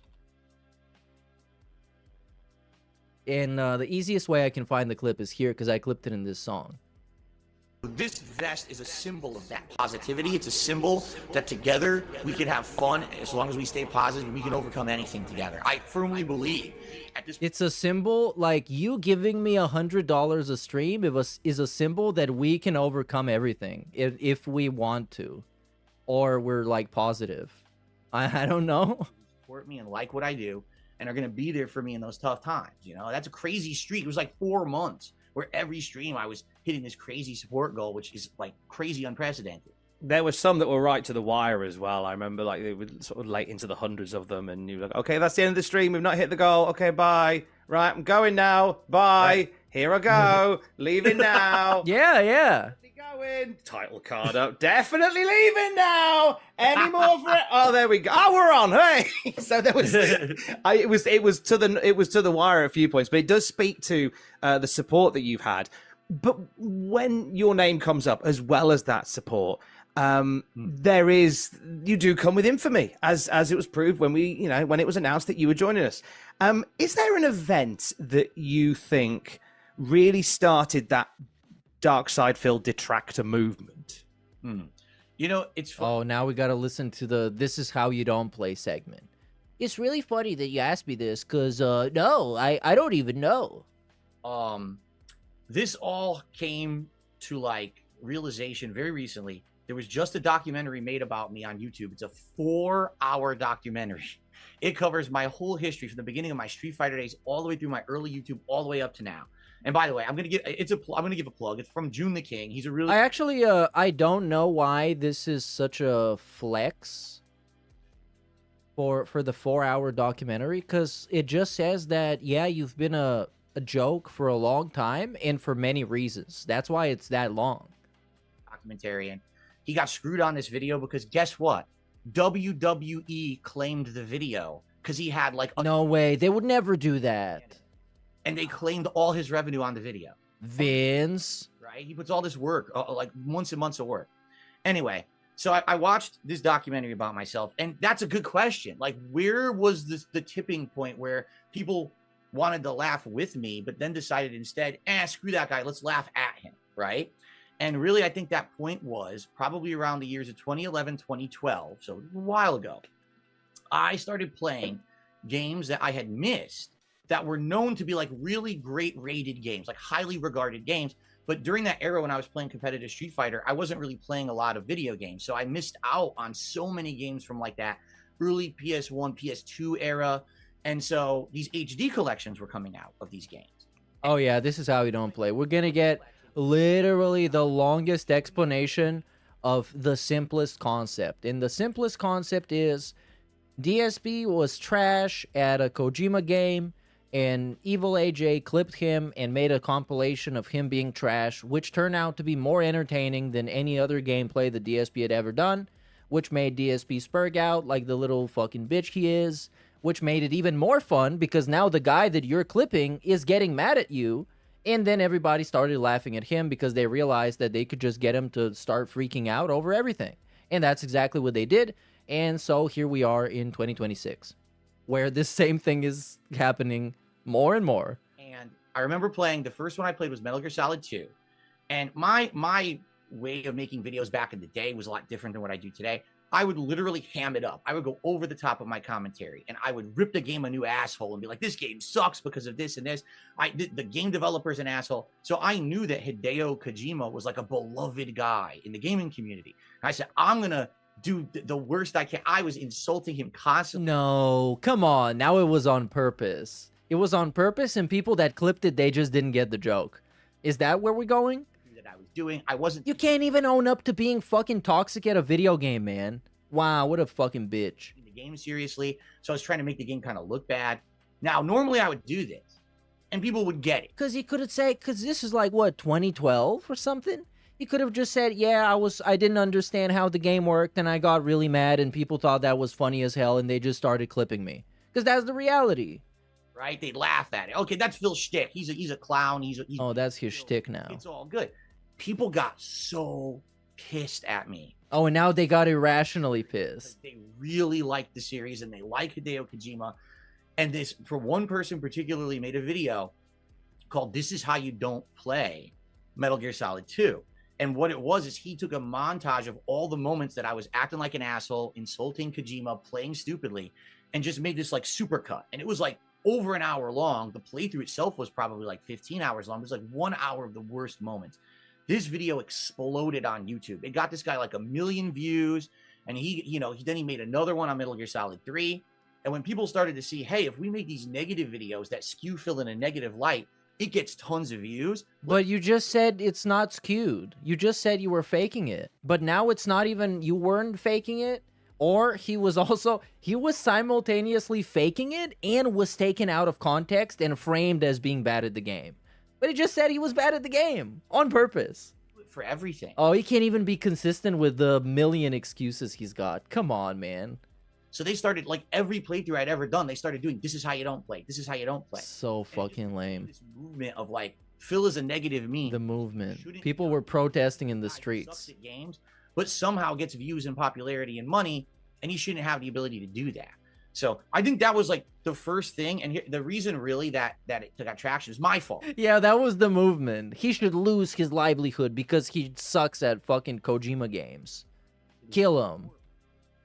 Speaker 4: And the easiest way I can find the clip is here, because I clipped it in this song.
Speaker 13: This vest is a symbol of that positivity. It's a symbol that together we can have fun. As long as we stay positive, we can overcome anything together. I firmly believe at this.
Speaker 4: It's a symbol, like you giving me $100 a stream is a symbol that we can overcome everything if we want to, or we're like positive. I don't know.
Speaker 9: Support me and like what I do, and are going to be there for me in those tough times. That's a crazy streak. It was like 4 months where every stream I was hitting this crazy support goal, which is like crazy unprecedented.
Speaker 12: There were some that were right to the wire as well. I remember like they were sort of late into the hundreds of them, and you were like, okay, that's the end of the stream. We've not hit the goal. Okay, bye. Right, I'm going now. Bye. Right. Here I go. Leaving now.
Speaker 4: Yeah.
Speaker 12: Going. Title card up. Definitely leaving now. Any more for it? Oh, there we go. Oh, we're on. Hey. So there was. It was to the wire at a few points, but it does speak to the support that you've had. But when your name comes up, as well as that support, you do come with infamy, as it was proved when when it was announced that you were joining us. Is there an event that you think really started that dark side filled detractor movement?
Speaker 9: It's fun.
Speaker 4: Oh, now we got to listen to the "This is how you don't play" segment. It's really funny that you asked me this, because no, I don't even know.
Speaker 9: This all came to like realization very recently. There was just a documentary made about me on YouTube. It's a 4-hour documentary. It covers my whole history from the beginning of my Street Fighter days all the way through my early YouTube, all the way up to now. And by the way, I'm gonna give a plug. It's from June the King. He's a really.
Speaker 4: I actually I don't know why this is such a flex for the 4-hour documentary, because it just says that you've been a joke for a long time and for many reasons. That's why it's that long.
Speaker 9: Documentary, and he got screwed on this video because guess what? WWE claimed the video because he had like
Speaker 4: no way, they would never do that.
Speaker 9: And they claimed all his revenue on the video.
Speaker 4: Vince,
Speaker 9: right? He puts all this work, like months and months of work. Anyway, so I watched this documentary about myself, and that's a good question. Like, where was the tipping point where people wanted to laugh with me, but then decided instead, screw that guy, let's laugh at him, right? And really, I think that point was probably around the years of 2011, 2012, so a while ago. I started playing games that I had missed that were known to be like really great rated games, like highly regarded games. But during that era when I was playing competitive Street Fighter, I wasn't really playing a lot of video games. So I missed out on so many games from like that early PS1, PS2 era. And so these HD collections were coming out of these games.
Speaker 4: Oh yeah, this is how you don't play. We're going to get literally the longest explanation of the simplest concept. And the simplest concept is DSP was trash at a Kojima game, and Evil AJ clipped him and made a compilation of him being trash, which turned out to be more entertaining than any other gameplay the DSP had ever done, which made DSP spurg out like the little fucking bitch he is, which made it even more fun because now the guy that you're clipping is getting mad at you, and then everybody started laughing at him because they realized that they could just get him to start freaking out over everything. And that's exactly what they did, and so here we are in 2026, where this same thing is happening more and more.
Speaker 9: And
Speaker 13: I remember playing, the first one I played was Metal Gear Solid 2. And my way of making videos back in the day was a lot different than what I do today. I would literally ham it up. I would go over the top of my commentary, and I would rip the game a new asshole and be like, this game sucks because of this and this. The game developer's an asshole. So I knew that Hideo Kojima was like a beloved guy in the gaming community. And I said, I'm going to do the worst I can. I was insulting him constantly.
Speaker 4: No, come on. Now it was on purpose. It was on purpose, and people that clipped it, they just didn't get the joke. Is that where we're going?
Speaker 13: That I was doing. I wasn't.
Speaker 4: You can't even own up to being fucking toxic at a video game, man. Wow, what a fucking bitch.
Speaker 13: The game seriously. So I was trying to make the game kind of look bad. Now, normally I would do this, and people would get it.
Speaker 4: Because he could have said, because this is like, what, 2012 or something? He could have just said, yeah, I didn't understand how the game worked, and I got really mad, and people thought that was funny as hell, and they just started clipping me. Because that's the reality.
Speaker 13: Right? They'd laugh at it. Okay, that's Phil's shtick. He's a clown. He's
Speaker 4: oh, that's his shtick now.
Speaker 13: It's all good. People got so pissed at me.
Speaker 4: Oh, and now they got irrationally pissed.
Speaker 13: They really liked the series, and they like Hideo Kojima. And this, for one person particularly, made a video called "This Is How You Don't Play Metal Gear Solid 2." And what it was is he took a montage of all the moments that I was acting like an asshole, insulting Kojima, playing stupidly, and just made this like supercut. And it was like over an hour long. The playthrough itself was probably like 15 hours long. It was like 1 hour of the worst moments. This video exploded on YouTube. It got this guy like 1 million views, and he made another one on Metal Gear Solid 3. And when people started to see, hey, if we make these negative videos that skew Phil in a negative light, it gets tons of views.
Speaker 4: But you just said it's not skewed. You just said you were faking it. But now it's not even, you weren't faking it, or he was simultaneously faking it and was taken out of context and framed as being bad at the game. But he just said he was bad at the game on purpose.
Speaker 13: For everything.
Speaker 4: Oh, he can't even be consistent with the million excuses he's got. Come on, man.
Speaker 13: So they started, like every playthrough I'd ever done, they started doing, this is how you don't play. This is how you don't play.
Speaker 4: So fucking lame.
Speaker 13: This movement of like, Phil is a negative meme.
Speaker 4: The movement. People were protesting in the streets.
Speaker 13: Sucks at games, but somehow gets views and popularity and money, and he shouldn't have the ability to do that. So I think that was like the first thing, and the reason really that it got traction is my fault.
Speaker 4: Yeah, that was the movement. He should lose his livelihood because he sucks at fucking Kojima games. Kill him.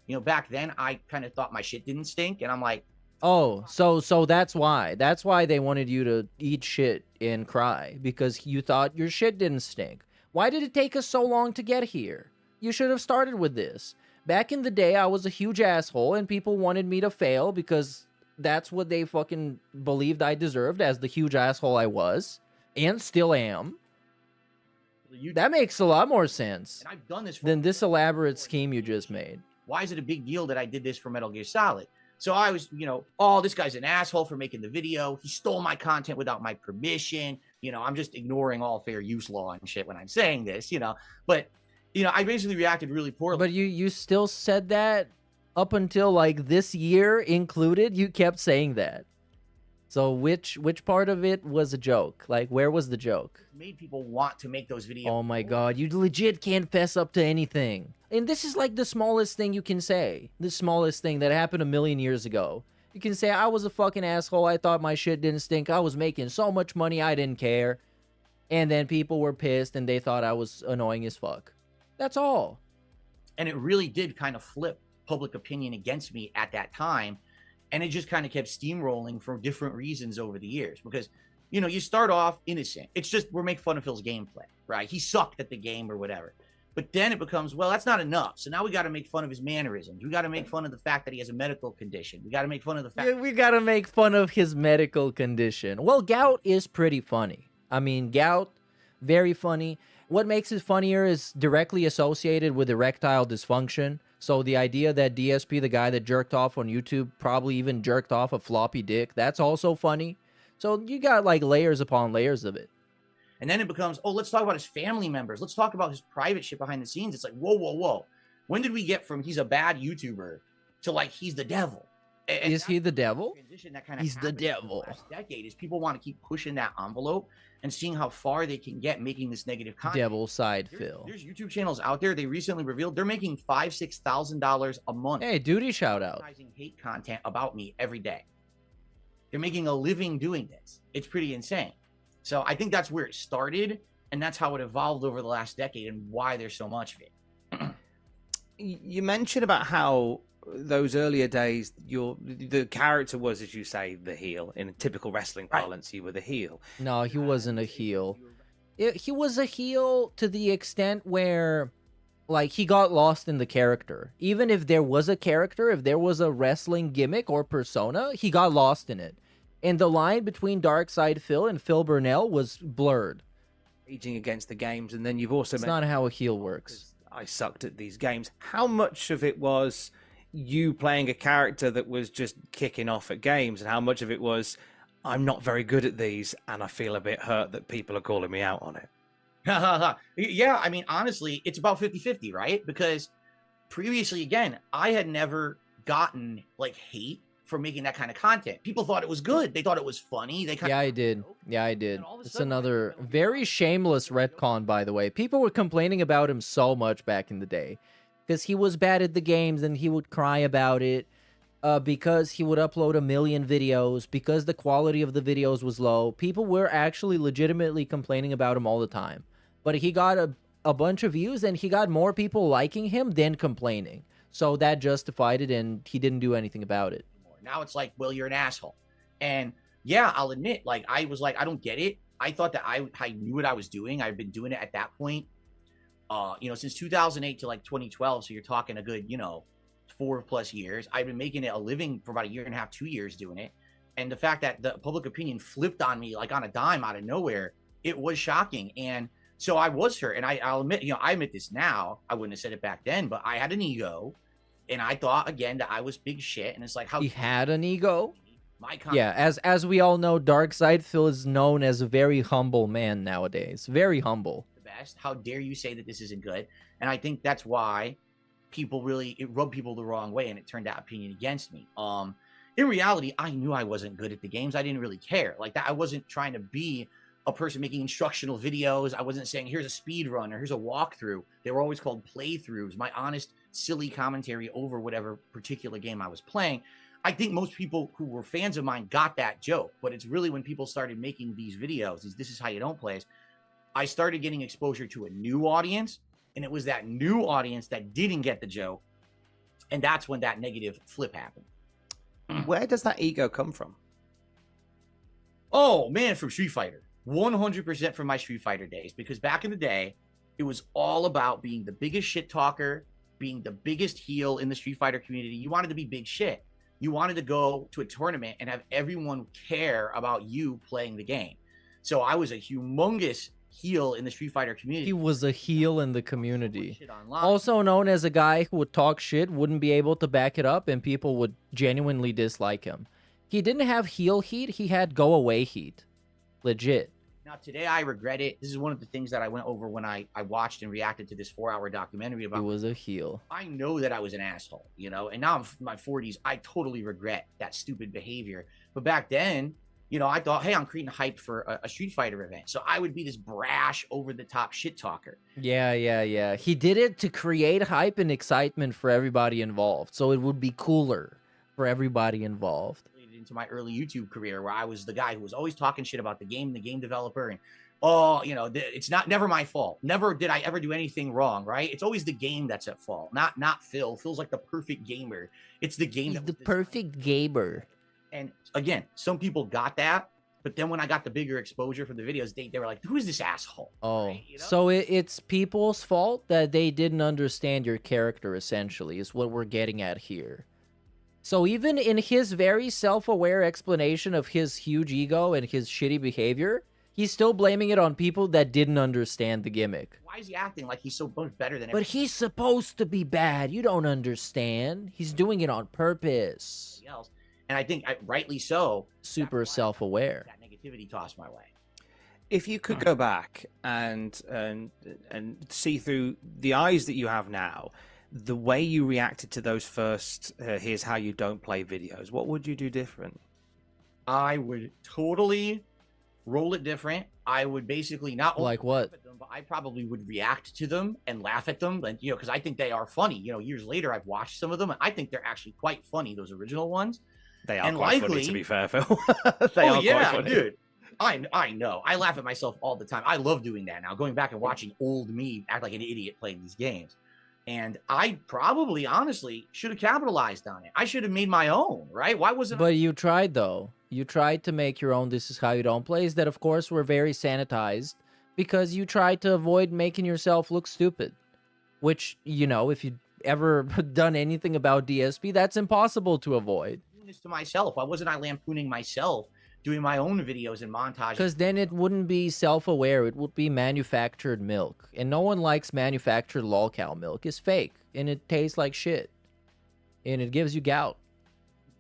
Speaker 13: You know, back then I kind of thought my shit didn't stink, and I'm like,
Speaker 4: oh, so that's why. That's why they wanted you to eat shit and cry, because you thought your shit didn't stink. Why did it take us so long to get here? You should have started with this. Back in the day, I was a huge asshole, and people wanted me to fail because that's what they fucking believed I deserved as the huge asshole I was, and still am. That makes a lot more sense
Speaker 13: and I've done this
Speaker 4: than this elaborate scheme you just made.
Speaker 13: Why is it a big deal that I did this for Metal Gear Solid? So I was, oh, this guy's an asshole for making the video. He stole my content without my permission. I'm just ignoring all fair use law and shit when I'm saying this, But, I basically reacted really poorly.
Speaker 4: But you still said that up until like this year included. You kept saying that. So which part of it was a joke? Like, where was the joke?
Speaker 13: It made people want to make those videos.
Speaker 4: Oh my god, you legit can't fess up to anything. And this is like the smallest thing you can say. The smallest thing that happened 1 million years ago. You can say, I was a fucking asshole. I thought my shit didn't stink. I was making so much money, I didn't care. And then people were pissed and they thought I was annoying as fuck. That's all.
Speaker 13: And it really did kind of flip public opinion against me at that time. And it just kind of kept steamrolling for different reasons over the years. Because, you start off innocent. It's just, we're making fun of Phil's gameplay, right? He sucked at the game or whatever. But then it becomes, well, that's not enough. So now we got to make fun of his mannerisms. We got to make fun of the fact that he has a medical condition. We got to make fun of the fact...
Speaker 4: Yeah, we got to make fun of his medical condition. Well, gout is pretty funny. I mean, gout, very funny. What makes it funnier is directly associated with erectile dysfunction. So the idea that DSP, the guy that jerked off on YouTube, probably even jerked off a floppy dick, that's also funny. So you got like layers upon layers of it.
Speaker 13: And then it becomes, oh, let's talk about his family members. Let's talk about his private shit behind the scenes. It's like, whoa, whoa, whoa. When did we get from he's a bad YouTuber to like he's the devil? And
Speaker 4: is he the devil?
Speaker 13: That
Speaker 4: He's the devil.
Speaker 13: The last decade is people want to keep pushing that envelope and seeing how far they can get making this negative content.
Speaker 4: Devil side Phil.
Speaker 13: There's YouTube channels out there. They recently revealed they're making $5,000-$6,000 a month.
Speaker 4: Hey, duty shout out.
Speaker 13: Hate content about me every day. They're making a living doing this. It's pretty insane. So I think that's where it started, and that's how it evolved over the last decade, and why there's so much of it.
Speaker 12: You mentioned about how those earlier days, the character was, as you say, the heel. In typical wrestling parlance, you were the heel.
Speaker 4: No, he wasn't a heel. He was a heel to the extent where, like, he got lost in the character. Even if there was a character, if there was a wrestling gimmick or persona, he got lost in it. And the line between Darkside Phil and Phil Burnell was blurred.
Speaker 12: Raging against the games, and then you've also...
Speaker 4: It's not how a heel works.
Speaker 12: I sucked at these games. How much of it was you playing a character that was just kicking off at games, and how much of it was, I'm not very good at these, and I feel a bit hurt that people are calling me out on it?
Speaker 13: Yeah, I mean, honestly, it's about 50-50, right? Because previously, again, I had never gotten, like, hate for making that kind of content. People thought it was good. They thought it was funny.
Speaker 4: Yeah, I did. Yeah, I did. It's another very shameless retcon, by the way. People were complaining about him so much back in the day because he was bad at the games and he would cry about it because he would upload a million videos, because the quality of the videos was low. People were actually legitimately complaining about him all the time. But he got a bunch of views and he got more people liking him than complaining. So that justified it, and he didn't do anything about it.
Speaker 13: Now it's like, well, you're an asshole. And yeah, I'll admit, like, I was like, I don't get it. I thought that I knew what I was doing. I've been doing it at that point, since 2008 to like 2012. So you're talking a good, 4+ years. I've been making it a living for about a year and a half, 2 years doing it. And the fact that the public opinion flipped on me like on a dime out of nowhere, it was shocking. And so I was hurt. And I'll admit, I admit this now. I wouldn't have said it back then, but I had an ego. And I thought, again, that I was big shit. And it's like, how...
Speaker 4: He had an ego? Yeah, as we all know, Darkside Phil is known as a very humble man nowadays. Very humble.
Speaker 13: The best. How dare you say that this isn't good? And I think that's why it rubbed people the wrong way, and it turned that opinion against me. In reality, I knew I wasn't good at the games. I didn't really care. Like that, I wasn't trying to be a person making instructional videos. I wasn't saying, here's a speed run or here's a walkthrough. They were always called playthroughs. My honest, silly commentary over whatever particular game I was playing. I think most people who were fans of mine got that joke, but it's really when people started making these videos, this is how you don't play, I started getting exposure to a new audience, and it was that new audience that didn't get the joke, and that's when that negative flip happened.
Speaker 12: Where does that ego come from?
Speaker 13: Oh, man, from Street Fighter. 100% from my Street Fighter days, because back in the day, it was all about being the biggest shit talker, being the biggest heel in the Street Fighter community. You wanted to be big shit. You wanted to go to a tournament and have everyone care about you playing the game. So I was a humongous heel in the Street Fighter community.
Speaker 4: He was a heel in the community. Also known as a guy who would talk shit, wouldn't be able to back it up, and people would genuinely dislike him. He didn't have heel heat, he had go away heat. Legit.
Speaker 13: Now, today I regret it. This is one of the things that I went over when I watched and reacted to this 4-hour documentary about...
Speaker 4: He was a heel.
Speaker 13: I know that I was an asshole, and now I'm in my 40s. I totally regret that stupid behavior. But back then, I thought, hey, I'm creating hype for a Street Fighter event. So I would be this brash, over-the-top shit talker.
Speaker 4: Yeah. He did it to create hype and excitement for everybody involved. So it would be cooler for everybody involved.
Speaker 13: Into my early YouTube career, where I was the guy who was always talking shit about the game developer, and it's never my fault. Never did I ever do anything wrong, right? It's always the game that's at fault, not Phil. Phil's like the perfect gamer. It's the game.
Speaker 4: He's the perfect gamer.
Speaker 13: And again, some people got that, but then when I got the bigger exposure for the videos, they were like, "Who is this asshole?"
Speaker 4: Oh,
Speaker 13: right?
Speaker 4: So it's people's fault that they didn't understand your character. Essentially, is what we're getting at here. So even in his very self-aware explanation of his huge ego and his shitty behavior, he's still blaming it on people that didn't understand the gimmick.
Speaker 13: Why is he acting like he's so much better than
Speaker 4: But he's supposed to be bad. You don't understand. He's doing it on purpose.
Speaker 13: Else? And I think, rightly so,
Speaker 4: super self-aware.
Speaker 13: That negativity tossed my way.
Speaker 12: If you could go back and see through the eyes that you have now, the way you reacted to those first here's how you don't play videos, what would you do different?
Speaker 13: I would totally roll it different. I would basically not
Speaker 4: like what
Speaker 13: them, but I probably would react to them and laugh at them, and because I think they are funny. Years later I've watched some of them and I think they're actually quite funny, those original ones.
Speaker 12: They are quite funny, to be fair, Phil. They are
Speaker 13: yeah,
Speaker 12: quite funny.
Speaker 13: Dude. I know. I laugh at myself all the time. I love doing that now, going back and watching old me act like an idiot playing these games. And I probably, honestly, should have capitalized on it. I should have made my own, right? Why wasn't
Speaker 4: But you tried, though. You tried to make your own This Is How You Don't Plays that, of course, were very sanitized because you tried to avoid making yourself look stupid. Which, you know, if you've ever done anything about DSP, that's impossible to avoid.
Speaker 13: doing this to myself? Why wasn't I lampooning myself, doing my own videos and montages?
Speaker 4: Because then it wouldn't be self-aware. It would be manufactured milk. And no one likes manufactured lol cow milk. It's fake. And it tastes like shit. And it gives you gout.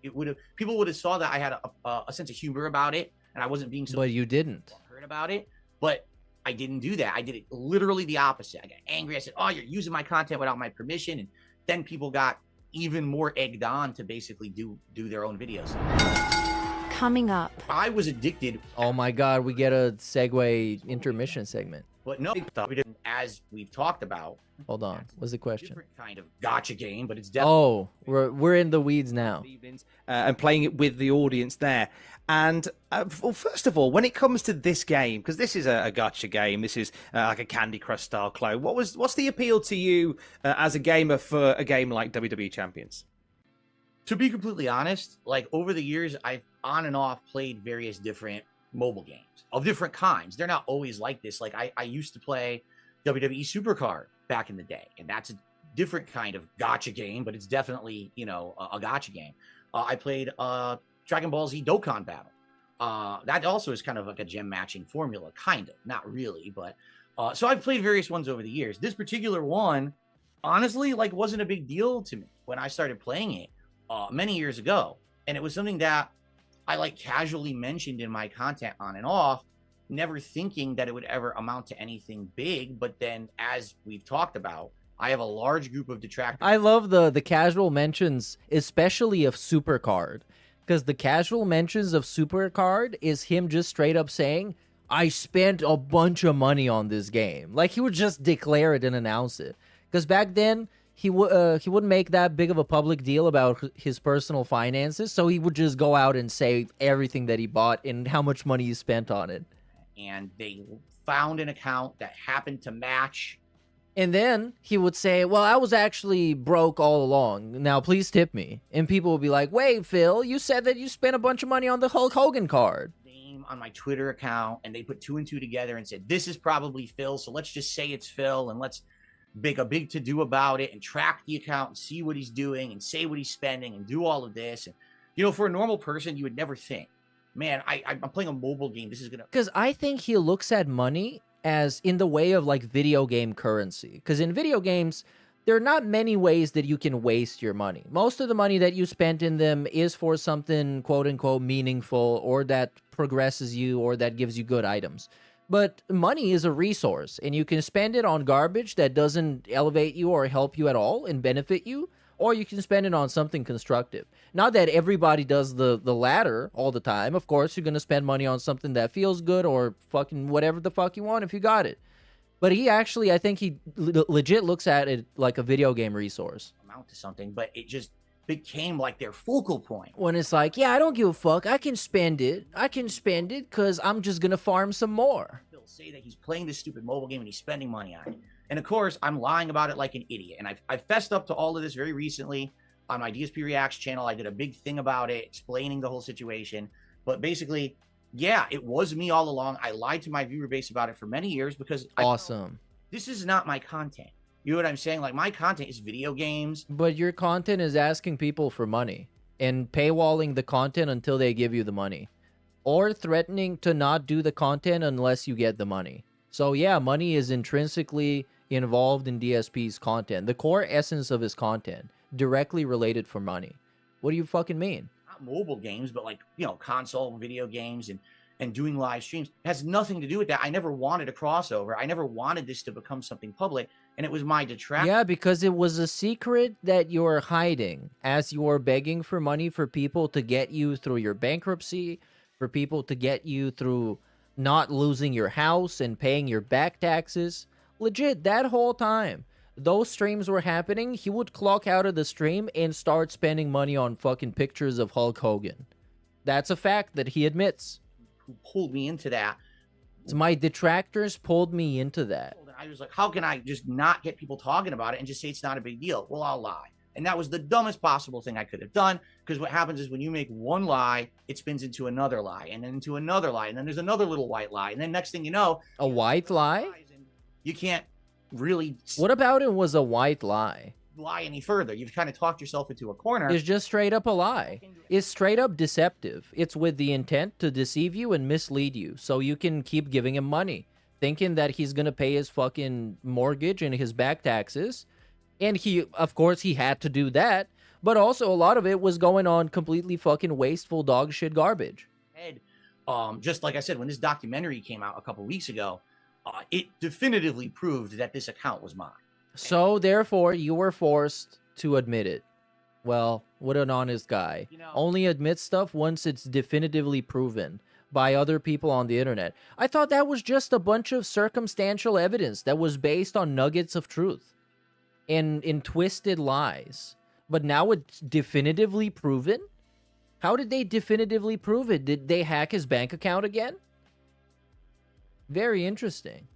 Speaker 13: It would have, people would have saw that I had a sense of humor about it, and I wasn't being so
Speaker 4: But you didn't.
Speaker 13: hurt about it. But I didn't do that. I did it literally the opposite. I got angry. I said, "Oh, you're using my content without my permission," and then people got even more egged on to basically do their own videos.
Speaker 14: Coming up.
Speaker 13: I was addicted.
Speaker 4: Oh my god, we get a segue intermission segment.
Speaker 13: But no, as we've talked about.
Speaker 4: Hold on. What's the question?
Speaker 13: Different kind of gotcha game, but it's definitely.
Speaker 4: Oh, we're in the weeds now.
Speaker 12: And playing it with the audience there. And well, first of all, when it comes to this game, because this is a gacha game, this is like a Candy Crush style clone. What's the appeal to you as a gamer for a game like WWE Champions?
Speaker 13: To be completely honest, like over the years, I've on and off played various different mobile games of different kinds. They're not always like this. Like I used to play WWE Supercard back in the day, and that's a different kind of gotcha game, but it's definitely, you know, a gotcha game. I played Dragon Ball Z Dokkan Battle. That also is kind of like a gem matching formula, kind of, not really, but so I've played various ones over the years. This particular one, honestly, like wasn't a big deal to me when I started playing it many years ago, and it was something that I like casually mentioned in my content on and off, never thinking that it would ever amount to anything big. But then, as we've talked about, I have a large group of detractors.
Speaker 4: I love the casual mentions, especially of Supercard, because the casual mentions of Supercard is him just straight up saying, I spent a bunch of money on this game. Like, he would just declare it and announce it. Because back then, he wouldn't make that big of a public deal about his personal finances, so he would just go out and say everything that he bought and how much money he spent on it.
Speaker 13: And they found an account that happened to match.
Speaker 4: And then he would say, well, I was actually broke all along. Now, please tip me. And people would be like, wait, Phil, you said that you spent a bunch of money on the Hulk Hogan card.
Speaker 13: Name on my Twitter account, and they put 2 and 2 together and said, this is probably Phil, so let's just say it's Phil, and let's make a big to-do about it and track the account and see what he's doing and say what he's spending and do all of this. And, you know, for a normal person, you would never think, man, I'm playing a mobile game. This is going to...
Speaker 4: Because I think he looks at money as in the way of, like, video game currency. Because in video games, there are not many ways that you can waste your money. Most of the money that you spent in them is for something, quote-unquote, meaningful or that progresses you or that gives you good items. But money is a resource, and you can spend it on garbage that doesn't elevate you or help you at all and benefit you, or you can spend it on something constructive. Not that everybody does the latter all the time. Of course, you're going to spend money on something that feels good or fucking whatever the fuck you want if you got it. But he actually, I think he legit looks at it like a video game resource.
Speaker 13: Amount to something, but it just became like their focal point.
Speaker 4: When it's like, yeah, I don't give a fuck. I can spend it. I can spend it because I'm just going to farm some more.
Speaker 13: He'll say that he's playing this stupid mobile game and he's spending money on it. And of course, I'm lying about it like an idiot. And I've fessed up to all of this very recently on my DSP Reacts channel. I did a big thing about it, explaining the whole situation. But basically, yeah, it was me all along. I lied to my viewer base about it for many years because
Speaker 4: awesome.
Speaker 13: This is not my content. You know what I'm saying? Like, my content is video games.
Speaker 4: But your content is asking people for money and paywalling the content until they give you the money, or threatening to not do the content unless you get the money. So yeah, money is intrinsically involved in DSP's content. The core essence of his content directly related for money. What do you fucking mean?
Speaker 13: Not mobile games, but like, you know, console video games and doing live streams. It has nothing to do with that. I never wanted a crossover. I never wanted this to become something public. And it was my detraction.
Speaker 4: Yeah, because it was a secret that you're hiding as you're begging for money for people to get you through your bankruptcy, for people to get you through not losing your house and paying your back taxes. Legit, that whole time, those streams were happening, he would clock out of the stream and start spending money on fucking pictures of Hulk Hogan. That's a fact that he admits.
Speaker 13: who pulled me into that.
Speaker 4: My detractors pulled me into that.
Speaker 13: And I was like, how can I just not get people talking about it and just say it's not a big deal? Well, I'll lie. And that was the dumbest possible thing I could have done, because what happens is when you make one lie, it spins into another lie, and then into another lie, and then there's another little white lie, and then next thing you know,
Speaker 4: a white lie.
Speaker 13: You can't really.
Speaker 4: What about it was a white lie?
Speaker 13: Lie any further? You've kind of talked yourself into a corner.
Speaker 4: It's just straight up a lie. It's straight up deceptive. It's with the intent to deceive you and mislead you, so you can keep giving him money, thinking that he's gonna pay his fucking mortgage and his back taxes. And he, of course, he had to do that, but also a lot of it was going on completely fucking wasteful dog shit garbage.
Speaker 13: Just like I said, when this documentary came out a couple weeks ago, it definitively proved that this account was mine.
Speaker 4: So therefore, you were forced to admit it. Well, what an honest guy. Only admit stuff once it's definitively proven by other people on the internet. I thought that was just a bunch of circumstantial evidence that was based on nuggets of truth. In twisted lies. But now it's definitively proven? How did they definitively prove it? Did they hack his bank account again? Very interesting.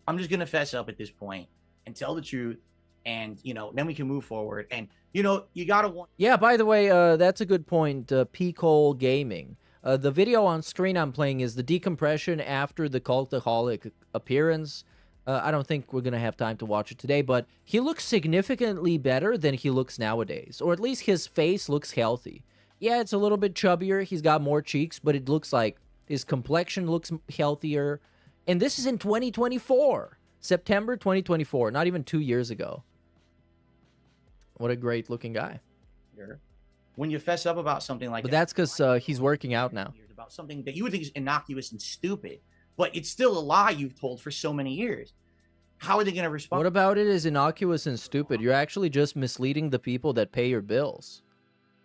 Speaker 13: I'm just going to fess up at this point and tell the truth, and, then we can move forward. And, you got to...
Speaker 4: Yeah, by the way, that's a good point, P-Cole Gaming. The video on screen I'm playing is the decompression after the Cultaholic appearance. I don't think we're going to have time to watch it today, but he looks significantly better than he looks nowadays. Or at least his face looks healthy. Yeah, it's a little bit chubbier. He's got more cheeks, but it looks like his complexion looks healthier. And this is in 2024. September 2024. Not even 2 years ago. What a great looking guy.
Speaker 13: When you fess up about something like
Speaker 4: but
Speaker 13: that...
Speaker 4: But that's because he's working out now.
Speaker 13: ...about something that you would think is innocuous and stupid, but it's still a lie you've told for so many years. How are they going to respond?
Speaker 4: What about it is innocuous and stupid? You're actually just misleading the people that pay your bills.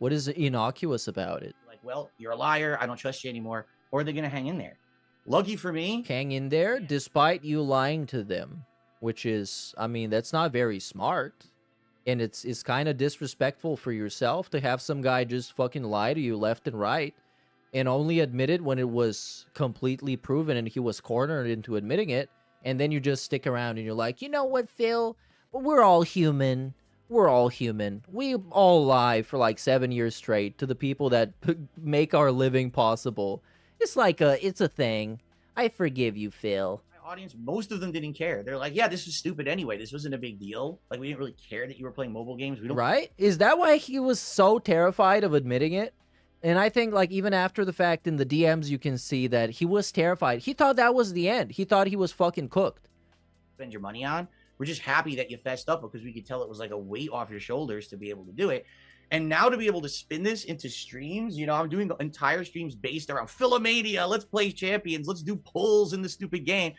Speaker 4: What is innocuous about it?
Speaker 13: Like, well, you're a liar. I don't trust you anymore. Or are they going to hang in there? Lucky for me.
Speaker 4: Hang in there despite you lying to them. Which is, I mean, that's not very smart. And it's kind of disrespectful for yourself to have some guy just fucking lie to you left and right. And only admit it when it was completely proven and he was cornered into admitting it. And then you just stick around and you're like, you know what, Phil? We're all human. We're all human. We all lie for like 7 years straight to the people that make our living possible. It's like it's a thing. I forgive you, Phil.
Speaker 13: My audience, most of them didn't care. They're like, yeah, this is stupid anyway. This wasn't a big deal. Like, we didn't really care that you were playing mobile games. We don't.
Speaker 4: Right? Is that why he was so terrified of admitting it? And I think, like, even after the fact in the DMs, you can see that he was terrified. He thought that was the end. He thought he was fucking cooked.
Speaker 13: Spend your money on. We're just happy that you fessed up because we could tell it was like a weight off your shoulders to be able to do it. And now to be able to spin this into streams, I'm doing the entire streams based around Philomania. Let's play champions. Let's do pulls in the stupid game.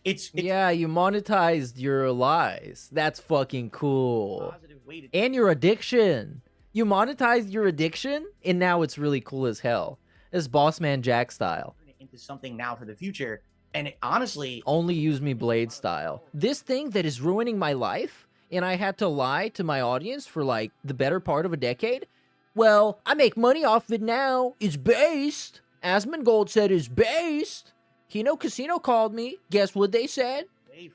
Speaker 13: It's
Speaker 4: yeah, you monetized your lies. That's fucking cool. And your addiction. You monetized your addiction, and now it's really cool as hell. It's Boss Man Jack style.
Speaker 13: Into something now for the future, and it, honestly...
Speaker 4: Only use me Blade style. This thing that is ruining my life, and I had to lie to my audience for, like, the better part of a decade? Well, I make money off it now. It's based. Asmongold said it's based. Kino Casino called me. Guess what they said?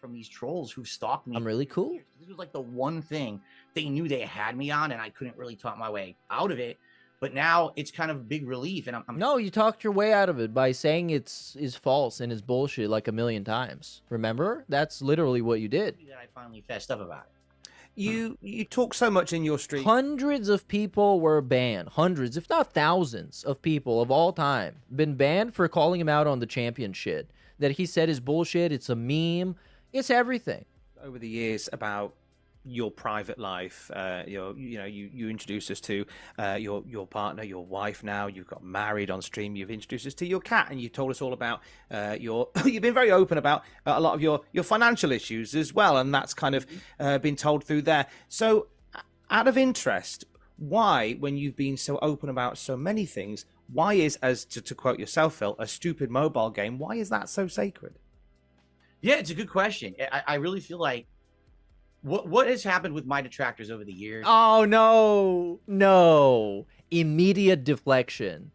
Speaker 13: From these trolls who stalked me.
Speaker 4: I'm really cool.
Speaker 13: This was like the one thing they knew they had me on, and I couldn't really talk my way out of it. But now it's kind of a big relief, and I'm
Speaker 4: No, you talked your way out of it by saying it's false and it's bullshit like a million times. Remember? That's literally what you did.
Speaker 13: I finally fessed up about it.
Speaker 12: You talk so much in your stream.
Speaker 4: Hundreds of people were banned. Hundreds, if not thousands of people of all time been banned for calling him out on the champion shit. That he said is bullshit, it's a meme, it's everything.
Speaker 12: Over the years about your private life, you introduced us to your partner, your wife. Now you've got married on stream. You've introduced us to your cat, and you told us all about you've been very open about a lot of your financial issues as well, and that's kind of been told through there. So, out of interest, why, when you've been so open about so many things, why is, as to quote yourself, Phil, a stupid mobile game? Why is that so sacred?
Speaker 13: Yeah, it's a good question. I really feel like what has happened with my detractors over the years.
Speaker 4: Oh, no. Immediate deflection.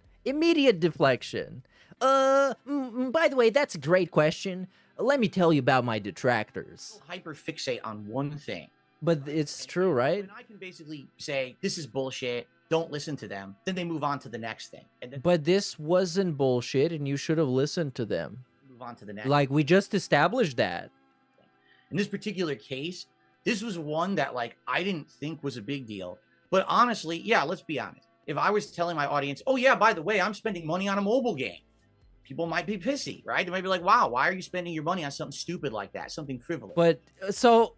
Speaker 4: By the way, that's a great question. Let me tell you about my detractors.
Speaker 13: Hyper fixate on one thing.
Speaker 4: But it's true, right?
Speaker 13: And I can basically say, this is bullshit. Don't listen to them. Then they move on to the next thing. And then
Speaker 4: But this wasn't bullshit, and you should have listened to them.
Speaker 13: move on to the next.
Speaker 4: Like, we just established that.
Speaker 13: In this particular case, this was one that, like, I didn't think was a big deal. But honestly, yeah, let's be honest. If I was telling my audience, oh, yeah, by the way, I'm spending money on a mobile game, people might be pissy, right? They might be like, wow, why are you spending your money on something stupid like that, something frivolous?
Speaker 4: But so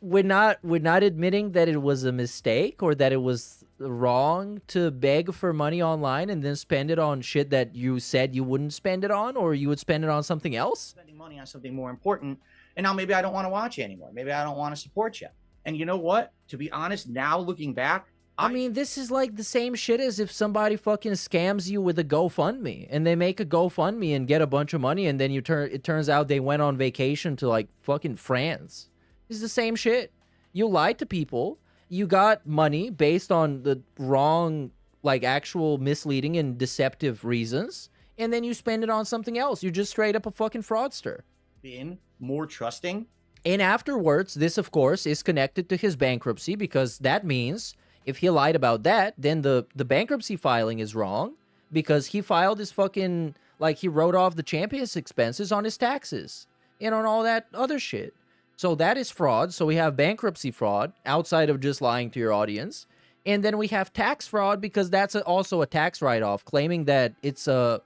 Speaker 4: we're not admitting that it was a mistake or that it was wrong to beg for money online and then spend it on shit that you said you wouldn't spend it on, or you would spend it on something else.
Speaker 13: Spending money on something more important, and now maybe I don't want to watch you anymore. Maybe I don't want to support you. And you know what? To be honest, now looking back,
Speaker 4: I mean, this is like the same shit as if somebody fucking scams you with a GoFundMe, and they make a GoFundMe and get a bunch of money, and then it turns out they went on vacation to like fucking France. It's the same shit. You lied to people. You got money based on the wrong, like, actual misleading and deceptive reasons, and then you spend it on something else. You're just straight up a fucking fraudster.
Speaker 13: Been more trusting.
Speaker 4: And afterwards, this, of course, is connected to his bankruptcy, because that means if he lied about that, then the bankruptcy filing is wrong, because he filed his fucking, like, he wrote off the champion's expenses on his taxes and on all that other shit. So that is fraud. So we have bankruptcy fraud outside of just lying to your audience. And then we have tax fraud, because that's also a tax write-off, claiming that it's a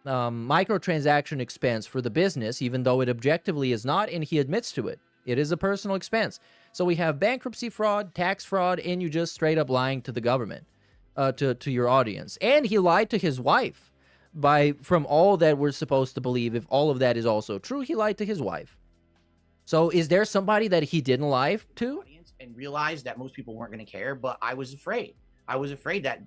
Speaker 4: microtransaction expense for the business, even though it objectively is not, and he admits to it. It is a personal expense. So we have bankruptcy fraud, tax fraud, and you just straight up lying to the government, to your audience. And he lied to his wife from all that we're supposed to believe. If all of that is also true, he lied to his wife. So is there somebody that he didn't lie to?
Speaker 13: And realized that most people weren't going to care, but I was afraid. I was afraid that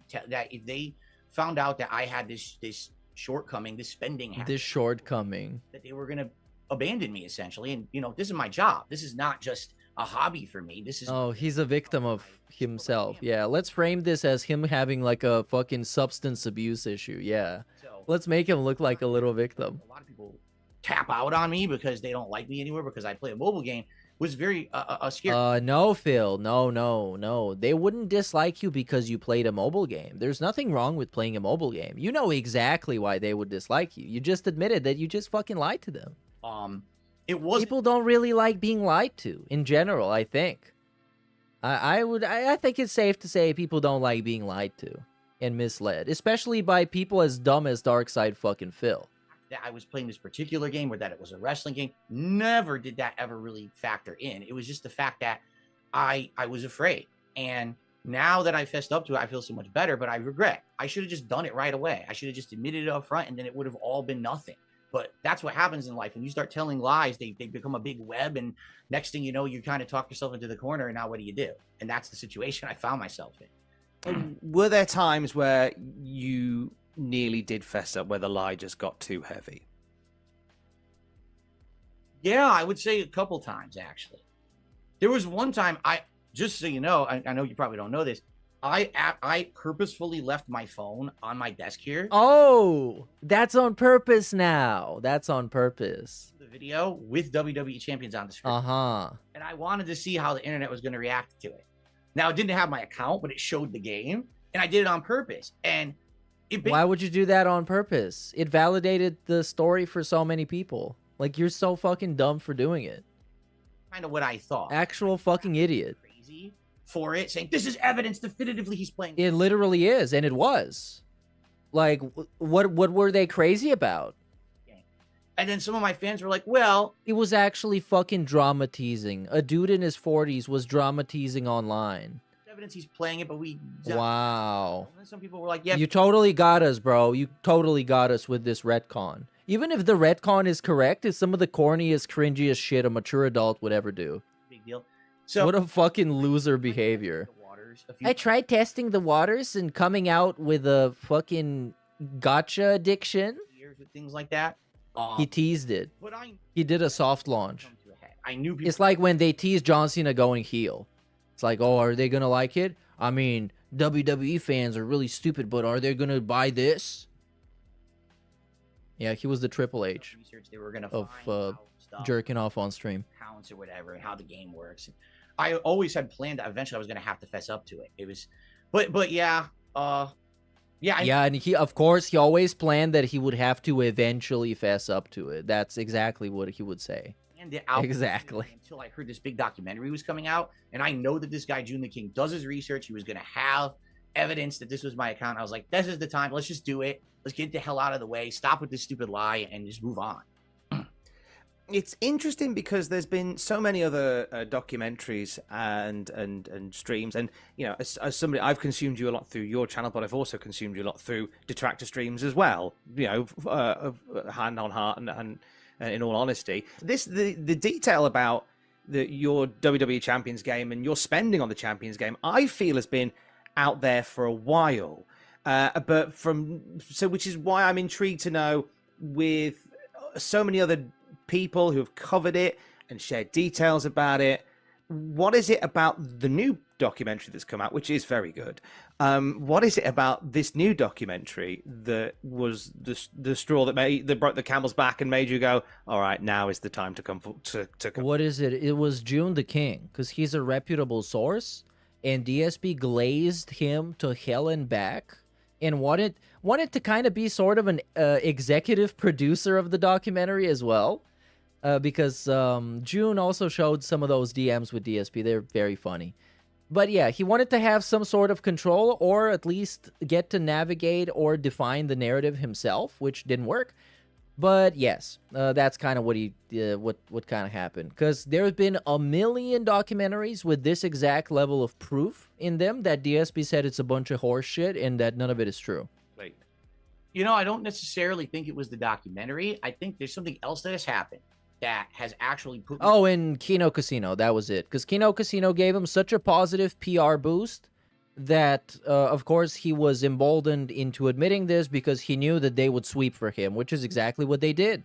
Speaker 13: if they found out that I had this shortcoming, this spending habit,
Speaker 4: This shortcoming.
Speaker 13: that they were going to abandon me, essentially. And, you know, this is my job. This is not just a hobby for me. This is...
Speaker 4: Oh, he's a victim of himself. Yeah, let's frame this as him having like a fucking substance abuse issue. Yeah. Let's make him look like a little victim.
Speaker 13: A lot of people tap out on me because they don't like me anymore because I play a mobile game. Was very scary.
Speaker 4: No, Phil. No. They wouldn't dislike you because you played a mobile game. There's nothing wrong with playing a mobile game. You know exactly why they would dislike you. You just admitted that you just fucking lied to them.
Speaker 13: It was...
Speaker 4: People don't really like being lied to in general, I think. I think it's safe to say people don't like being lied to and misled, especially by people as dumb as Darkside fucking Phil.
Speaker 13: That I was playing this particular game, or that it was a wrestling game, never did that ever really factor in. It was just the fact that I was afraid. And now that I fessed up to it, I feel so much better, but I regret. I should have just done it right away. I should have just admitted it up front, and then it would have all been nothing. But that's what happens in life. When you start telling lies, they become a big web, and next thing you know, you kind of talk yourself into the corner, and now what do? And that's the situation I found myself in.
Speaker 12: Were there times where you nearly did fess up, where the lie just got too heavy?
Speaker 13: Yeah, I would say a couple times, actually. There was one time, just so you know, I know you probably don't know this, I purposefully left my phone on my desk here.
Speaker 4: Oh, that's on purpose now. That's on purpose.
Speaker 13: The video with WWE Champions on the screen. And I wanted to see how the internet was going to react to it. Now, it didn't have my account, but it showed the game, and I did it on purpose. And
Speaker 4: why would you do that on purpose? It validated the story for so many people. Like, you're so fucking dumb for doing it.
Speaker 13: Kind of what I thought.
Speaker 4: Actual fucking idiot.
Speaker 13: Crazy for it, saying this is evidence definitively he's playing.
Speaker 4: It literally is, and it was. Like, what were they crazy about?
Speaker 13: And then some of my fans were like, well...
Speaker 4: It was actually fucking drama teasing. A dude in his 40s was drama teasing online.
Speaker 13: Evidence he's playing it, but we...
Speaker 4: Wow.
Speaker 13: And then some people were like, yeah...
Speaker 4: You totally got us, bro. You totally got us with this retcon. Even if the retcon is correct, it's some of the corniest, cringiest shit a mature adult would ever do.
Speaker 13: Big deal. So,
Speaker 4: what a fucking loser behavior. I tried testing the waters and coming out with a fucking gotcha addiction.
Speaker 13: Things like that.
Speaker 4: He teased it. He did a soft launch.
Speaker 13: I knew people...
Speaker 4: It's like when they tease John Cena going heel. It's like, oh, are they going to like it? I mean, WWE fans are really stupid, but are they going to buy this? Yeah, he was the Triple H
Speaker 13: research they were gonna
Speaker 4: of
Speaker 13: find out stuff,
Speaker 4: jerking off on stream.
Speaker 13: counts or whatever, and how the game works. I always had planned that eventually I was gonna have to fess up to it. It was, but yeah, yeah,
Speaker 4: Yeah, and he, of course, he always planned that he would have to eventually fess up to it. That's exactly what he would say.
Speaker 13: planned it out
Speaker 4: Exactly.
Speaker 13: until I heard this big documentary was coming out, and I know that this guy June the King does his research. He was gonna have evidence that this was my account. I was like, this is the time. Let's just do it. Let's get the hell out of the way. Stop with this stupid lie and just move on.
Speaker 12: It's interesting because there's been so many other documentaries and streams, and you know, as somebody, I've consumed you a lot through your channel, but I've also consumed you a lot through detractor streams as well. You know, hand on heart and in all honesty, the detail about your WWE Champions game and your spending on the Champions game, I feel has been out there for a while, which is why I'm intrigued to know, with so many other people who have covered it and shared details about it, what is it about the new documentary that's come out, which is very good? What is it about this new documentary that was the straw that broke the camel's back and made you go, all right, now is the time to come to come?
Speaker 4: What is it? It was June the King, because he's a reputable source, and DSP glazed him to hell and back, and wanted to kind of be sort of an executive producer of the documentary as well. Because June also showed some of those DMs with DSP. They're very funny. But yeah, he wanted to have some sort of control, or at least get to navigate or define the narrative himself, which didn't work. But yes, that's kind of what what kind of happened. Because there's been a million documentaries with this exact level of proof in them that DSP said it's a bunch of horse shit and that none of it is true.
Speaker 13: Wait, you know, I don't necessarily think it was the documentary. I think there's something else that has happened that has actually put...
Speaker 4: Oh, in Kino Casino, that was it. Because Kino Casino gave him such a positive PR boost that, of course, he was emboldened into admitting this because he knew that they would sweep for him, which is exactly what they did.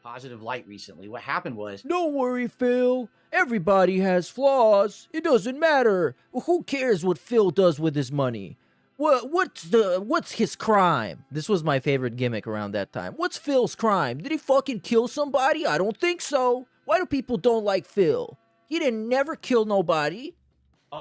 Speaker 13: Positive light recently. What happened was...
Speaker 4: Don't worry, Phil. Everybody has flaws. It doesn't matter. Who cares what Phil does with his money? What's his crime? This was my favorite gimmick around that time. What's Phil's crime? Did he fucking kill somebody? I don't think so. Why do people don't like Phil? He didn't never kill nobody.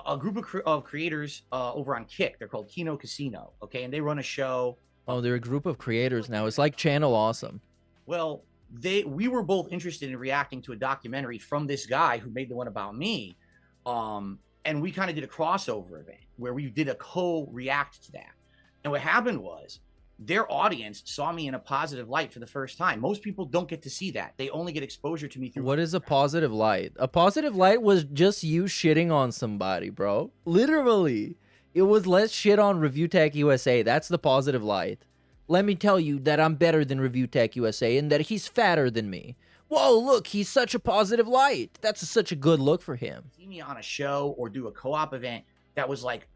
Speaker 13: A group of creators over on Kick. They're called Kino Casino. Okay, and they run a show.
Speaker 4: Oh, they're a group of creators now. It's like Channel Awesome.
Speaker 13: Well, we were both interested in reacting to a documentary from this guy who made the one about me. And we kind of did a crossover event where we did a co-react to that. And what happened was their audience saw me in a positive light for the first time. Most people don't get to see that. They only get exposure to me through...
Speaker 4: What is a positive light? A positive light was just you shitting on somebody, bro. Literally. It was let's shit on Review Tech USA. That's the positive light. Let me tell you that I'm better than Review Tech USA and that he's fatter than me. Whoa, look, he's such a positive light. That's such a good look for him.
Speaker 13: See me on a show or do a co-op event that was like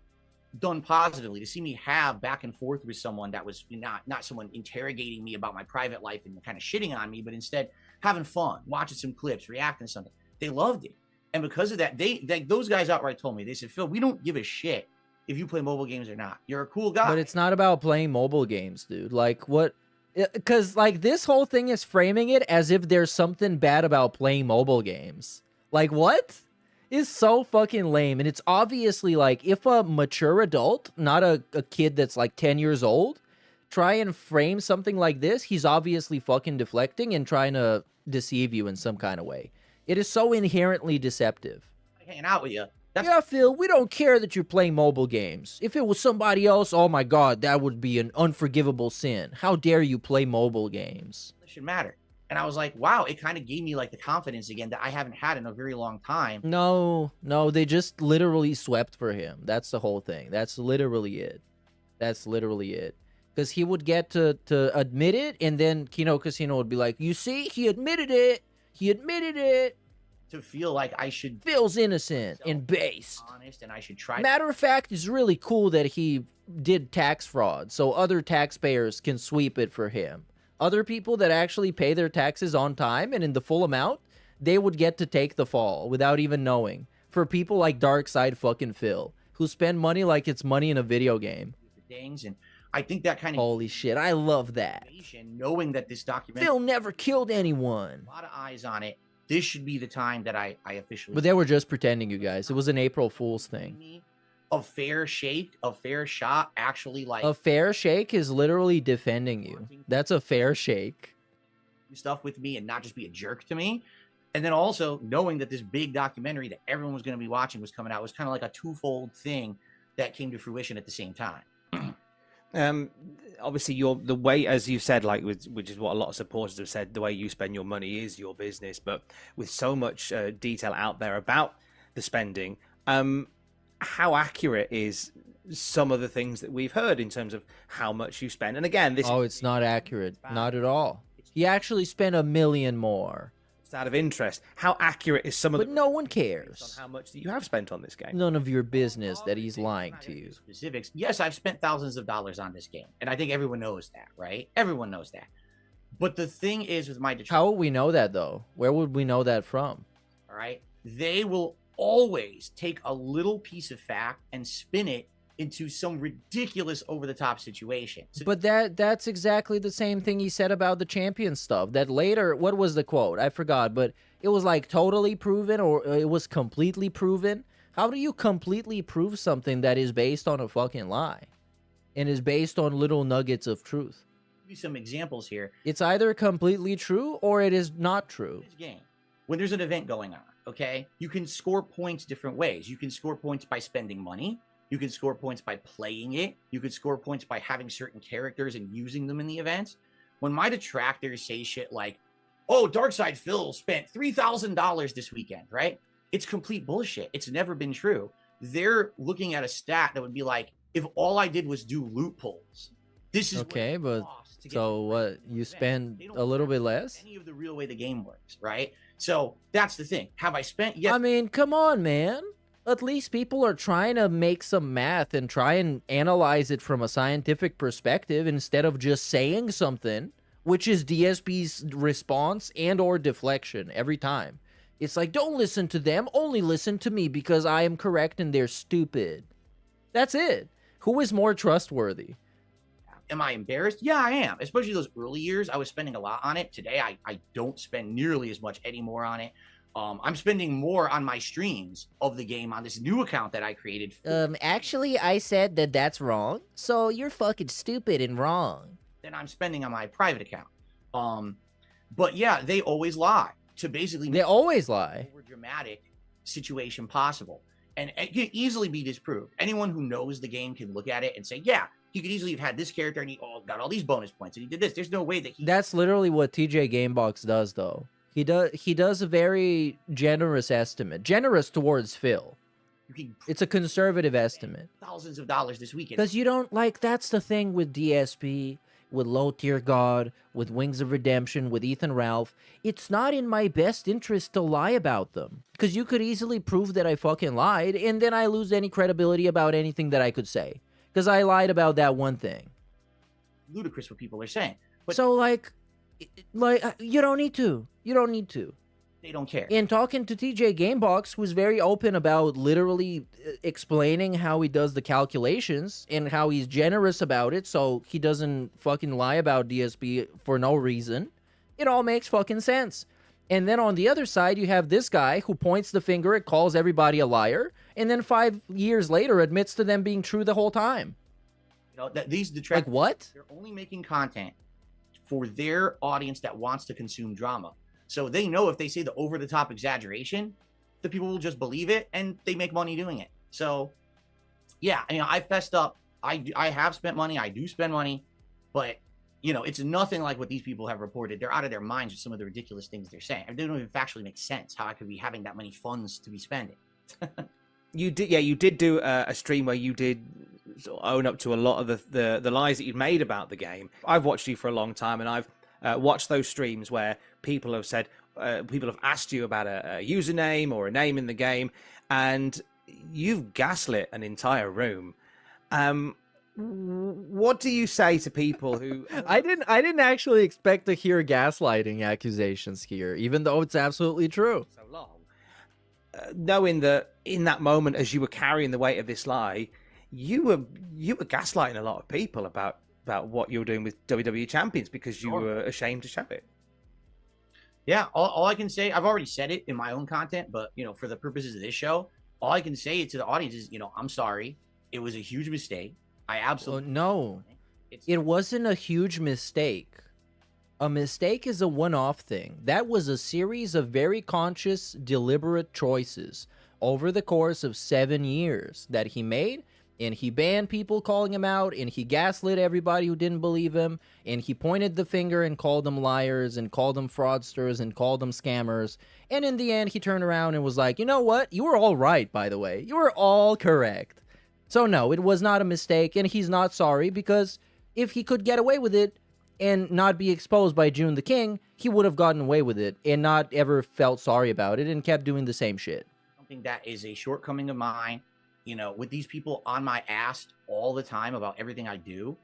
Speaker 13: done positively. To see me have back and forth with someone that was not someone interrogating me about my private life and kind of shitting on me, but instead having fun, watching some clips, reacting to something. They loved it. And because of that, those guys outright told me, they said, Phil, we don't give a shit if you play mobile games or not. You're a cool guy.
Speaker 4: But it's not about playing mobile games, dude. Like, what? Because, like, this whole thing is framing it as if there's something bad about playing mobile games. Like, what? It's so fucking lame. And it's obviously, like, if a mature adult, not a kid that's, like, 10 years old, try and frame something like this, he's obviously fucking deflecting and trying to deceive you in some kind of way. It is so inherently deceptive.
Speaker 13: Hanging out with you.
Speaker 4: Yeah, Phil, we don't care that you're playing mobile games. If it was somebody else, oh my god, that would be an unforgivable sin. How dare you play mobile games?
Speaker 13: It should matter. And I was like, wow, it kind of gave me like the confidence again that I haven't had in a very long time.
Speaker 4: No, they just literally swept for him. That's the whole thing. That's literally it. That's literally it. Because he would get to admit it, and then Kino Casino would be like, you see, he admitted it. He admitted it.
Speaker 13: To feel like I should...
Speaker 4: Phil's innocent and based.
Speaker 13: Honest, and I should try...
Speaker 4: Matter of fact, it's really cool that he did tax fraud, so other taxpayers can sweep it for him. Other people that actually pay their taxes on time and in the full amount, they would get to take the fall without even knowing. For people like Darkside fucking Phil, who spend money like it's money in a video game.
Speaker 13: Things and I think that kind of
Speaker 4: Holy shit, I love that.
Speaker 13: knowing that this documentary
Speaker 4: Phil never killed anyone.
Speaker 13: a lot of eyes on it. This should be the time that I officially.
Speaker 4: But they were just pretending, you guys. It was an April Fool's thing.
Speaker 13: A fair shake, a fair shot, actually like
Speaker 4: A fair shake is literally defending you. That's a fair shake.
Speaker 13: stuff with me and not just be a jerk to me. And then also knowing that this big documentary that everyone was going to be watching was coming out was kind of like a twofold thing that came to fruition at the same time.
Speaker 12: Obviously, the way, as you said, like which is what a lot of supporters have said, the way you spend your money is your business. But with so much detail out there about the spending, how accurate is some of the things that we've heard in terms of how much you spend? And again, this
Speaker 4: it's not accurate, not at all. He actually spent $1 million more.
Speaker 12: It's out of interest. How accurate is some of
Speaker 4: But no one cares
Speaker 12: on how much that you have spent on this game?
Speaker 4: None of your business that he's lying to you.
Speaker 13: Specifics. Yes, I've spent thousands of dollars on this game, and I think everyone knows that, right? Everyone knows that. But the thing is with my
Speaker 4: How would we know that though? Where would we know that from?
Speaker 13: all right, they will always take a little piece of fact and spin it into some ridiculous over-the-top situation. So
Speaker 4: But that's exactly the same thing he said about the champion stuff. That later, what was the quote? I forgot, but it was like totally proven or it was completely proven. How do you completely prove something that is based on a fucking lie and is based on little nuggets of truth?
Speaker 13: give you some examples here.
Speaker 4: It's either completely true or it is not true.
Speaker 13: This game, when there's an event going on, okay, you can score points different ways. You can score points by spending money. You can score points by playing it. You could score points by having certain characters and using them in the events. When my detractors say shit like, oh, Darkside Phil spent $3,000 this weekend, right? It's complete bullshit. It's never been true. They're looking at a stat that would be like, if all I did was do loot pulls, this is
Speaker 4: okay, but so what? You spend a little bit less?
Speaker 13: any of the real way the game works, right? So that's the thing. Have I spent? Yes.
Speaker 4: I mean, come on, man. At least people are trying to make some math and try and analyze it from a scientific perspective instead of just saying something, which is DSP's response and or deflection every time. It's like, don't listen to them, only listen to me because I am correct and they're stupid. That's it. Who is more trustworthy?
Speaker 13: Am I embarrassed? Yeah, I am. Especially those early years, I was spending a lot on it. Today, I don't spend nearly as much anymore on it. I'm spending more on my streams of the game on this new account that I created.
Speaker 4: Actually, I said that that's wrong, so you're fucking stupid and wrong.
Speaker 13: Than I'm spending on my private account. But yeah, they always lie to basically
Speaker 4: They always lie.
Speaker 13: more dramatic situation possible. And it can easily be disproved. Anyone who knows the game can look at it and say, yeah, he could easily have had this character and he got all these bonus points and he did this. There's no way that he...
Speaker 4: That's literally what TJ Gamebox does, though. He does a very generous estimate. Generous towards Phil. It's a conservative estimate.
Speaker 13: Thousands of dollars this weekend.
Speaker 4: Because you don't, like, that's the thing with DSP, with Low Tier God, with Wings of Redemption, with Ethan Ralph. It's not in my best interest to lie about them. Because you could easily prove that I fucking lied, and then I lose any credibility about anything that I could say. Because I lied about that one thing.
Speaker 13: Ludicrous what people are saying. But
Speaker 4: so, like, you don't need to. You don't need to.
Speaker 13: They don't care.
Speaker 4: And talking to TJ Gamebox, who's very open about literally explaining how he does the calculations and how he's generous about it so he doesn't fucking lie about DSP for no reason, it all makes fucking sense. And then on the other side, you have this guy who points the finger and calls everybody a liar, and then 5 years later admits to them being true the whole time.
Speaker 13: You know, that these detractors,
Speaker 4: like what?
Speaker 13: They're only making content for their audience that wants to consume drama. So they know if they say the over-the-top exaggeration, the people will just believe it, and they make money doing it. So, yeah, you know, I fessed up. I have spent money. I do spend money. But, you know, it's nothing like what these people have reported. They're out of their minds with some of the ridiculous things they're saying. They don't even factually make sense how I could be having that many funds to be spending.
Speaker 12: You did do a stream where you did sort of own up to a lot of the lies that you'd made about the game. I've watched you for a long time, and I've watched those streams where people have said, people have asked you about a username or a name in the game, and you've gaslit an entire room. What do you say to people who...
Speaker 4: I didn't actually expect to hear gaslighting accusations here, even though it's absolutely true.
Speaker 12: So long. Knowing that in that moment, as you were carrying the weight of this lie, you were gaslighting a lot of people about about what you're doing with WWE Champions because you
Speaker 13: Sure.
Speaker 12: were ashamed to show it.
Speaker 13: Yeah, all I can say, I've already said it in my own content, but for the purposes of this show, all I can say to the audience is, I'm sorry. It was a huge mistake. I absolutely
Speaker 4: no. It wasn't a huge mistake. A mistake is a one-off thing. That was a series of very conscious, deliberate choices over the course of 7 years that he made, and he banned people calling him out, and he gaslit everybody who didn't believe him, and he pointed the finger and called them liars, and called them fraudsters, and called them scammers, and in the end, he turned around and was like, you know what? You were all right, by the way. You were all correct. So no, it was not a mistake, and he's not sorry, because if he could get away with it, and not be exposed by June the King, he would have gotten away with it and not ever felt sorry about it and kept doing the same shit.
Speaker 13: Something that is a shortcoming of mine, with these people on my ass all the time about everything I do.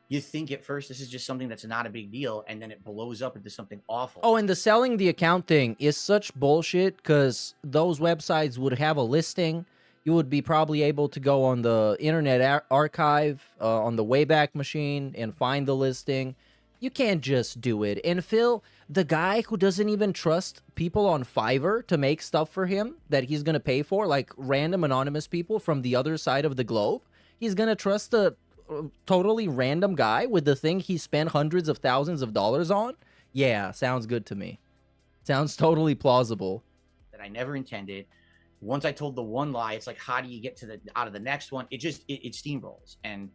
Speaker 13: You think at first this is just something that's not a big deal, and then it blows up into something awful.
Speaker 4: Oh, and the selling the account thing is such bullshit because those websites would have a listing. You would be probably able to go on the Internet Archive on the Wayback Machine and find the listing. You can't just do it. And Phil, the guy who doesn't even trust people on Fiverr to make stuff for him that he's going to pay for, like random anonymous people from the other side of the globe, he's going to trust a totally random guy with the thing he spent hundreds of thousands of dollars on? Yeah, sounds good to me. Sounds totally plausible.
Speaker 13: That I never intended. Once I told the one lie, it's like, how do you get out of the next one? It steamrolls. And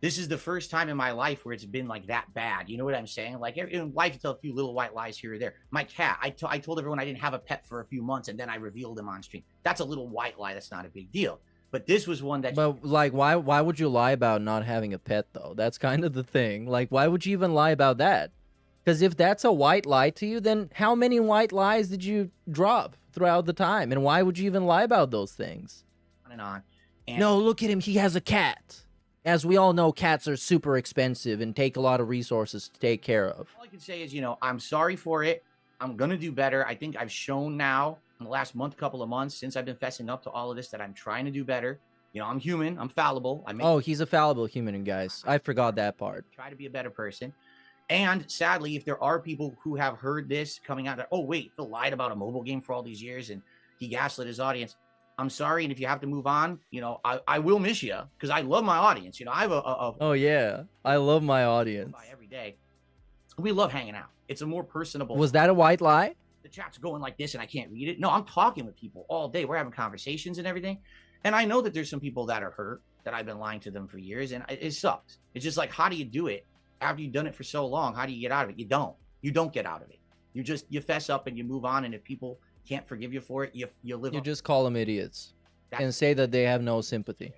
Speaker 13: this is the first time in my life where it's been like that bad. You know what I'm saying? Like in life, you tell a few little white lies here or there. My cat, I told everyone I didn't have a pet for a few months, and then I revealed him on stream. That's a little white lie. That's not a big deal. But this was one that.
Speaker 4: But like, why would you lie about not having a pet though? That's kind of the thing. Like, why would you even lie about that? Because if that's a white lie to you, then how many white lies did you drop throughout the time? And why would you even lie about those things?
Speaker 13: On and on. And
Speaker 4: no, look at him. He has a cat. As we all know, cats are super expensive and take a lot of resources to take care of.
Speaker 13: all I can say is, I'm sorry for it. I'm going to do better. I think I've shown now in the last couple of months, since I've been fessing up to all of this, that I'm trying to do better. I'm human. I'm fallible.
Speaker 4: Oh, he's a fallible human, guys. I forgot that part.
Speaker 13: Try to be a better person. And sadly, if there are people who have heard this coming out that, oh, wait, Phil lied about a mobile game for all these years and he gaslit his audience. I'm sorry. And if you have to move on, I will miss you because I love my audience. I have
Speaker 4: Oh, yeah. I love my audience.
Speaker 13: Every day. We love hanging out. It's a more personable.
Speaker 4: Was that a white lie?
Speaker 13: The chat's going like this and I can't read it. No, I'm talking with people all day. We're having conversations and everything. And I know that there's some people that are hurt that I've been lying to them for years. And it sucks. It's just like, how do you do it? After you've done it for so long, how do you get out of it? You don't get out of it. You fess up and you move on. And if people can't forgive you for it, you live.
Speaker 4: You just call them idiots and say that they have no sympathy.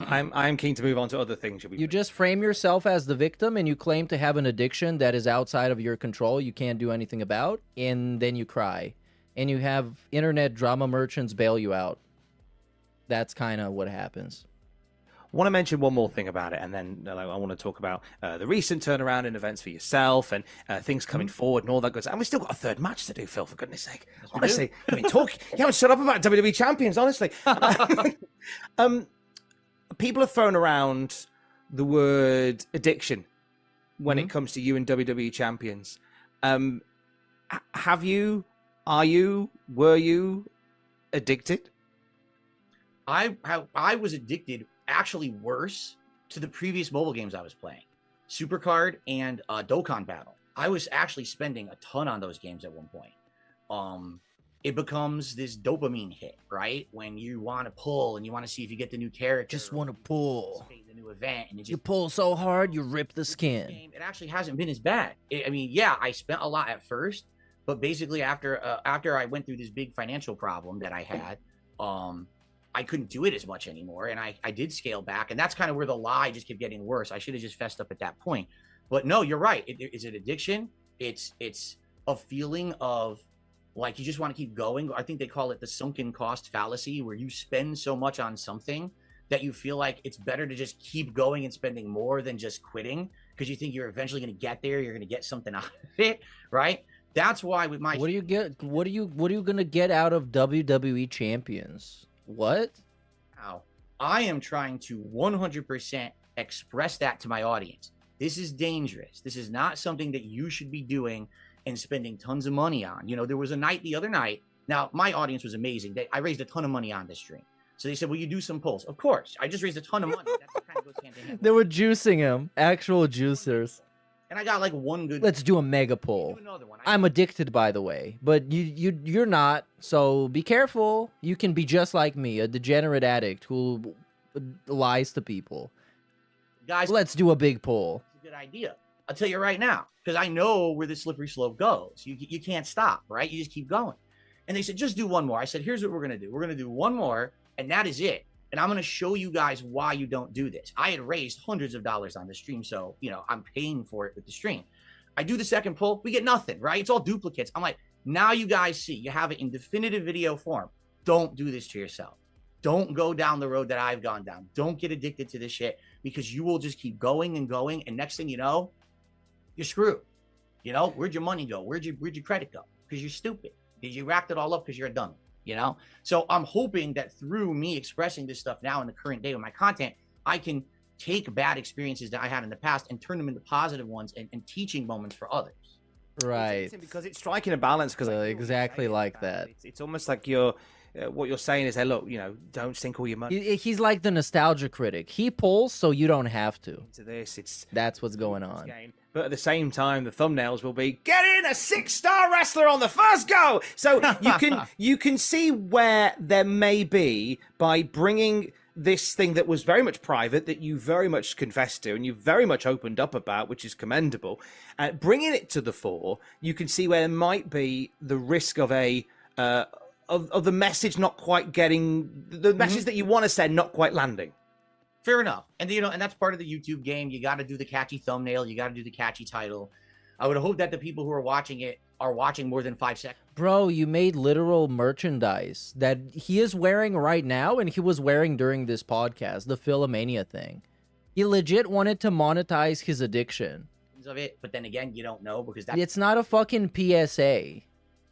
Speaker 12: I'm keen to move on to other things.
Speaker 4: You just frame yourself as the victim and you claim to have an addiction that is outside of your control, you can't do anything about, and then you cry. And you have internet drama merchants bail you out. That's kind of what happens.
Speaker 12: I want to mention one more thing about it, and then I want to talk about the recent turnaround in events for yourself and things coming forward and all that good stuff. And we still got a third match to do, Phil, for goodness sake. Honestly, I mean, you haven't shut up about WWE Champions, honestly. People have thrown around the word addiction when it comes to you and WWE Champions. Have you, were you addicted?
Speaker 13: I was addicted, actually worse, to the previous mobile games I was playing, Supercard and Dokkan Battle. I was actually spending a ton on those games at one point. It becomes this dopamine hit, right? When you want to pull and you want to see if you get the new character.
Speaker 4: Just want to pull.
Speaker 13: The new event, and
Speaker 4: you pull so hard you rip the skin.
Speaker 13: It actually hasn't been as bad. I spent a lot at first, but basically after I went through this big financial problem that I had, I couldn't do it as much anymore, and I did scale back, and that's kind of where the lie just kept getting worse. I should have just fessed up at that point. But no, you're right. It's an addiction. It's a feeling of like you just want to keep going. I think they call it the sunken cost fallacy, where you spend so much on something that you feel like it's better to just keep going and spending more than just quitting because you think you're eventually going to get there. You're going to get something out of it, right? That's why with my
Speaker 4: what are you going to get out of WWE Champions? What?
Speaker 13: Now, I am trying to 100% express that to my audience. This is dangerous. This is not something that you should be doing and spending tons of money on. You know, there was a night the other night. Now, my audience was amazing. I raised a ton of money on this stream. So they said, will you do some polls? Of course. I just raised a ton of money. That kind of goes hand in hand.
Speaker 4: They were juicing him. Actual juicers.
Speaker 13: And I got like one good.
Speaker 4: Let's do a mega poll. I'm addicted, by the way, but you're not. So be careful. You can be just like me, a degenerate addict who lies to people.
Speaker 13: Guys,
Speaker 4: let's do a big poll.
Speaker 13: It's a good idea. I'll tell you right now, because I know where the slippery slope goes. You can't stop, right? You just keep going. And they said, just do one more. I said, here's what we're going to do. We're going to do one more, and that is it. And I'm going to show you guys why you don't do this. I had raised hundreds of dollars on the stream, so, you know, I'm paying for it with the stream. I do the second poll, we get nothing, right? It's all duplicates. I'm like, now you guys see, you have it in definitive video form. Don't do this to yourself. Don't go down the road that I've gone down. Don't get addicted to this shit, because you will just keep going and going. And next thing you know, you're screwed. You know, where'd your money go? Where'd your credit go? Because you're stupid. Because you racked it all up because you're a dummy. You know, so I'm hoping that through me expressing this stuff now in the current day with my content, I can take bad experiences that I had in the past and turn them into positive ones and teaching moments for others.
Speaker 4: Right.
Speaker 12: Because it's striking a balance. Because
Speaker 4: exactly like that.
Speaker 12: It's almost like you're. What you're saying is, hey, look, you know, don't sink all your money.
Speaker 4: He's like the nostalgia critic. He pulls so you don't have to.
Speaker 12: Into this,
Speaker 4: that's what's going on.
Speaker 12: But at the same time, the thumbnails will be get in a 6-star wrestler on the first go. So you can see where there may be by bringing this thing that was very much private, that you very much confessed to and you very much opened up about, which is commendable, bringing it to the fore. You can see where there might be the risk of a of the message not quite getting the message that you want to send, not quite landing.
Speaker 13: Fair enough. And you know, and that's part of the YouTube game. You got to do the catchy thumbnail. You got to do the catchy title. I would hope that the people who are watching it are watching more than 5 seconds.
Speaker 4: Bro, you made literal merchandise that he is wearing right now and he was wearing during this podcast, the Philomania thing. He legit wanted to monetize his addiction.
Speaker 13: Of it, but then again, you don't know because that's...
Speaker 4: It's not a fucking PSA.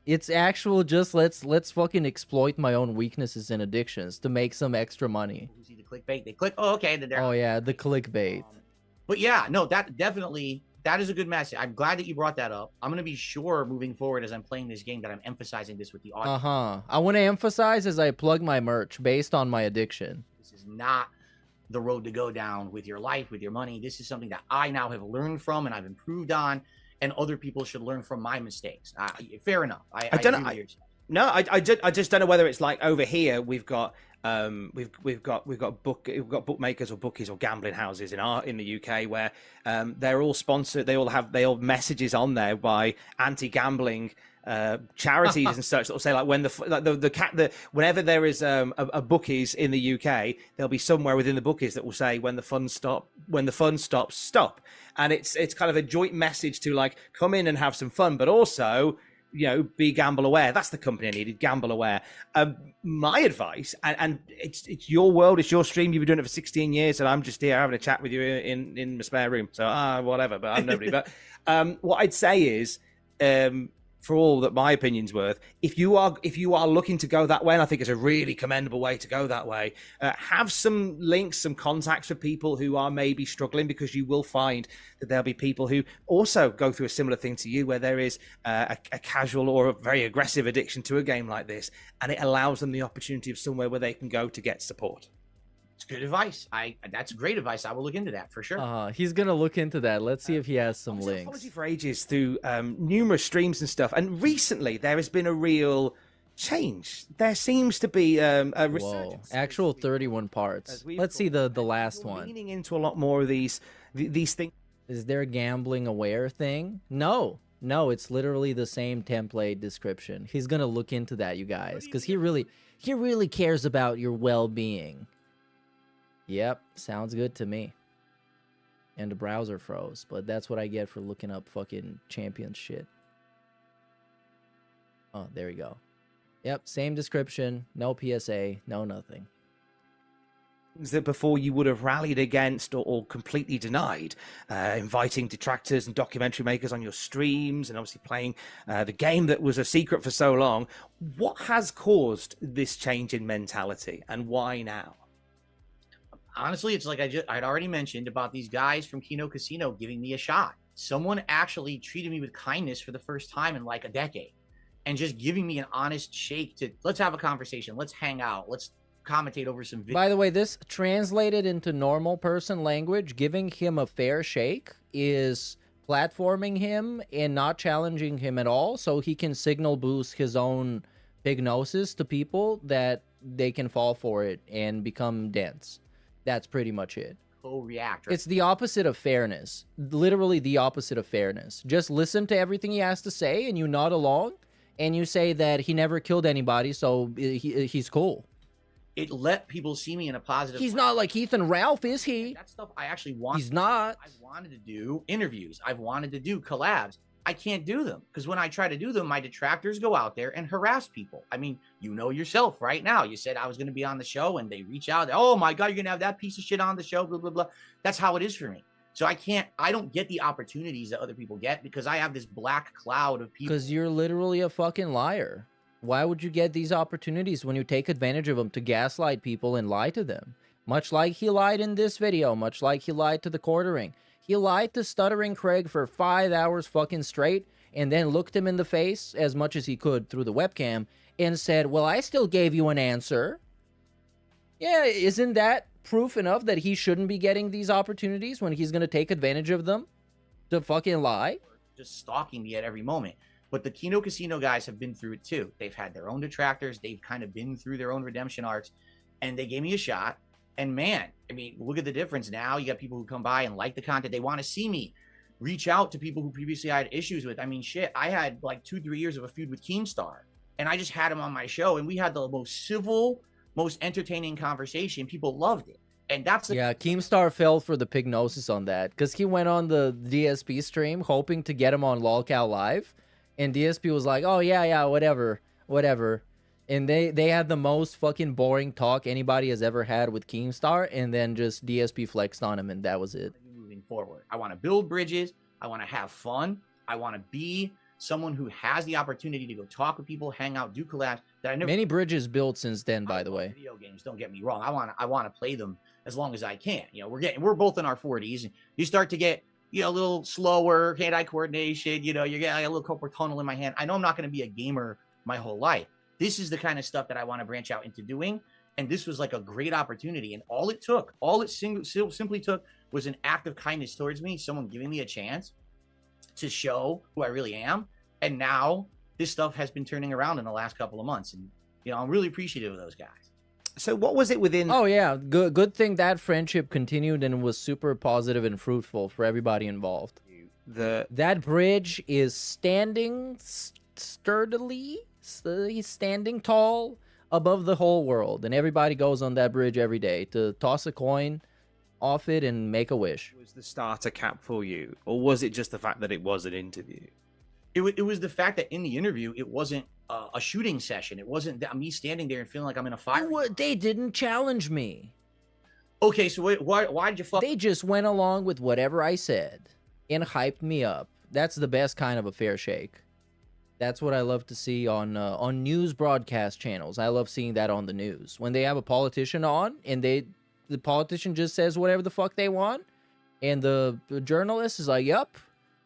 Speaker 4: It's actual just let's fucking exploit my own weaknesses and addictions to make some extra money.
Speaker 13: You see the clickbait? They click. Oh, okay.
Speaker 4: Oh yeah, the clickbait.
Speaker 13: But yeah, no, that definitely, that is a good message. I'm glad that you brought that up. I'm gonna be sure moving forward as I'm playing this game that I'm emphasizing this with the audience.
Speaker 4: I want to emphasize as I plug my merch based on my addiction.
Speaker 13: This is not the road to go down with your life, with your money. This is something that I now have learned from and I've improved on. And other people should learn from my mistakes. Fair enough. I don't know.
Speaker 12: I just don't know whether it's like over here we've got bookmakers or bookies or gambling houses in the UK where they're all sponsored. They all have messages on there by anti-gambling charities and such that will say like when whenever there is a bookies in the UK, there'll be somewhere within the bookies that will say when the fun stops, stop. And it's kind of a joint message to like come in and have some fun, but also, you know, be gamble aware. That's the company I needed, gamble aware. My advice, and it's your world, it's your stream. You've been doing it for 16 years, and I'm just here having a chat with you in my spare room. So whatever, but I'm nobody. But what I'd say is, for all that my opinion's worth, if you are looking to go that way, and I think it's a really commendable way to go that way, have some links, some contacts for people who are maybe struggling, because you will find that there'll be people who also go through a similar thing to you, where there is a casual or a very aggressive addiction to a game like this, and it allows them the opportunity of somewhere where they can go to get support.
Speaker 13: It's good advice. That's great advice. I will look into that for sure.
Speaker 4: He's gonna look into that. Let's see if he has some links.
Speaker 12: Apology for ages through numerous streams and stuff, and recently there has been a real change. There seems to be a resurgence.
Speaker 4: Actual 31 parts. Let's see the last one.
Speaker 12: Leaning into a lot more of these things.
Speaker 4: Is there a gambling aware thing? No, it's literally the same template description. He's gonna look into that, you guys, because he really cares about your well-being. Yep, sounds good to me. And the browser froze, but that's what I get for looking up fucking champion shit. Oh, there we go. Yep, same description, no PSA, no nothing.
Speaker 12: That before you would have rallied against or completely denied, inviting detractors and documentary makers on your streams, and obviously playing the game that was a secret for so long. What has caused this change in mentality, and why now?
Speaker 13: honestly, it's like I'd already mentioned about these guys from Kino Casino giving me a shot. Someone actually treated me with kindness for the first time in like a decade, and just giving me an honest shake to let's have a conversation, let's hang out, let's commentate over some videos.
Speaker 4: By the way, this translated into normal person language, giving him a fair shake is platforming him and not challenging him at all, so he can signal boost his own hypnosis to people that they can fall for it and become dense. That's pretty much it.
Speaker 13: Co-react.
Speaker 4: It's the opposite of fairness. Literally the opposite of fairness. Just listen to everything he has to say and you nod along and you say that he never killed anybody, so he's cool.
Speaker 13: It let people see me in a positive
Speaker 4: He's
Speaker 13: way.
Speaker 4: not like Ethan Ralph, is he?
Speaker 13: That stuff I actually want.
Speaker 4: He's not.
Speaker 13: I wanted to do interviews. I've wanted to do collabs. I can't do them because when I try to do them, my detractors go out there and harass people. I mean, you know yourself right now. You said I was going to be on the show and they reach out. Oh my God, you're going to have that piece of shit on the show, blah, blah, blah. That's how it is for me. So I don't get the opportunities that other people get because I have this black cloud of people.
Speaker 4: Because you're literally a fucking liar. Why would you get these opportunities when you take advantage of them to gaslight people and lie to them? Much like he lied in this video, much like he lied to the quartering. He lied to Stuttering Craig for 5 hours fucking straight and then looked him in the face as much as he could through the webcam and said, well, I still gave you an answer. Yeah, isn't that proof enough that he shouldn't be getting these opportunities when he's going to take advantage of them to fucking lie?
Speaker 13: Just stalking me at every moment. But the Kino Casino guys have been through it too. They've had their own detractors. They've kind of been through their own redemption arcs. And they gave me a shot. And man, I mean, look at the difference now. You got people who come by and like the content. They want to see me. Reach out to people who previously I had issues with. I mean, shit, I had like 2-3 years of a feud with Keemstar. And I just had him on my show. And we had the most civil, most entertaining conversation. People loved it. And that's
Speaker 4: yeah, Keemstar fell for the pignosis on that. Because he went on the DSP stream hoping to get him on LOLCal Live. And DSP was like, oh, yeah, whatever. And they had the most fucking boring talk anybody has ever had with Keemstar. And then just DSP flexed on him, and that was it.
Speaker 13: Moving forward, I want to build bridges. I want to have fun. I want to be someone who has the opportunity to go talk with people, hang out, do collabs. That I never.
Speaker 4: Many bridges built since then, by the way.
Speaker 13: Video games, don't get me wrong. I want to play them as long as I can. You know, we're both in our 40s, and you start to get, you know, a little slower, hand-eye coordination, you know, you're getting like a little carpal tunnel in my hand. I know I'm not going to be a gamer my whole life. This is the kind of stuff that I want to branch out into doing. And this was like a great opportunity. And all it simply took was an act of kindness towards me, someone giving me a chance to show who I really am. And now this stuff has been turning around in the last couple of months. And, you know, I'm really appreciative of those guys.
Speaker 12: So what was it within?
Speaker 4: Oh yeah, good thing that friendship continued and was super positive and fruitful for everybody involved. That bridge is standing sturdily, he's standing tall above the whole world, and everybody goes on that bridge every day to toss a coin off it and make a wish.
Speaker 12: Was the starter cap for you, or was it just the fact that it was an interview?
Speaker 13: It was the fact that in the interview, it wasn't a shooting session. It wasn't that me standing there and feeling like I'm in a fire.
Speaker 4: They didn't challenge me.
Speaker 13: Okay, so why did you fuck?
Speaker 4: They just went along with whatever I said and hyped me up. That's the best kind of a fair shake. That's what I love to see on news broadcast channels. I love seeing that on the news. When they have a politician on and the politician just says whatever the fuck they want, and the journalist is like, yep,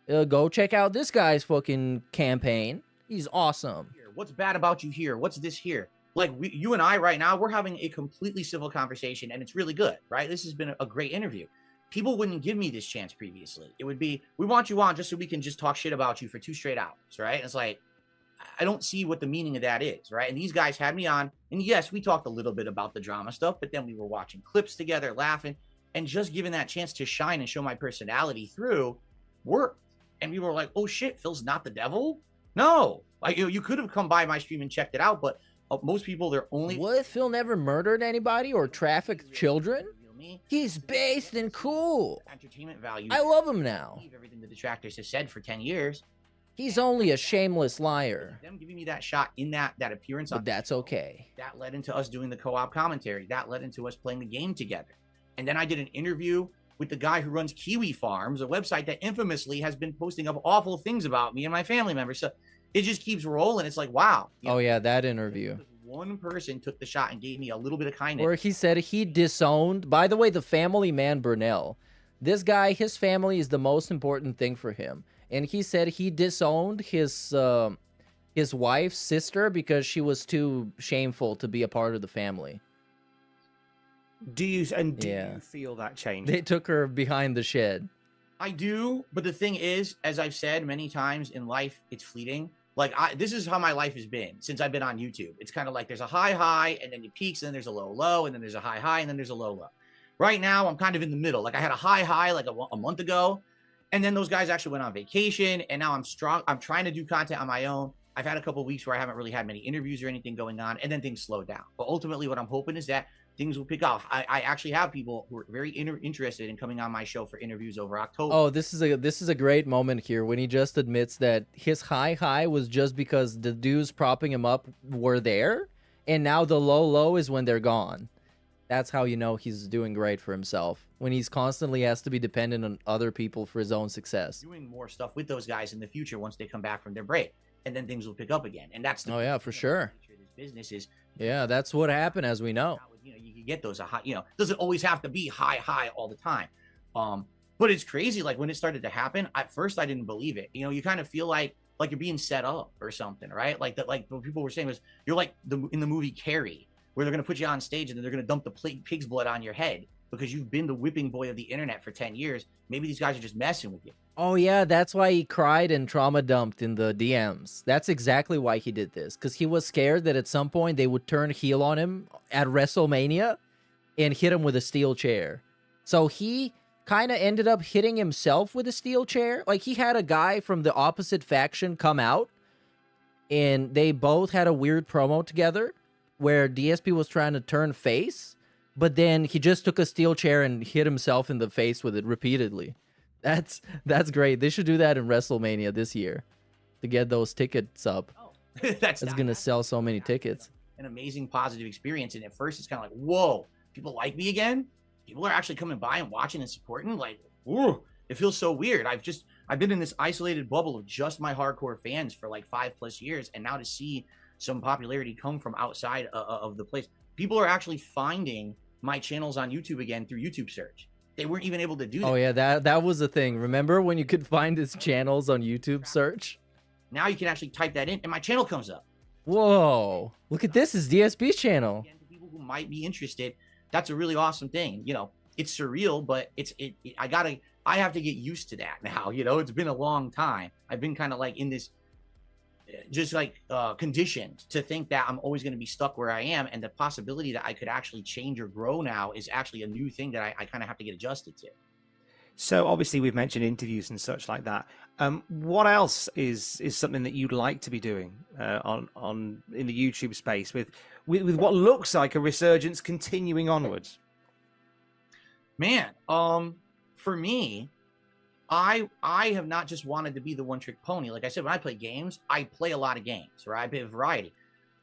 Speaker 4: go check out this guy's fucking campaign. He's awesome.
Speaker 13: What's bad about you here? What's this here? Like, you and I right now, we're having a completely civil conversation, and it's really good, right? This has been a great interview. People wouldn't give me this chance previously. It would be, we want you on just so we can just talk shit about you for 2 straight hours, right? It's like, I don't see what the meaning of that is, right? And these guys had me on, and yes, we talked a little bit about the drama stuff, but then we were watching clips together, laughing, and just given that chance to shine and show my personality through worked. And we were like, oh shit, Phil's not the devil? No. Like, you could have come by my stream and checked it out, but most people, they're only...
Speaker 4: What? Phil never murdered anybody or trafficked children? He's based and cool.
Speaker 13: Entertainment value.
Speaker 4: I love him now.
Speaker 13: Everything the detractors have said for 10 years.
Speaker 4: He's only a shameless liar.
Speaker 13: Them giving me that shot in that appearance.
Speaker 4: But that's okay.
Speaker 13: That led into us doing the co-op commentary. That led into us playing the game together. And then I did an interview with the guy who runs Kiwi Farms, a website that infamously has been posting up awful things about me and my family members. So it just keeps rolling. It's like, wow.
Speaker 4: Oh yeah, that interview.
Speaker 13: one person took the shot and gave me a little bit of kindness.
Speaker 4: Or he said he disowned. By the way, the family man Burnell, this guy, his family is the most important thing for him, and he said he disowned his wife's sister because she was too shameful to be a part of the family.
Speaker 12: Do you feel that change?
Speaker 4: They took her behind the shed.
Speaker 13: I do, but the thing is, as I've said many times in life, it's fleeting. Like, this is how my life has been since I've been on YouTube. It's kind of like there's a high, and then it peaks, and then there's a low, and then there's a high, and then there's a low. Right now, I'm kind of in the middle. Like, I had a high like a month ago, and then those guys actually went on vacation, and now I'm strong. I'm trying to do content on my own. I've had a couple of weeks where I haven't really had many interviews or anything going on, and then things slow down. But ultimately, what I'm hoping is that things will pick up. I actually have people who are very interested in coming on my show for interviews over October.
Speaker 4: Oh, this is a great moment here when he just admits that his high was just because the dudes propping him up were there, and now the low is when they're gone. That's how you know he's doing great for himself, when he's constantly has to be dependent on other people for his own success.
Speaker 13: Doing more stuff with those guys in the future once they come back from their break, and then things will pick up again. And that's the
Speaker 4: yeah, for sure.
Speaker 13: This business is.
Speaker 4: Yeah, that's what happened, as we know.
Speaker 13: You know, you can get those high. You know, doesn't always have to be high all the time. But it's crazy. Like, when it started to happen, at first I didn't believe it. You know, you kind of feel like you're being set up or something, right? Like that. Like what people were saying was, you're like in the movie Carrie, where they're going to put you on stage and then they're going to dump the pig's blood on your head because you've been the whipping boy of the internet for 10 years. Maybe these guys are just messing with you.
Speaker 4: Oh, yeah, that's why he cried and trauma dumped in the DMs. That's exactly why he did this, because he was scared that at some point they would turn heel on him at WrestleMania and hit him with a steel chair. So he kind of ended up hitting himself with a steel chair. Like, he had a guy from the opposite faction come out, and they both had a weird promo together where DSP was trying to turn face, but then he just took a steel chair and hit himself in the face with it repeatedly. That's great. They should do that in WrestleMania this year to get those tickets up.
Speaker 13: Oh, that's
Speaker 4: going to sell so many tickets.
Speaker 13: An amazing positive experience. And at first it's kind of like, whoa, people like me again? People are actually coming by and watching and supporting? Like, ooh, it feels so weird. I've been in this isolated bubble of just my hardcore fans for like 5+ years. And now to see some popularity come from outside of the place. People are actually finding my channels on YouTube again through YouTube search. They weren't even able to do that.
Speaker 4: Oh, yeah, that was a thing. Remember when you could find his channels on YouTube search?
Speaker 13: Now you can actually type that in, and my channel comes up.
Speaker 4: Whoa. Look at this. It's DSP's channel.
Speaker 13: Again, to people who might be interested, that's a really awesome thing. You know, it's surreal, but I have to get used to that now. You know, it's been a long time. I've been kind of like in this, just like conditioned to think that I'm always going to be stuck where I am, and the possibility that I could actually change or grow now is actually a new thing that I kind of have to get adjusted to.
Speaker 12: So obviously we've mentioned interviews and such like that. What else is something that you'd like to be doing on in the YouTube space with what looks like a resurgence continuing onwards?
Speaker 13: Man, for me, I have not just wanted to be the one-trick pony. Like I said, when I play games, I play a lot of games, right? I play a variety.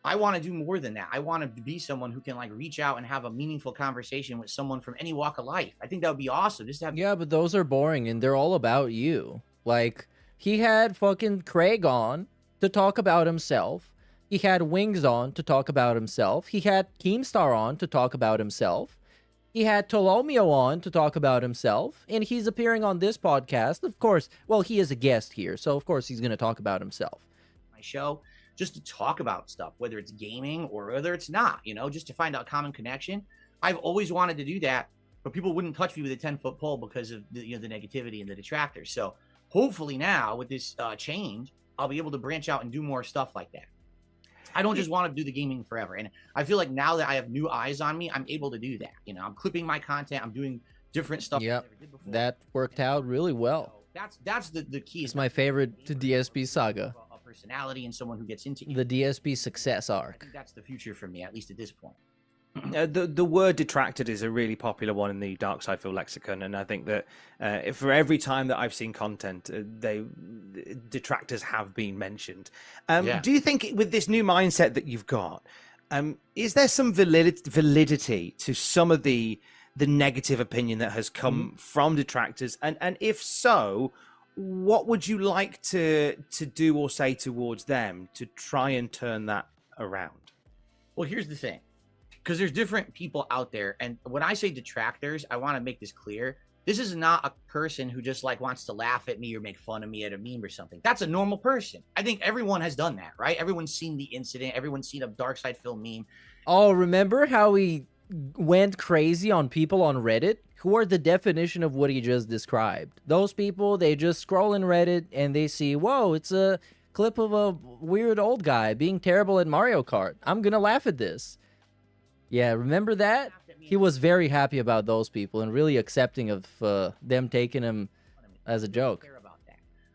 Speaker 13: I want to do more than that. I want to be someone who can like reach out and have a meaningful conversation with someone from any walk of life. I think that would be awesome. Just to have.
Speaker 4: Yeah, but those are boring and they're all about you. Like, he had fucking Craig on to talk about himself. He had Wings on to talk about himself. He had Keemstar on to talk about himself. He had Tolomeo on to talk about himself, and he's appearing on this podcast. Of course, well, he is a guest here, so of course he's going to talk about himself.
Speaker 13: My show, just to talk about stuff, whether it's gaming or whether it's not, you know, just to find out common connection. I've always wanted to do that, but people wouldn't touch me with a 10-foot pole because of the negativity and the detractors. So hopefully now with this change, I'll be able to branch out and do more stuff like that. I don't just want to do the gaming forever. And I feel like now that I have new eyes on me, I'm able to do that. You know, I'm clipping my content. I'm doing different stuff.
Speaker 4: Yep, that worked out really well.
Speaker 13: So that's the key.
Speaker 4: It's my favorite to DSP saga.
Speaker 13: A personality and someone who gets into
Speaker 4: the DSP success arc.
Speaker 13: I think that's the future for me, at least at this point.
Speaker 12: The word detracted is a really popular one in the Dark Side Field lexicon, and I think that for every time that I've seen content, detractors have been mentioned. Do you think with this new mindset that you've got, is there some validity to some of the negative opinion that has come from detractors, and if so, what would you like to do or say towards them to try and turn that around?
Speaker 13: Well, here's the thing, because there's different people out there, and when I say detractors, I want to make this clear. This is not a person who just like wants to laugh at me or make fun of me at a meme or something. That's a normal person. I think everyone has done that, right? Everyone's seen the incident. Everyone's seen a Dark Side film meme.
Speaker 4: Oh, remember how he went crazy on people on Reddit who are the definition of what he just described? Those people, they just scroll in Reddit and they see, whoa, it's a clip of a weird old guy being terrible at Mario Kart. I'm gonna laugh at this. Yeah, remember that? He was very happy about those people and really accepting of them taking him as a joke.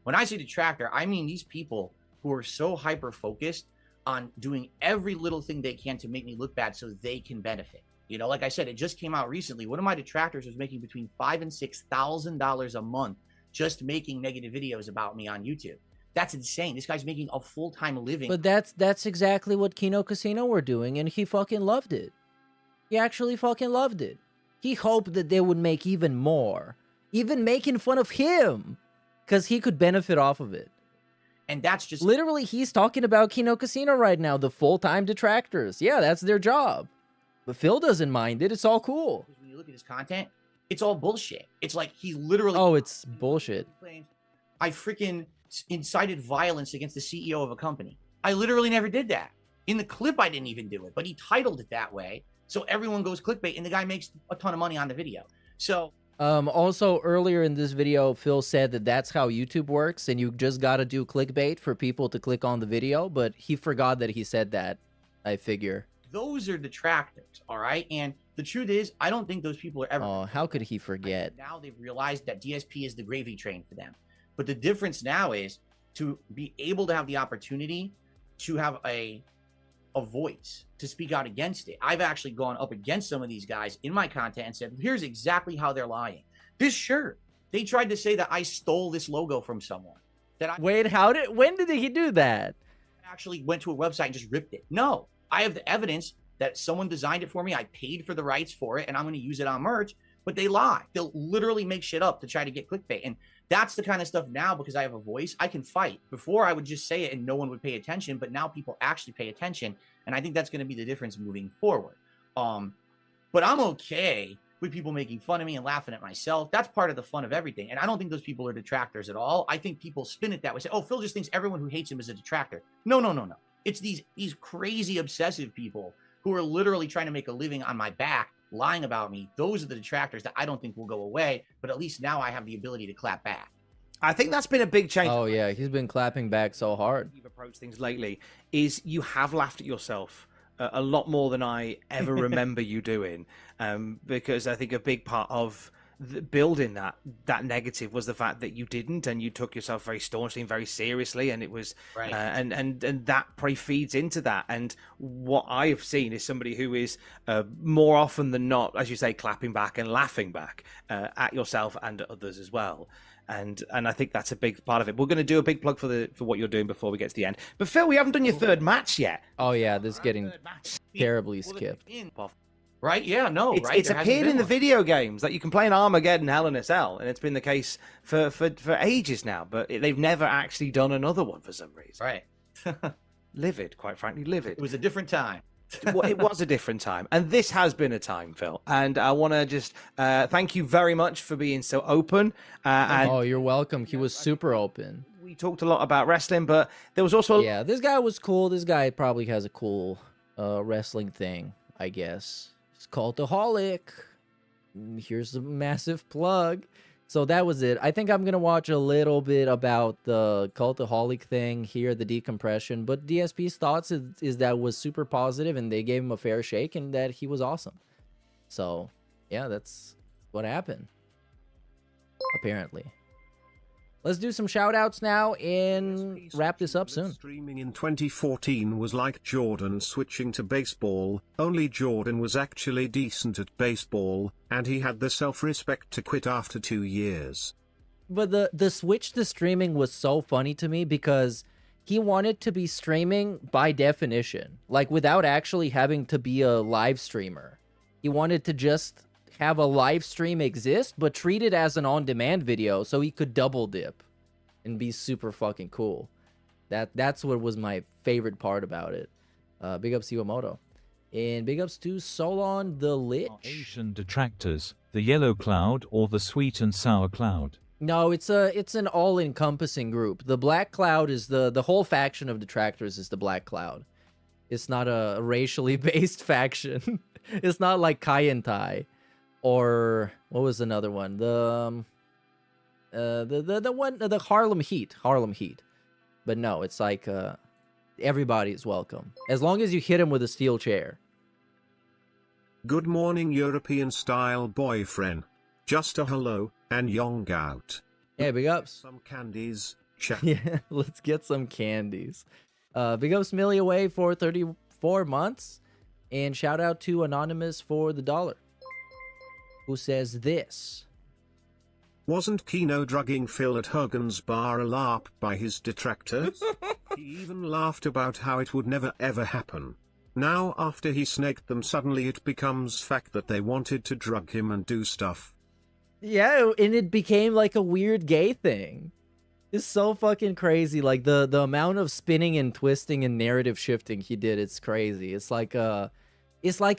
Speaker 13: When I say detractor, I mean these people who are so hyper-focused on doing every little thing they can to make me look bad so they can benefit. You know, like I said, it just came out recently. One of my detractors was making between $5,000 and $6,000 a month just making negative videos about me on YouTube. That's insane. This guy's making a full-time living.
Speaker 4: But that's exactly what Kino Casino were doing, and he fucking loved it. He actually fucking loved it. He hoped that they would make even more. Even making fun of him. Because he could benefit off of it.
Speaker 13: And that's just...
Speaker 4: Literally, he's talking about Kino Casino right now. The full-time detractors. Yeah, that's their job. But Phil doesn't mind it. It's all cool.
Speaker 13: When you look at his content, it's all bullshit. It's like he literally...
Speaker 4: Oh, it's bullshit.
Speaker 13: I freaking incited violence against the CEO of a company. I literally never did that. In the clip, I didn't even do it. But he titled it that way. So everyone goes clickbait, and the guy makes a ton of money on the video. So...
Speaker 4: Also, earlier in this video, Phil said that that's how YouTube works, and you just gotta do clickbait for people to click on the video, but he forgot that he said that, I figure.
Speaker 13: Those are detractors, all right? And the truth is, I don't think those people are ever...
Speaker 4: Oh, how could he forget?
Speaker 13: Now they've realized that DSP is the gravy train for them. But the difference now is to be able to have the opportunity to have a voice to speak out against it. I've actually gone up against some of these guys in my content and said, here's exactly how they're lying. This shirt, they tried to say that I stole this logo from someone.
Speaker 4: Wait, when did he do that?
Speaker 13: I actually went to a website and just ripped it. No, I have the evidence that someone designed it for me. I paid for the rights for it, and I'm going to use it on merch. But they lie. They'll literally make shit up to try to get clickbait. And that's the kind of stuff now, because I have a voice, I can fight. Before, I would just say it and no one would pay attention, but now people actually pay attention. And I think that's going to be the difference moving forward. But I'm okay with people making fun of me and laughing at myself. That's part of the fun of everything. And I don't think those people are detractors at all. I think people spin it that way. Say, oh, Phil just thinks everyone who hates him is a detractor. No, no, no, no. It's these crazy obsessive people who are literally trying to make a living on my back, lying about me. Those are the detractors that I don't think will go away, but at least now I have the ability to clap back.
Speaker 12: I think that's been a big change.
Speaker 4: Oh yeah, he's been clapping back so hard.
Speaker 12: You've approached things lately is you have laughed at yourself a lot more than I ever remember you doing, because I think a big part of building that negative was the fact that you didn't, and you took yourself very staunchly and very seriously, and it was
Speaker 13: right.
Speaker 12: And that probably feeds into that. And what I have seen is somebody who is more often than not, as you say, clapping back and laughing back at yourself and at others as well. And I think that's a big part of it. We're going to do a big plug for what you're doing before we get to the end. But Phil, we haven't done your third match yet.
Speaker 4: Oh yeah, this is getting terribly skipped.
Speaker 13: Right? Yeah, no, right?
Speaker 12: It's appeared in the video games that you can play in Armageddon, Hell in a Cell, and it's been the case for ages now. But they've never actually done another one for some reason.
Speaker 13: Right.
Speaker 12: Livid, quite frankly, livid.
Speaker 13: It was a different time.
Speaker 12: Well, it was a different time, and this has been a time, Phil. And I want to just thank you very much for being so open.
Speaker 4: Oh, you're welcome. He was super open.
Speaker 12: We talked a lot about wrestling, but there was also
Speaker 4: yeah, this guy was cool. This guy probably has a cool wrestling thing, I guess. It's Cultaholic. Here's the massive plug. So that was it. I think I'm going to watch a little bit about the Cultaholic thing, hear the decompression. But DSP's thoughts is that was super positive, and they gave him a fair shake, and that he was awesome. So, yeah, that's what happened. Apparently. Let's do some shout-outs now and wrap this up soon.
Speaker 15: Streaming in 2014 was like Jordan switching to baseball, only Jordan was actually decent at baseball, and he had the self-respect to quit after 2 years.
Speaker 4: But the switch to streaming was so funny to me because he wanted to be streaming by definition, like without actually having to be a live streamer. He wanted to just have a live stream exist, but treat it as an on-demand video so he could double dip and be super fucking cool. That's what was my favorite part about it. Big up Siwamoto. And big ups to Solon the Lich.
Speaker 16: Asian detractors, the yellow cloud or the sweet and sour cloud?
Speaker 4: No, it's an all-encompassing group. The Black Cloud is the whole faction of detractors is the Black Cloud. It's not a racially based faction. It's not like Kaientai or what was another one? The one, the Harlem Heat. But no, it's like everybody is welcome as long as you hit him with a steel chair.
Speaker 15: Good morning, European style boyfriend. Just a hello and young out.
Speaker 4: Yeah, big ups.
Speaker 15: Some candies. Check.
Speaker 4: Yeah, let's get some candies. Big ups Millie away for 34 months. And shout out to Anonymous for the $1. Who says this?
Speaker 15: Wasn't Kino drugging Phil at Hogan's bar a LARP by his detractors? He even laughed about how it would never ever happen. Now after he snaked them, suddenly it becomes fact that they wanted to drug him and do stuff.
Speaker 4: Yeah, and it became like a weird gay thing. It's so fucking crazy. Like the amount of spinning and twisting and narrative shifting he did, it's crazy. It's like a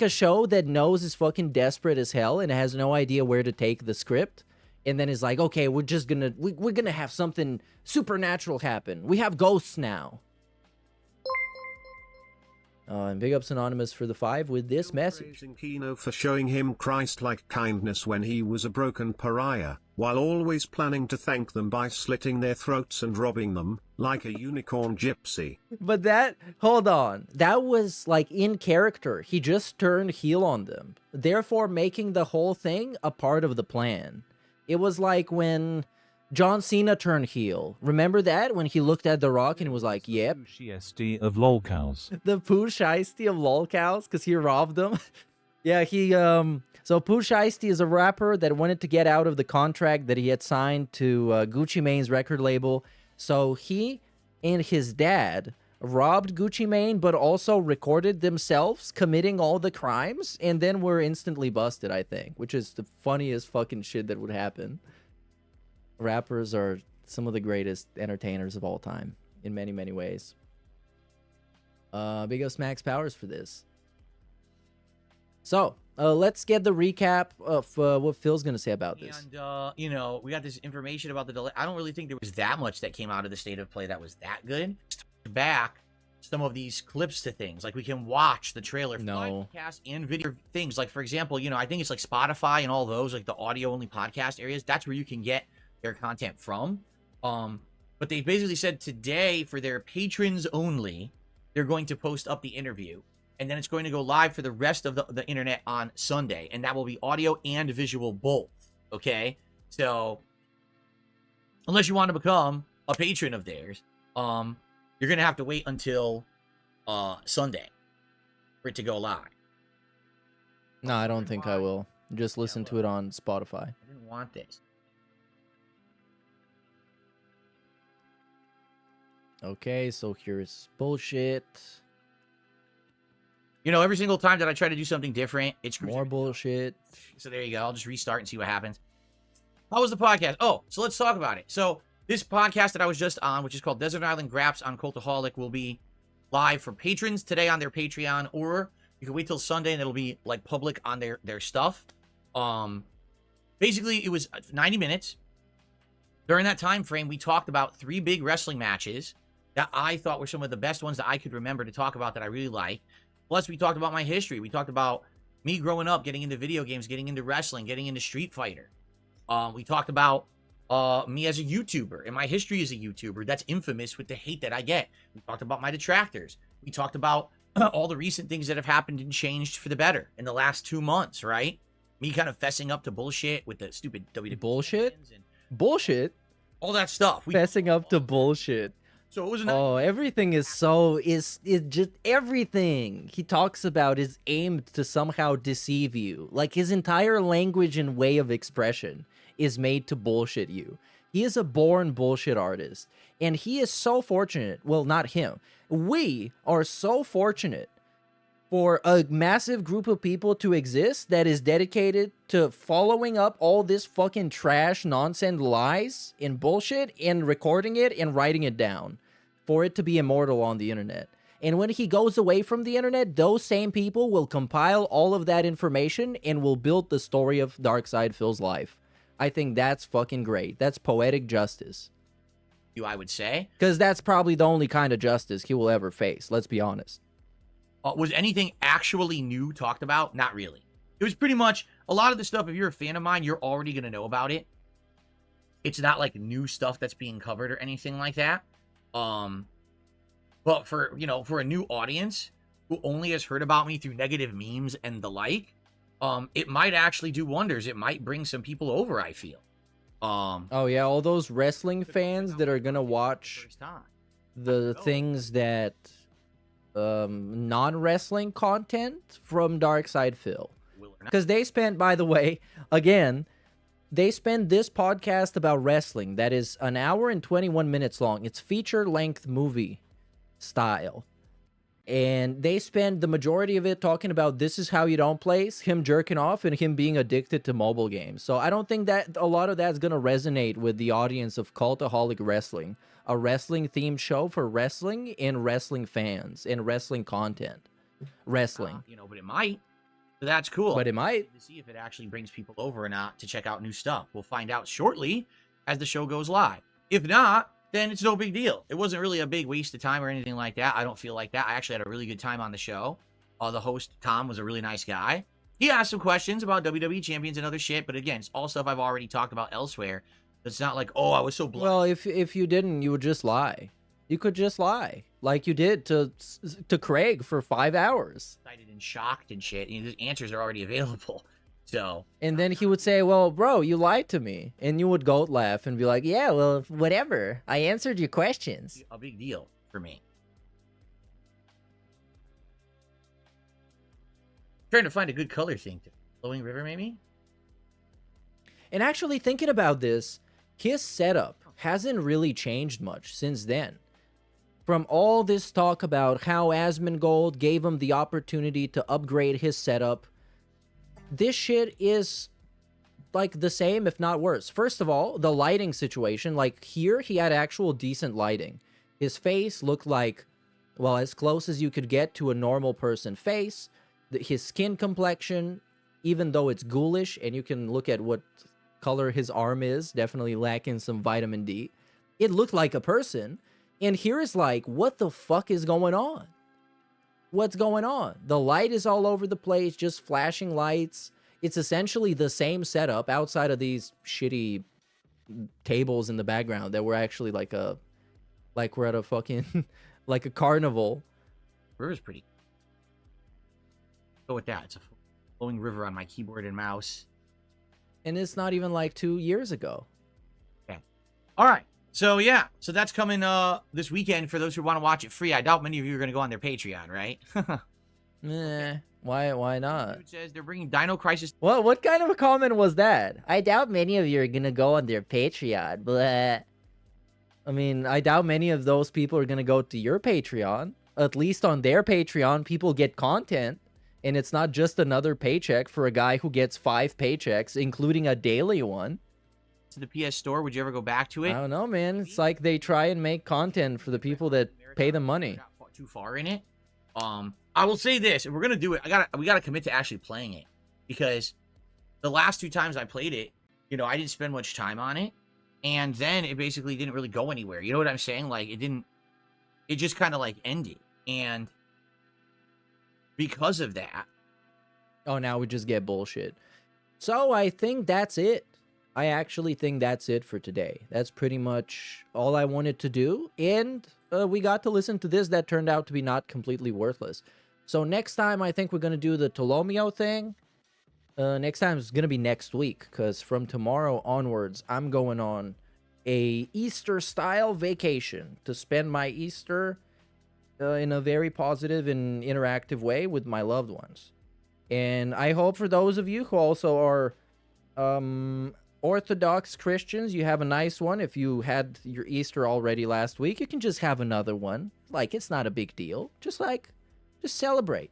Speaker 4: show that knows is fucking desperate as hell and has no idea where to take the script. And then is like, okay, we're gonna have something supernatural happen. We have ghosts now. And big ups Anonymous for the 5 with this message.
Speaker 15: Praising Kino for showing him Christ-like kindness when he was a broken pariah, while always planning to thank them by slitting their throats and robbing them, like a unicorn gypsy.
Speaker 4: But hold on, that was like in character. He just turned heel on them, therefore making the whole thing a part of the plan. It was like when John Cena turned heel. Remember that? When he looked at The Rock and was like, yep.
Speaker 16: Shiesty of lolcows.
Speaker 4: The Pooh Shiesty of lolcows, because he robbed them. Yeah, so Pooh Shiesty is a rapper that wanted to get out of the contract that he had signed to Gucci Mane's record label. So he and his dad robbed Gucci Mane, but also recorded themselves committing all the crimes, and then were instantly busted, I think, which is the funniest fucking shit that would happen. Rappers are some of the greatest entertainers of all time in many, many ways. Big ups Max Powers for this. So, let's get the recap of what Phil's going to say about this.
Speaker 13: And, you know, we got this information about the delay. I don't really think there was that much that came out of the state of play that was that good. Back some of these clips to things. Like, we can watch the trailer for podcast and video things. Like, for example, you know, I think it's like Spotify and all those, like the audio-only podcast areas. That's where you can get their content from. But they basically said today, for their patrons only, they're going to post up the interview. And then it's going to go live for the rest of the internet on Sunday. And that will be audio and visual both. Okay? So, unless you want to become a patron of theirs, you're going to have to wait until Sunday for it to go live.
Speaker 4: No, I don't think I will. Just listen to it on Spotify.
Speaker 13: I didn't want this.
Speaker 4: Okay, so here's bullshit.
Speaker 13: You know, every single time that I try to do something different, it's
Speaker 4: more bullshit.
Speaker 13: So there you go. I'll just restart and see what happens. How was the podcast? Oh, so let's talk about it. So this podcast that I was just on, which is called Desert Island Graps on Cultaholic, will be live for patrons today on their Patreon, or you can wait till Sunday and it'll be like public on their stuff. Basically, it was 90 minutes. During that time frame, we talked about 3 big wrestling matches that I thought were some of the best ones that I could remember to talk about that I really like. Plus, we talked about my history. We talked about me growing up, getting into video games, getting into wrestling, getting into Street Fighter. We talked about me as a YouTuber and my history as a YouTuber that's infamous with the hate that I get. We talked about my detractors. We talked about all the recent things that have happened and changed for the better in the last 2 months, right? Me kind of fessing up to bullshit with the stupid WWE.
Speaker 4: Bullshit?
Speaker 13: All that stuff.
Speaker 4: Fessing up to bullshit.
Speaker 13: So it was
Speaker 4: everything is just everything he talks about is aimed to somehow deceive you. Like, his entire language and way of expression is made to bullshit you. He is a born bullshit artist, and he is so fortunate. Well, not him. We are so fortunate for a massive group of people to exist that is dedicated to following up all this fucking trash, nonsense, lies, and bullshit, and recording it and writing it down for it to be immortal on the internet. And when he goes away from the internet, those same people will compile all of that information and will build the story of Darkseid Phil's life. I think that's fucking great. That's poetic justice.
Speaker 9: I would say.
Speaker 4: Because that's probably the only kind of justice he will ever face, let's be honest.
Speaker 9: Was anything actually new talked about? Not really. It was pretty much a lot of the stuff, if you're a fan of mine, you're already going to know about it. It's not like new stuff that's being covered or anything like that. But for, you know, for a new audience who only has heard about me through negative memes and the like, it might actually do wonders. It might bring some people over, I feel.
Speaker 4: Oh yeah, all those wrestling fans that are gonna watch the things that non-wrestling content from Darkseid Phil, because they spent, by the way, again, they spend this podcast about wrestling that is an hour and 21 minutes long. It's feature-length movie style, and they spend the majority of it talking about This Is How You Don't Play, him jerking off, and him being addicted to mobile games. So I don't think that a lot of that's going to resonate with the audience of Cultaholic Wrestling, a wrestling-themed show for wrestling and wrestling fans and wrestling content. Wrestling.
Speaker 9: You know, but it might. So that's cool.
Speaker 4: But it might.
Speaker 9: To see if it actually brings people over or not to check out new stuff. We'll find out shortly as the show goes live. If not, then it's no big deal. It wasn't really a big waste of time or anything like that. I don't feel like that. I actually had a really good time on the show. The host, Tom, was a really nice guy. He asked some questions about WWE champions and other shit, but again, it's all stuff I've already talked about elsewhere. It's not like, oh, I was so blessed.
Speaker 4: Well, if you didn't, you would just lie. You could just lie, like you did to Craig for 5 hours.
Speaker 9: Excited and shocked and shit. And the answers are already available. So.
Speaker 4: And then he would say, well, bro, you lied to me. And you would goat laugh and be like, yeah, well, whatever. I answered your questions.
Speaker 9: A big deal for me. Trying to find a good color thing. Flowing River, maybe?
Speaker 4: And actually thinking about this, his setup hasn't really changed much since then. From all this talk about how Asmongold gave him the opportunity to upgrade his setup, this shit is like the same, if not worse. First of all, the lighting situation, like here, he had actual decent lighting. His face looked like, well, as close as you could get to a normal person face. His skin complexion, even though it's ghoulish, and you can look at what color his arm is, definitely lacking some vitamin D. It looked like a person. And here is like, what the fuck is going on? What's going on? The light is all over the place, just flashing lights. It's essentially the same setup outside of these shitty tables in the background that were actually like we're at a fucking, like a carnival.
Speaker 9: River's pretty. Go with that. It's a flowing river on my keyboard and mouse.
Speaker 4: And it's not even like 2 years ago.
Speaker 9: Okay. All right. So, yeah. So that's coming this weekend for those who want to watch it free. I doubt many of you are going to go on their Patreon, right?
Speaker 4: Why not?
Speaker 9: Dude says they're bringing Dino Crisis.
Speaker 4: What kind of a comment was that? I doubt many of you are going to go on their Patreon. Blah. I mean, I doubt many of those people are going to go to your Patreon. At least on their Patreon, people get content. And it's not just another paycheck for a guy who gets 5 paychecks, including a daily one.
Speaker 9: To the PS Store, would you ever go back to it?
Speaker 4: I don't know, man. It's like they try and make content for the people that pay them money.
Speaker 9: Not too far in it. I will say this: if we're gonna do it, we gotta commit to actually playing it, because the last 2 times I played it, you know, I didn't spend much time on it, and then it basically didn't really go anywhere. You know what I'm saying? Like it just kind of like ended, and because of that.
Speaker 4: Oh, now we just get bullshit. So I think that's it. I actually think that's it for today. That's pretty much all I wanted to do. And we got to listen to this that turned out to be not completely worthless. So next time, I think we're going to do the Tolomeo thing. Next time is going to be next week, because from tomorrow onwards, I'm going on a Easter-style vacation to spend my Easter in a very positive and interactive way with my loved ones. And I hope for those of you who also are Orthodox Christians, you have a nice one. If you had your Easter already last week, you can just have another one. Like, it's not a big deal. Just celebrate.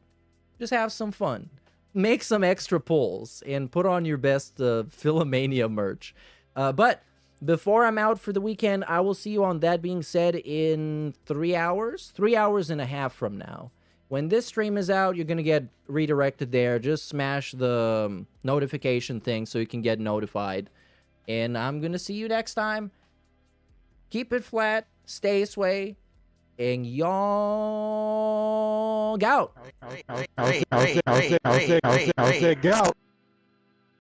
Speaker 4: Just have some fun. Make some extra pulls and put on your best Philomania merch. But before I'm out for the weekend, I will see you on That Being Said in 3 hours. 3 hours and a half from now. When this stream is out, you're going to get redirected there. Just smash the notification thing so you can get notified. And I'm going to see you next time. Keep it flat. Stay sway. And y'all out.
Speaker 2: I'll say gout.